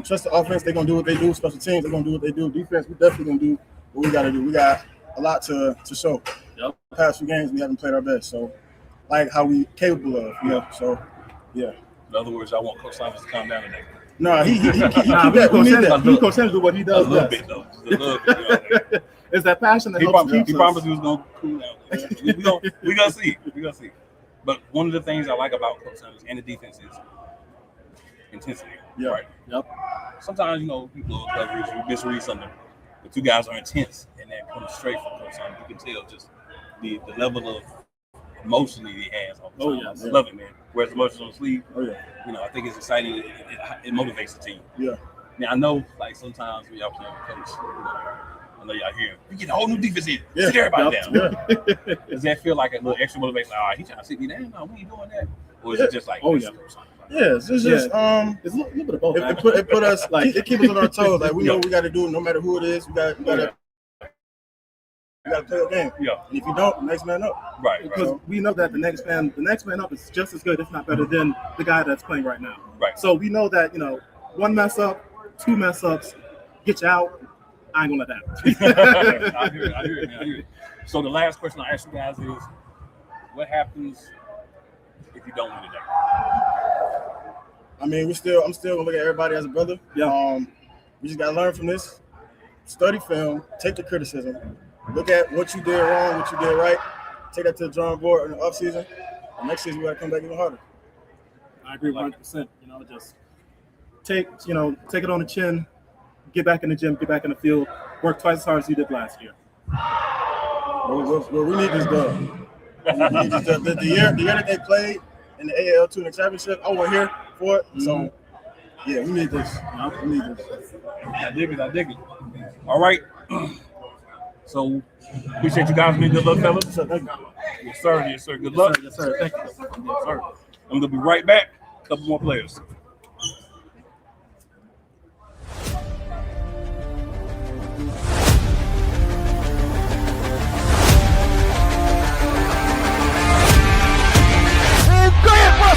Trust the offense. They're gonna do what they do. Special teams, they're gonna do what they do. Defense, we definitely gonna do what we gotta do. We got a lot to show. Yep. Past few games we haven't played our best. So, like how we capable of. So, yeah. In other words, I want Coach Simons to calm down today. No, he need that. Coach Sanders do what he does a little best. bit, though. Just a little bit, It's that passion that he helps keep us. He promised he was going to cool down. We gonna see. But one of the things I like about Coach Sanders and the defense is intensity. Yeah. Right. Yep. Sometimes, people coverage, you misread something, but you guys are intense, and that comes straight from Coach Sanders. You can tell just the level of emotion that he has all the time. Oh, yeah. I love it, man. Wears emotions on the sleeve. Oh, yeah. I think it's exciting. It motivates the team. Yeah. Now, I know, like, sometimes when y'all play with Coach, I know y'all hear, we get a whole new defense in. Yeah. Sit everybody Yep. down. Yeah. Does that feel like a little extra motivation? Like, he trying to sit me down? No, we ain't doing that. Or is it just like, Yeah, it's just it's a little bit of both. it put us like it keeps us on our toes. Like we know what we got to do, no matter who it is. We got to play the game. Yeah. And if you don't, next man up. Right. Because we know that the next man up is just as good, if not better, than the guy that's playing right now. Right. So we know that one mess up, two mess ups, get you out. I ain't gonna let that happen. I hear it, man. I hear it. So the last question I ask you guys is, what happens if you don't win today? I mean, I'm still gonna look at everybody as a brother. Yeah. We just gotta learn from this. Study film, take the criticism, look at what you did wrong, what you did right, take that to the drawing board in the offseason. And next season we gotta come back even harder. I agree 100%. Just take it on the chin, get back in the gym, get back in the field, work twice as hard as you did last year. Well, we need this done. The year that they played in the AL2 in the championship, I wasn't here for it. So, yeah, we need this. We need this. I dig it. All right. So, appreciate you guys being good luck, fellas. Yes, sir. Good luck. Yes, sir. Thank you. Yes, sir. I'm going to be right back. A couple more players.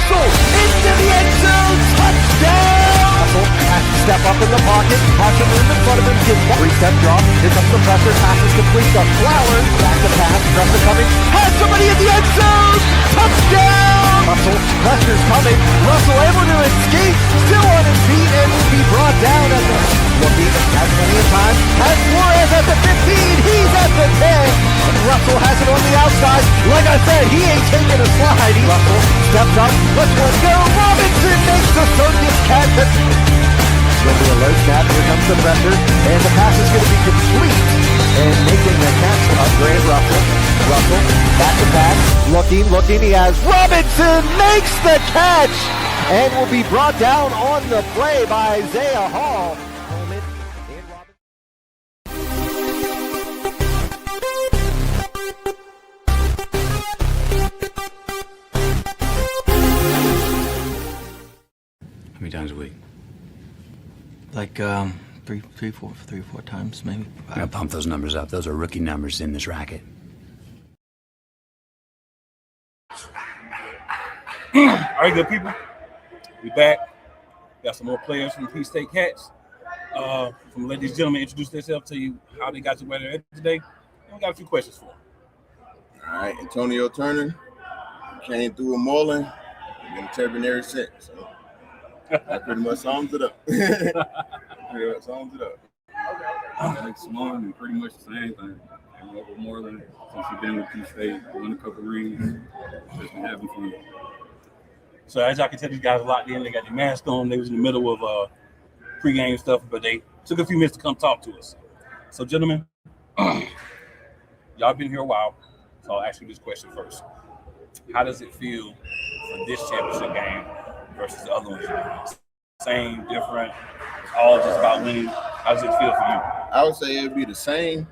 Into the end zone, touchdown! Russell has to step up in the pocket, has some room in front of him, gets that three-step drop, picks up the pressure, passes complete to Flowers, back to pass, pressure coming, has somebody in the end zone, touchdown! Russell, pressure's coming, Russell able to escape, still on his feet, and will be brought down at the looking, has plenty of time, has Flores at the 15, he's at the 10, and Russell has it on the outside, like I said, he ain't taking a slide, Russell steps up, let's go, Robinson makes the circus catch. It's going to be a low snap, here comes the pressure, and the pass is going to be complete, and making the catch of Grant Russell. Russell, back to pass, looking, he has Robinson makes the catch, and will be brought down on the play by Isaiah Hall. How many times a week? Like three or four times, maybe. I gotta pump those numbers up. Those are rookie numbers in this racket. All right, good people. We back. Got some more players from Peach State Cats. I'm gonna let these gentlemen introduce themselves, tell you how they got to where they're at today. And we got a few questions for them. All right, Antonio Turner came through a Moreland, been a Terminator since. So that pretty much sums it up. Alex Swan, pretty much the same thing. And over Moreland, since you've been with P State, won a couple rings, just been having fun. So as y'all can tell, these guys are locked in. They got their mask on. They was in the middle of pregame stuff, but they took a few minutes to come talk to us. So, gentlemen, y'all been here a while, so I'll ask you this question first. How does it feel for this championship game versus the other ones? Same, different, all just about winning? How does it feel for you? I would say it'd be the same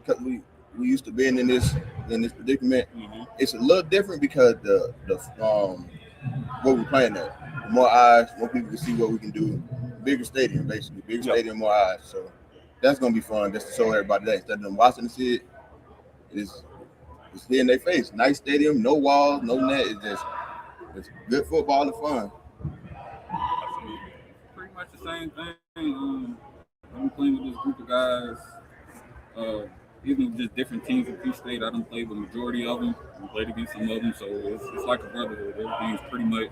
because we used to being in this predicament. Mm-hmm. It's a little different because the what we're playing at. More eyes, more people can see what we can do. Bigger stadium, basically. Bigger stadium, more eyes. So that's gonna be fun just to show everybody that instead of them watching to see it, it's here in their face. Nice stadium, no walls, no net. It's good football and fun. Pretty much the same thing. I'm playing with this group of guys. Even just different teams in Peach State, I don't play with the majority of them. I played against some of them, so it's like a brotherhood. Everything's pretty much,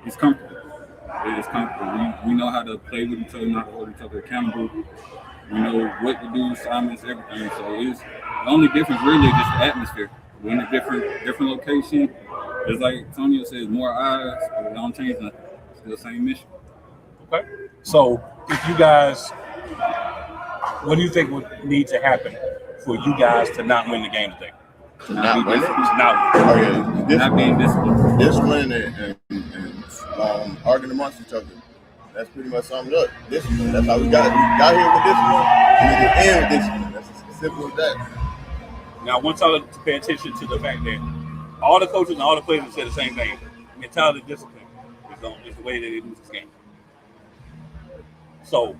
it's comfortable. It's comfortable. We know how to play with each other, not to hold each other accountable. We know what to do, assignments, everything. So it's the only difference really is just the atmosphere. We're in a different location. Just like Antonio says, more eyes, but it don't change nothing. It's still the same mission. Okay. So if you guys, what do you think would need to happen for you guys to not win the game today? To not win it? To not win. Oh, yeah. Not being disciplined. Discipline and arguing amongst each other. That's pretty much something up. Discipline. That's how we got here with discipline. And we can end with discipline. That's as simple as that. Now, I want y'all to pay attention to the fact that all the coaches and all the players have said the same thing. Mentality, discipline is the way that they lose this game. So,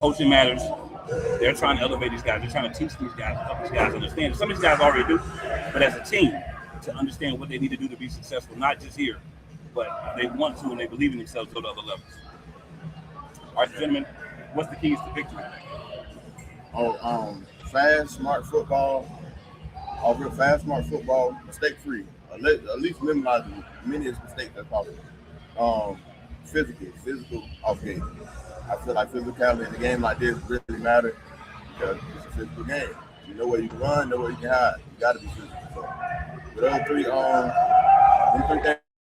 coaching matters. They're trying to elevate these guys. They're trying to teach these guys, help these guys understand. Some of these guys already do, but as a team, to understand what they need to do to be successful, not just here, but they want to and they believe in themselves to go to other levels. All right, gentlemen, what's the keys to victory? Fast, smart football. Real fast, smart football, mistake-free. At least minimize as many mistakes as possible. Physical off game. I feel like physicality in a game like this really matters because it's a physical game. You know where you can run, know where you can hide. You got to be physical. So with those three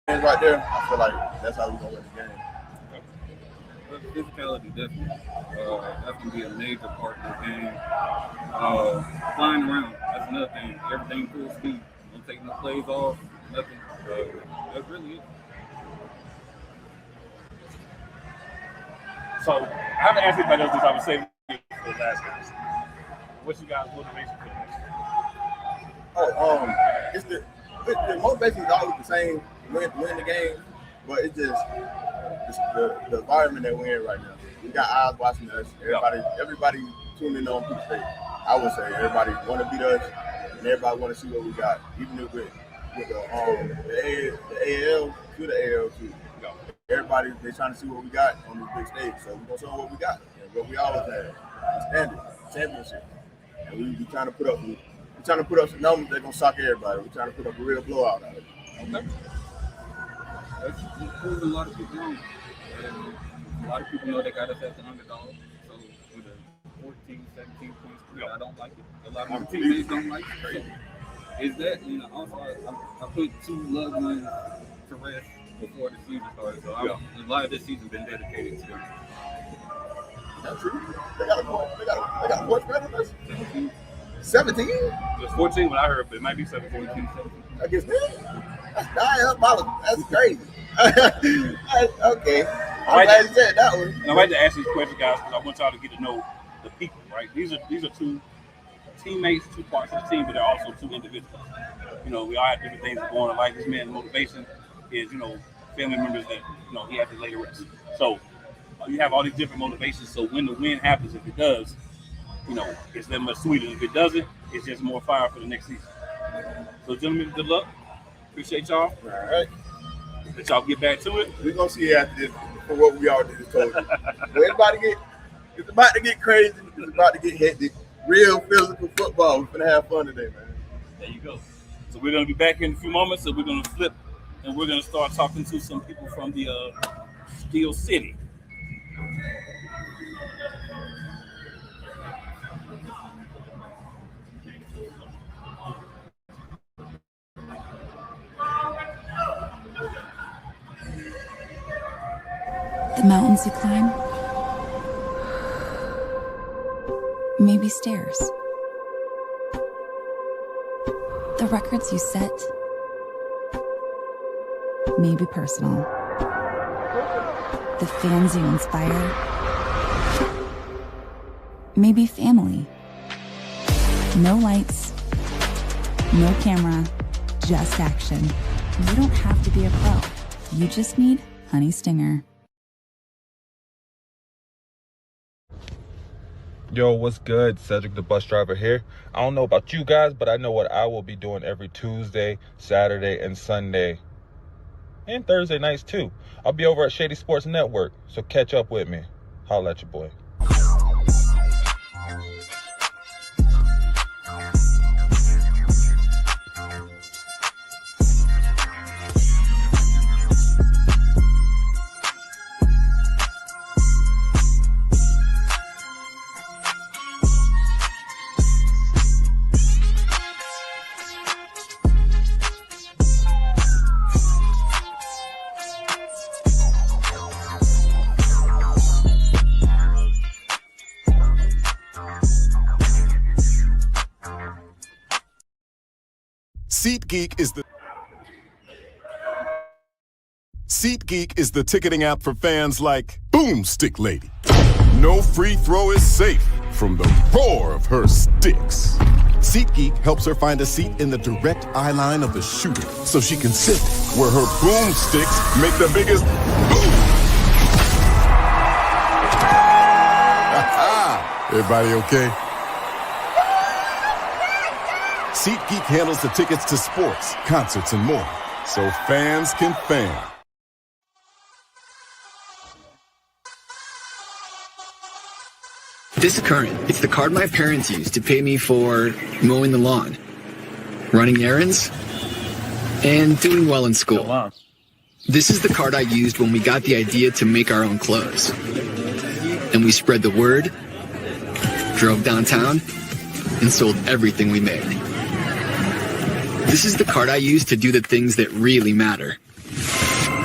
things right there, I feel like that's how we're gonna win the game. Physicality definitely. That's gonna be a major part of the game. Flying around, that's another thing. Everything full speed. Don't take no plays off, nothing. That's really it. So, I haven't asked anybody else this. I would say for the last guys. What's you guys' motivation for this? The motivation is always the same. Win the game, but it's just the environment that we're in right now. We got eyes watching us. Everybody tuning in on Peach State. I would say everybody want to beat us, and everybody want to see what we got. Even with the AL to the AL too. Everybody, they're trying to see what we got on this big stage. So we're going to show them what we got. And what we always had, standard, championship. And we trying to put up some numbers that's going to shock everybody. We're trying to put up a real blowout out of it. Okay. That's proving a lot of people wrong. A lot of people know they got us as the underdog. So with a 14, 17 points, I don't like it. A lot of my teammates don't like it. So is that, also I put two loved ones to rest before the season started. So a lot of this season been dedicated to them. That's true. They got a voice better than us. 17? It was 14 when I heard, but it might be 17. I guess that's diabolical. That's crazy. Okay. I'm glad you said that one. And I'd like to ask these questions, guys, because I want y'all to get to know the people, right? These are two teammates, two parts of the team, but they're also two individuals. We all have different things going on in life. This man's motivation is, family members that, he has to lay to rest. So you have all these different motivations. So when the win happens, if it does, it's that much sweeter. If it doesn't, it's just more fire for the next season. So, gentlemen, good luck. Appreciate y'all. All right. Let y'all get back to it. We're gonna see after this for what we all just told you. It's about to get crazy. It's about to get hectic. Real physical football. We're gonna have fun today, man. There you go. So we're gonna be back in a few moments. So we're gonna flip, and we're gonna start talking to some people from the Steel City. The mountains you climb, maybe stairs. The records you set, maybe personal. The fans you inspire, maybe family. No lights, no camera, just action. You don't have to be a pro. You just need HoneyStinger. Yo, what's good? Cedric the bus driver here. I don't know about you guys, but I know what I will be doing every Tuesday, Saturday, and Sunday. And Thursday nights too. I'll be over at Shady Sports Network, so catch up with me. Holla at your boy. SeatGeek is the ticketing app for fans like Boomstick Lady. No free throw is safe from the roar of her sticks. SeatGeek helps her find a seat in the direct eye line of the shooter so she can sit where her boomsticks make the biggest boom. Everybody okay? SeatGeek handles the tickets to sports, concerts, and more, so fans can fan. This is Current. It's the card my parents used to pay me for mowing the lawn, running errands, and doing well in school. This is the card I used when we got the idea to make our own clothes. And we spread the word, drove downtown, and sold everything we made. This is the card I use to do the things that really matter.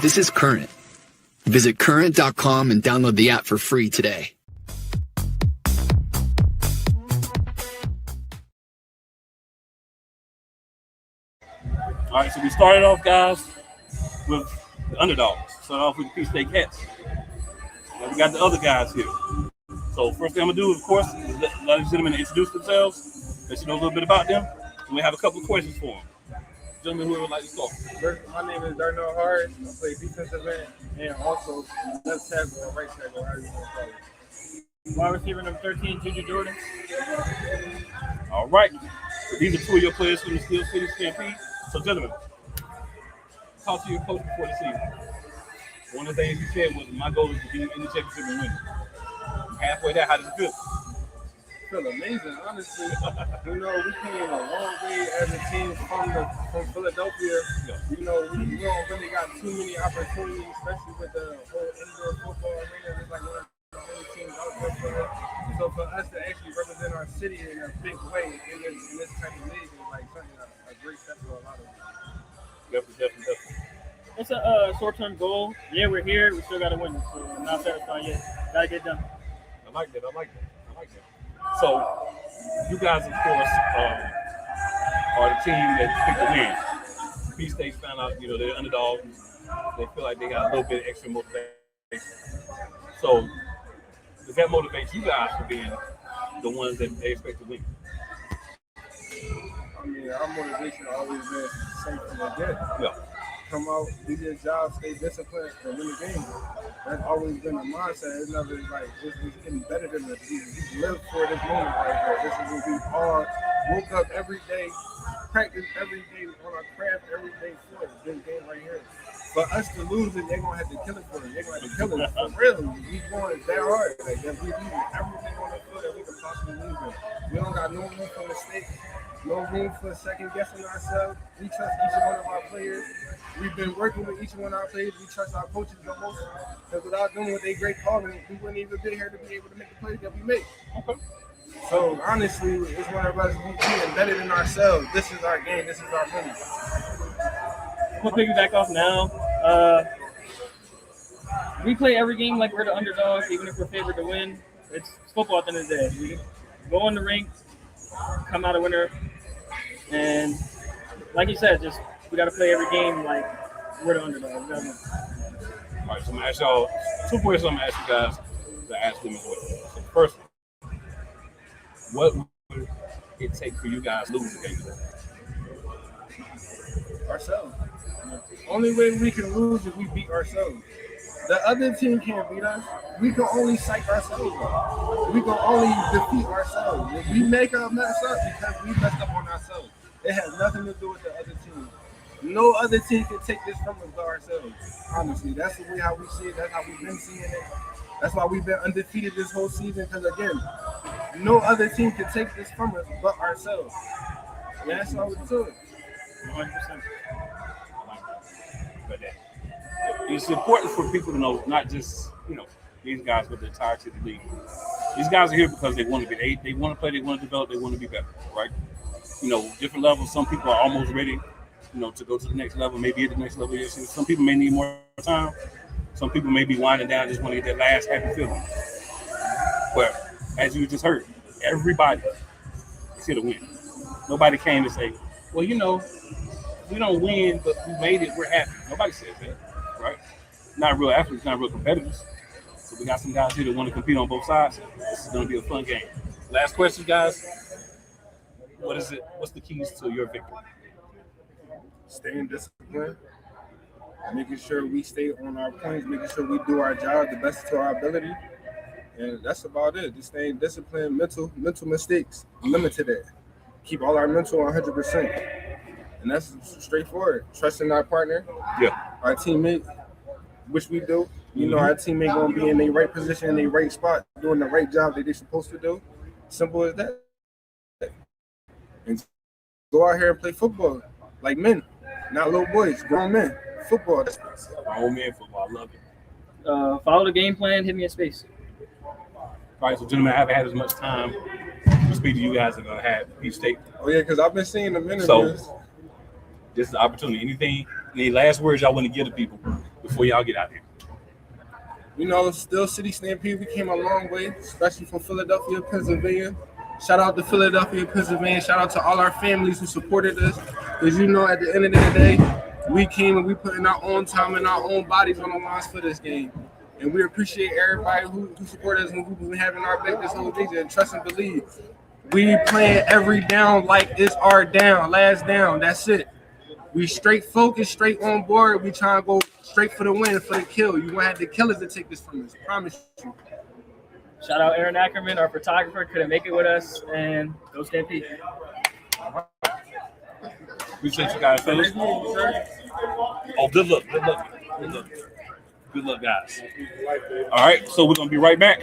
This is Current. Visit current.com and download the app for free today. All right, so we started off, guys, with the underdogs. Started off with the P-State Cats. And we got the other guys here. So first thing I'm going to do, of course, is let these gentlemen introduce themselves, let you know a little bit about them, and we have a couple of questions for them. Gentlemen, whoever would like to start. My name is Darnell Hart. I play defensive end and also left tackle or right tackle, however you want to call it. Wide receiver number 13, Juju Jordan. All right. So these are two of your players from the Steel City Stampede. So, gentlemen, talk to your coach before the season. One of the things you said was, my goal is to be in the championship and win. Halfway there, how does it feel? Feel amazing, honestly. You know, we came a long way as a team from Philadelphia. Yeah. You know, we don't really got too many opportunities, especially with the whole indoor football arena. It's like one of the only teams out there for us. So for us to actually represent our city in a big way in this type of league is like something a great step for a lot of us. Definitely. It's a short-term goal. Yeah, we're here. We still got to win. So I'm not satisfied yet. Got to get done. I like that. So, you guys, of course, are the team that picked the win. P-State found out, they're underdogs. They feel like they got a little bit extra motivation. So, does that motivate you guys for being the ones that they expect to win? I mean, our motivation has always been same from the get. Yeah. Come out, do your job, stay disciplined, and win the game. That's always been the mindset. It's never like it's getting better than this. We live for this moment. Like this is what we are woke up every day, practiced every day on our craft every day for this game right here. For us to lose it, they're gonna have to kill it for us. They're gonna have to kill it for real. We going that hard. Like that we leaving everything on the field that we can possibly lose it. We don't got no room for mistakes, no room for second guessing ourselves. We trust each one of our players. We've been working with each one of our players. We trust our coaches the most. Because without them with their great calling, we wouldn't even be here to be able to make the plays that we make. Okay. So honestly, it's one of us being embedded in ourselves. This is our game. This is our money. I'm gonna piggyback off now. We play every game like we're the underdogs, even if we're favored to win. It's football at the end of the day. We go in the rink, come out a winner, and like you said, just we got to play every game like we're the underdogs. All right, so I'm gonna ask y'all 2 questions. I'm gonna ask you guys to ask them as well. So first, what would it take for you guys to lose the game today? Ourselves. Only way we can lose is we beat ourselves. The other team can't beat us. We can only psych ourselves up. We can only defeat ourselves. If we make a mess up because we messed up on ourselves. It has nothing to do with the other team. No other team can take this from us but ourselves. Honestly, that's the way how we see it. That's how we've been seeing it. That's why we've been undefeated this whole season. Because again, no other team can take this from us but ourselves. And that's all we do. 100%. But it's important for people to know, not just these guys, but the entirety of the league. These guys are here because they want to be. They want to play. They want to develop. They want to be better. Right? Different levels. Some people are almost ready. To go to the next level. Maybe at the next level. Some people may need more time. Some people may be winding down, just want to get that last happy feeling. But as you just heard, everybody is here to win. Nobody came to say, well, we don't win, but we made it, we're happy. Nobody says that, right? Not real athletes, not real competitors. So we got some guys here that want to compete on both sides. This is going to be a fun game. Last question, guys. What is it? What's the keys to your victory? Staying disciplined, making sure we stay on our points, making sure we do our job the best to our ability. And that's about it. Just staying disciplined, mental mistakes, limited it. Keep all our mental 100%. And that's straightforward. Trusting our partner, our teammate, which we do. Our teammate gonna be in the right position, in the right spot, doing the right job that they're supposed to do. Simple as that. And go out here and play football like men, not little boys, grown men. Football. Grown men football. I love it. Follow the game plan. Hit me in space. All right, so gentlemen, I haven't had as much time to speak to you guys as I had Peach State. Oh yeah, because I've been seeing the interviews. So this is the opportunity. Any last words y'all want to give to people before y'all get out here? Still City Stampede. We came a long way, especially from Philadelphia, Pennsylvania. Shout out to Philadelphia, Pennsylvania. Shout out to all our families who supported us. Because at the end of the day, we came and we put in our own time and our own bodies on the lines for this game. And we appreciate everybody who supported us and who's been having our back this whole season. And trust and believe. We playing every down like it's our down, last down. That's it. We straight focused, straight on board. We trying to go straight for the win, for the kill. You won't have the killers to take this from us. I promise you. Shout out Aaron Ackerman, our photographer, couldn't make it with us, and go Stampede. Appreciate you guys, fellas. Oh, good luck. Good luck, guys. All right, so we're going to be right back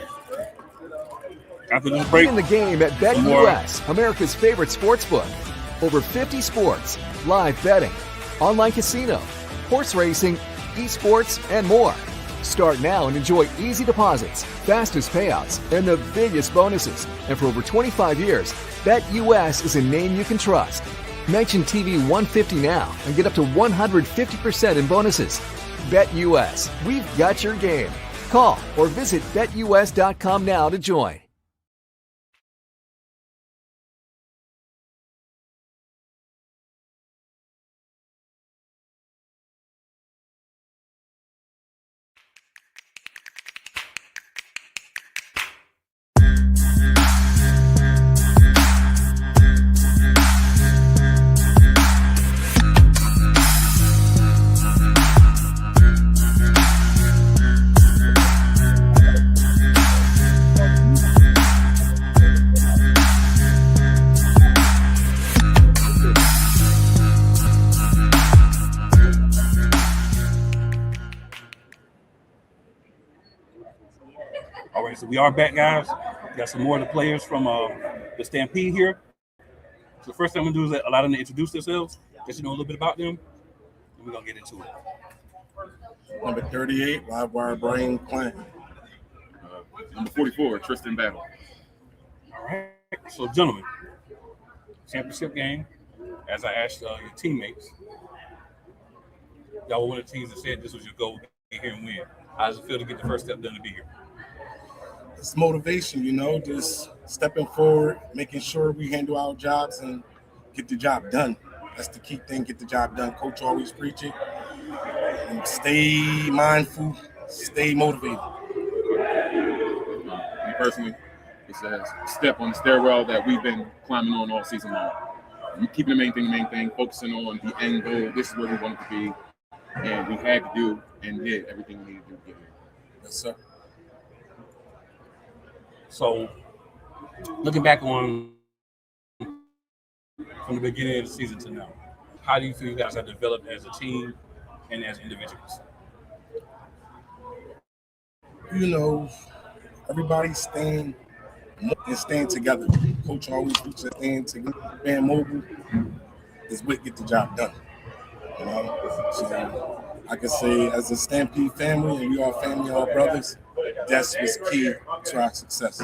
after this break. In the game at BetUS, America's favorite sports book. Over 50 sports, live betting, online casino, horse racing, esports, and more. Start now and enjoy easy deposits, fastest payouts, and the biggest bonuses. And for over 25 years, BetUS is a name you can trust. Mention TV 150 now and get up to 150% in bonuses. BetUS, we've got your game. Call or visit BetUS.com now to join. right, so we are back, guys. We got some more of the players from the Stampede here. So the first thing I'm going to do is allow them to introduce themselves, get to know a little bit about them, and we're going to get into it. Number 38, Livewire Brian Clan. Number 44, Tristan Battle. All right. So, gentlemen, championship game, as I asked your teammates, y'all were one of the teams that said this was your goal, to be here and win. How does it feel to get the first step done to be here? It's motivation, just stepping forward, making sure we handle our jobs and get the job done. That's the key thing, get the job done. Coach always preach it. And stay mindful, stay motivated. Me personally, it's a step on the stairwell that we've been climbing on all season long. Keeping the main thing, focusing on the end goal. This is where we wanted to be. And we had to do and did everything we needed to do to get here. Yes, sir. So, looking back on from the beginning of the season to now, how do you feel you guys have developed as a team and as individuals? Everybody's staying together. Coach always preaches staying together. Being mobile is what get the job done. So I can say, as a Stampede family, and we are family, all brothers, that's what's key to our success.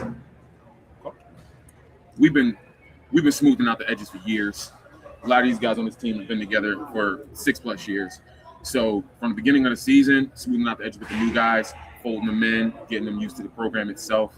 We've been smoothing out the edges for years. A lot of these guys on this team have been together for 6+ years. So from the beginning of the season, smoothing out the edges with the new guys, folding them in, getting them used to the program itself,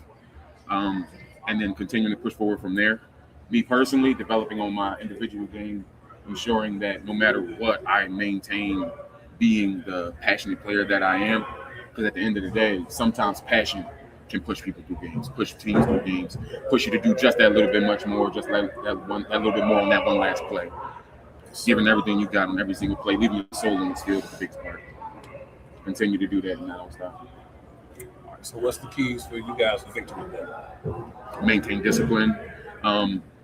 and then continuing to push forward from there. Me personally, developing on my individual game, ensuring that no matter what, I maintain being the passionate player that I am. Because at the end of the day, sometimes passion can push people through games, push teams through games, push you to do just that little bit much more, just like that little bit more on that one last play. Giving everything you got on every single play, leaving your soul in the field is the biggest part. Continue to do that, and that don't stop. All right, so what's the keys for you guys for victory today? Maintain discipline.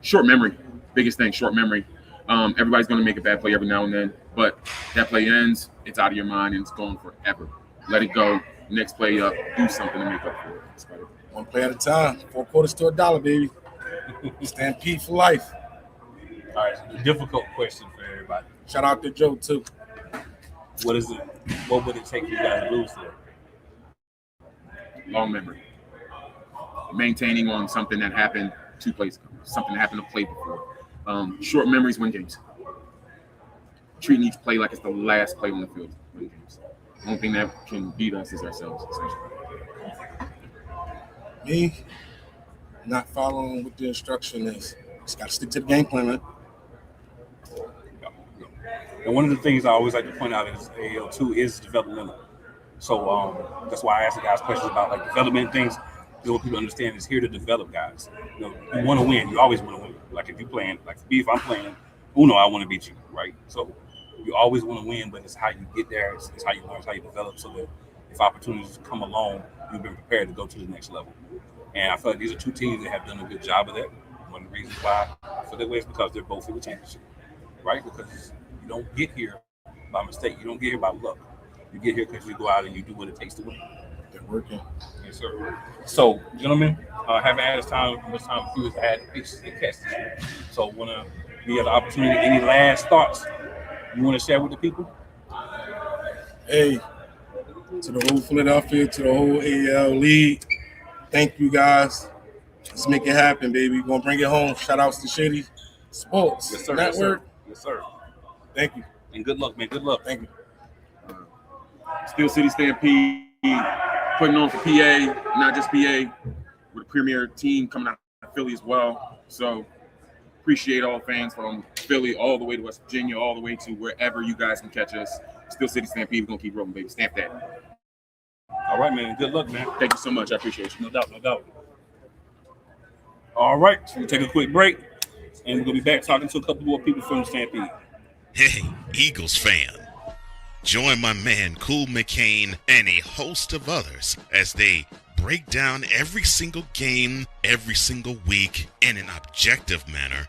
Short memory. Biggest thing, short memory. Everybody's going to make a bad play every now and then, but that play ends, it's out of your mind, and it's gone forever. Let it go. Next play up. Do something to make up for it. One play at a time. 4 quarters to $1, baby. Stampede for life. All right, so the difficult question for everybody. Shout out to Joe, too. What would it take for you guys to lose today? Long memory. Maintaining on something that happened 2 plays ago, something that happened a play before. Short memories win games. Treating each play like it's the last play on the field win games. The only thing that can beat us is ourselves, essentially. Me, not following what the instruction is. Just got to stick to the game plan, man. And one of the things I always like to point out is AAL2 is developmental. So that's why I ask the guys questions about like development things. What people understand is here to develop guys. You want to win. You always want to win. Like if you're playing, like for me, if I'm playing Uno, I want to beat you, right? So you always want to win, but it's how you get there. It's how you learn, it's how you develop, so that if opportunities come along, you've been prepared to go to the next level. And I feel like these are 2 teams that have done a good job of that. One of the reasons why I feel that way is because they're both in the championship, right? Because you don't get here by mistake. You don't get here by luck. You get here because you go out and you do what it takes to win. They're working. Yes, sir. So, gentlemen, haven't had much time for you to add pieces and cast this year. So, we have the opportunity. Any last thoughts you want to share with the people? Hey, to the whole Philadelphia, to the whole AL League, thank you guys. Let's make it happen, baby. We're going to bring it home. Shout outs to Shady Sports Network. Yes, sir. Thank you. And good luck, man. Good luck. Thank you. Steel City Stampede, putting on for PA, not just PA, with a premier team coming out of Philly as well. So appreciate all fans from Philly all the way to West Virginia, all the way to wherever you guys can catch us. Steel City Stampede, we're going to keep rolling, baby. Stamp that. All right, man. Good luck, man. Thank you so much. I appreciate you. No doubt. All right. So we'll take a quick break, and we're going to be back talking to a couple more people from the Stampede. Hey, Eagles fan. Join my man Cool McCain and a host of others as they break down every single game, every single week in an objective manner,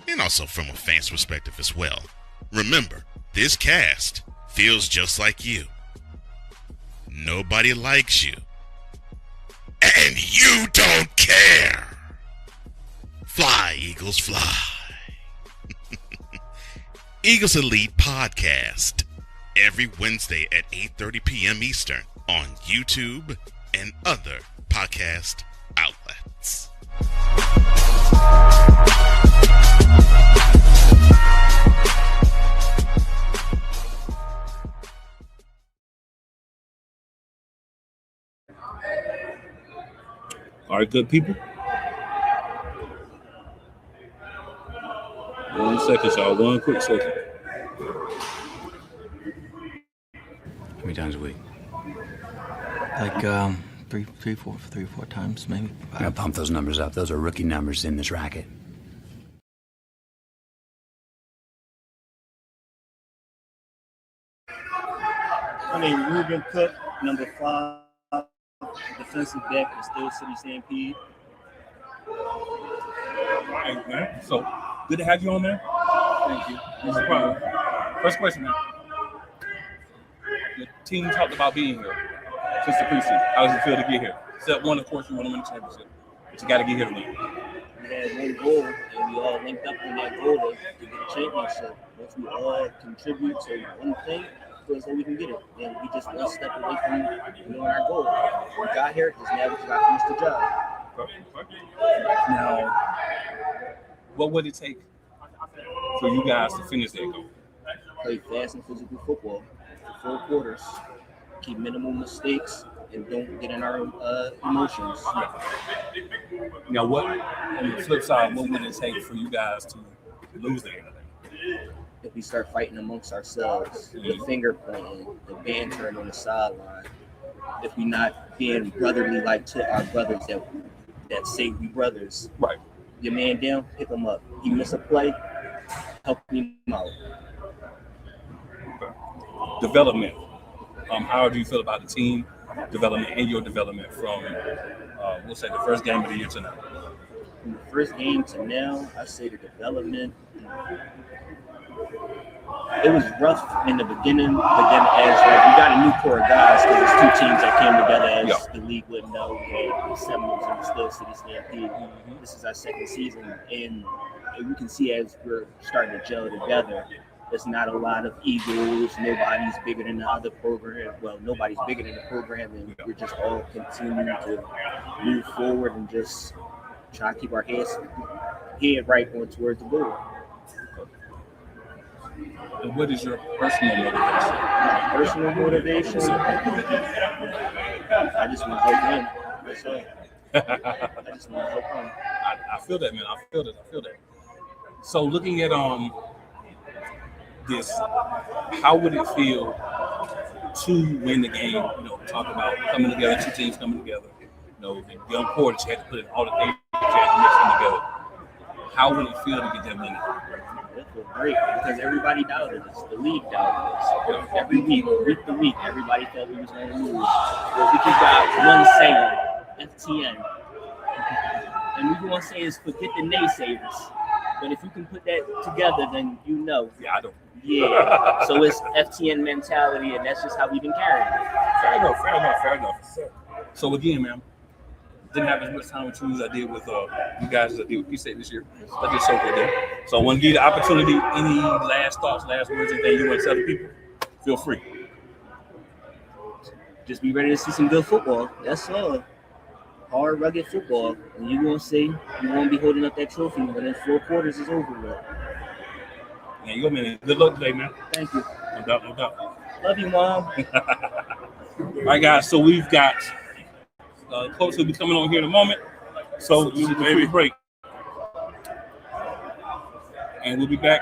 and also from a fan's perspective as well. Remember, this cast feels just like you. Nobody likes you. And you don't care. Fly, Eagles, fly. Eagles Elite Podcast. Every Wednesday at 8:30 p.m. Eastern on YouTube and other podcast outlets. All right, good people. 1 second, y'all. 1 quick second. How many times a week? Like three or four times, maybe. I'm gonna pump those numbers up. Those are rookie numbers in this racket. My name is Ruben Cook, number 5, defensive back for Steel City Stampede. Hey, man. So, good to have you on, man. Thank you. No problem. First question, man. The team talked about being here since the preseason. How does it feel to get here? Step one, of course, you want to win the championship, but you got to get here to win. We had one goal, and we all linked up on that goal to get a championship. Once we all contribute to one thing, so we can get it. And we just one step away from doing our goal. We got here, just now we got to finish the job. Now, what would it take for you guys to finish that goal? Play fast and physical football for 4 quarters. Keep minimal mistakes and don't get in our emotions. Now, what on the flip side, what would it take for you guys to lose that game? If we start fighting amongst ourselves, the finger pointing, the bantering on the sideline, if we're not being brotherly like to our brothers that say we brothers. Right. Your man down, pick him up. He miss a play, help him out. Development. How do you feel about the team development and your development from, we'll say, the first game of the year to now? From the first game to now, I say the development. It was rough in the beginning, but then as we got a new core of guys, because it's 2 teams that came together as the league wouldn't know. We had the Seminoles and the Steel City Stampede. This is our second season, and we can see as we're starting to gel together, there's not a lot of egos. Nobody's bigger than the other program. Well, nobody's bigger than the program, and we're just all continuing to move forward and just try to keep our head right going towards the goal. And what is your personal motivation? My personal motivation? I just want to help him. That's all. I just want to help him. I feel that, man. I feel that. So looking at this, how would it feel to win the game? You know, talk about coming together, 2 teams coming together. You know, the young core that you had to put in all the things you had to mix them together. How would it feel to get that win? It feels great because everybody doubted us. The league doubted us. Every week to week, everybody thought we was going to lose. Well, we just got one saying, FTN. And we going to say is forget the naysayers. But if you can put that together, then you know. Yeah, I don't. Yeah. So it's FTN mentality, and that's just how we've been carrying it. Fair enough. So again, man, didn't have as much time with you as I did with you guys as I did with P-State this year. I did so good there. So I want to give you the opportunity. Any last thoughts, last words, anything you want to tell the people? Feel free. Just be ready to see some good football. That's all. Hard, rugged football. And you're going to see, you won't be holding up that trophy when that 4 quarters is over with. Yeah, you go, man. Good luck today, man. Thank you. No doubt. Love you, Mom. All right, guys. So we've got Coach will be coming on here in a moment. So this is a quick break. And we'll be back.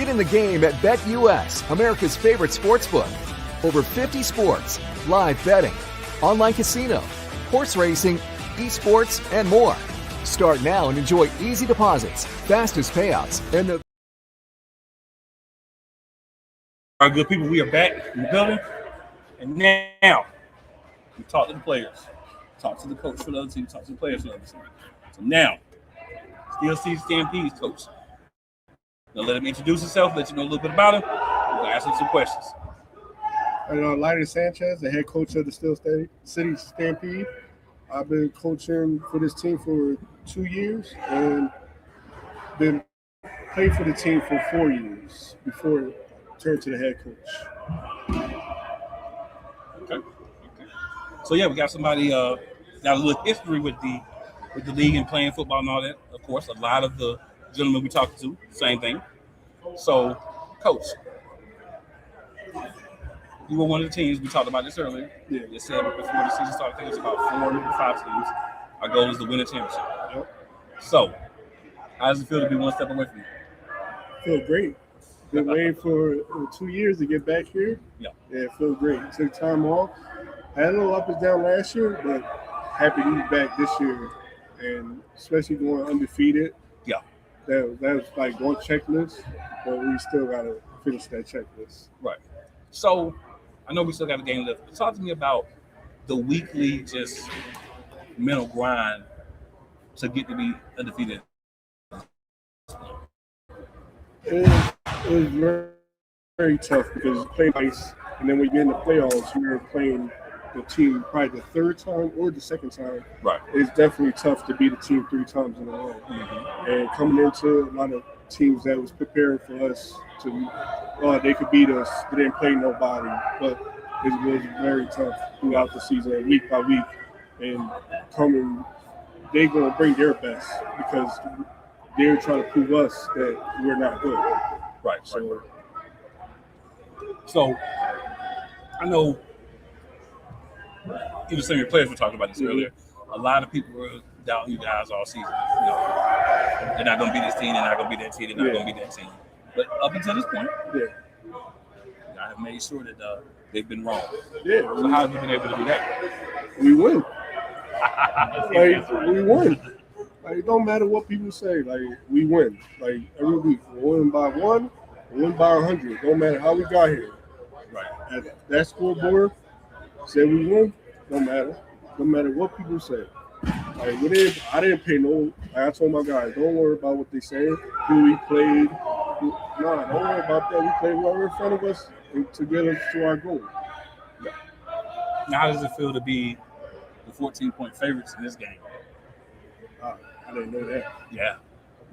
Get in the game at BetUS, America's favorite sportsbook. Over 50 sports, live betting, online casino, horse racing, esports, and more. Start now and enjoy easy deposits, fastest payouts, and the... All right, good people, we are back in the building. And now, we talk to the players. Talk to the coach for the other team. Talk to the players for the other team. So now, Steel City Stampede's coach. Gonna let him introduce himself, let you know a little bit about him. We're gonna ask him some questions. Larry Sanchez, the head coach of the Steel City Stampede. I've been coaching for this team for 2 years and been played for the team for 4 years before I turned to the head coach. Okay. So yeah, we got somebody got a little history with the league and playing football and all that. Of course, a lot of the gentlemen we talked to, same thing. So, coach, you were one of the teams. We talked about this earlier. Yeah. You said before the season started, I think it's about 4 maybe 5 teams. Our goal is to win a championship. Yep. So, how does it feel to be one step away from you? Feel great. Been waiting for 2 years to get back here. Yeah. Yeah, feel great. Took time off. Had a little up and down last year, but happy to be back this year. And especially going undefeated. Yeah. That was like one checklist, but we still got to finish that checklist. Right. So, I know we still got a game left, but talk to me about the weekly just mental grind to get to be undefeated. It was very, very tough because you play nice, and then when you get in the playoffs, you're playing the team probably the third time or the second time. Right. It's definitely tough to beat a team 3 times in a row. Mm-hmm. And coming into a lot of teams that was preparing for us to, they could beat us. They didn't play nobody, but it was very tough throughout the season, week by week. And they're going to bring their best because they're trying to prove us that we're not good. Right. So I know even some of your players were talking about this earlier. A lot of people were doubting you guys all season. You know, they're not going to be this team. They're not going to be that team. They're not going to be that team. But up until this point, I have made sure that they've been wrong. Yeah. So how have you been able to do that? We win. We win. Like, it don't matter what people say. Like, we win. Like, every week, we win by 1, we win by 100. Don't matter how we got here. Right. At that scoreboard said we win. Don't matter. No matter what people say. Like, I didn't pay no. I told my guys, don't worry about what they say. Who we played. Nah, don't worry about that. We played whoever in front of us to get us to our goal. Yeah. Now, how does it feel to be the 14-point favorites in this game? I didn't know that. Yeah.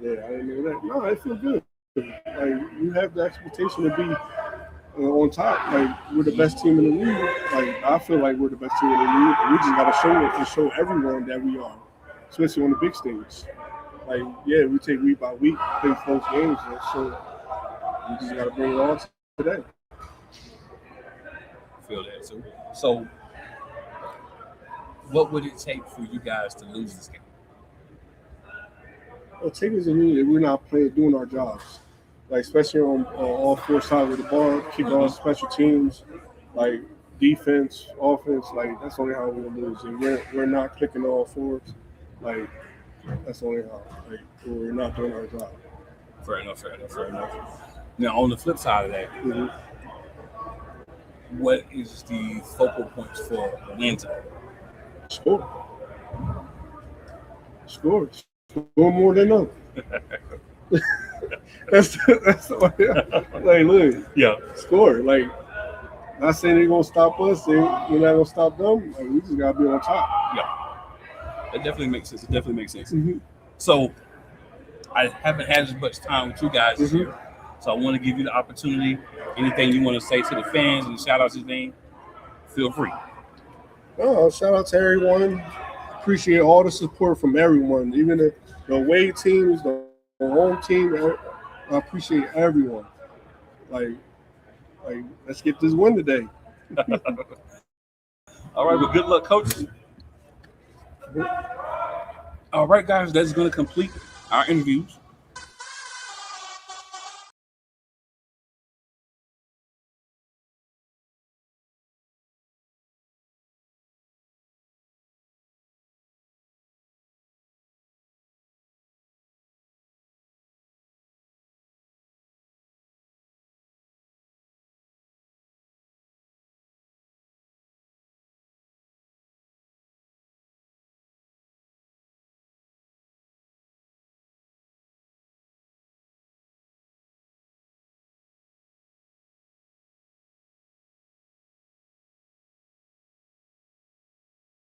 Yeah, I didn't know that. No, I feel good. Like, you have the expectation to be on top. Like, we're the best team in the league. Like, I feel like we're the best team in the league. And we just got to show it and show everyone that we are, especially on the big stage. Like, yeah, we take week by week, play close games, and so we just got to bring it on today. I feel that too. So, what would it take for you guys to lose this game? Well, take us in if we're not doing our jobs, like especially on all 4 sides of the ball, keep on special teams, like defense, offense. Like, that's only how we'll lose. And we're not clicking all 4s. Like, that's only how. Like, we're not doing our job. Fair enough. Now, on the flip side of that, what is the focal points for Atlanta? Score more than them. that's like, look. Yeah. Score. Like, not saying they're gonna stop us. We're not gonna stop them. Like, we just gotta be on top. Yeah. That definitely makes sense. Mm-hmm. So, I haven't had as much time with you guys this year. So I want to give you the opportunity. Anything you want to say to the fans and shout out his name, feel free. Oh, shout out to everyone. Appreciate all the support from everyone, even the away teams, the home team. I appreciate everyone. Like, let's get this win today. All right, well, good luck, coach. All right, guys, that's going to complete our interviews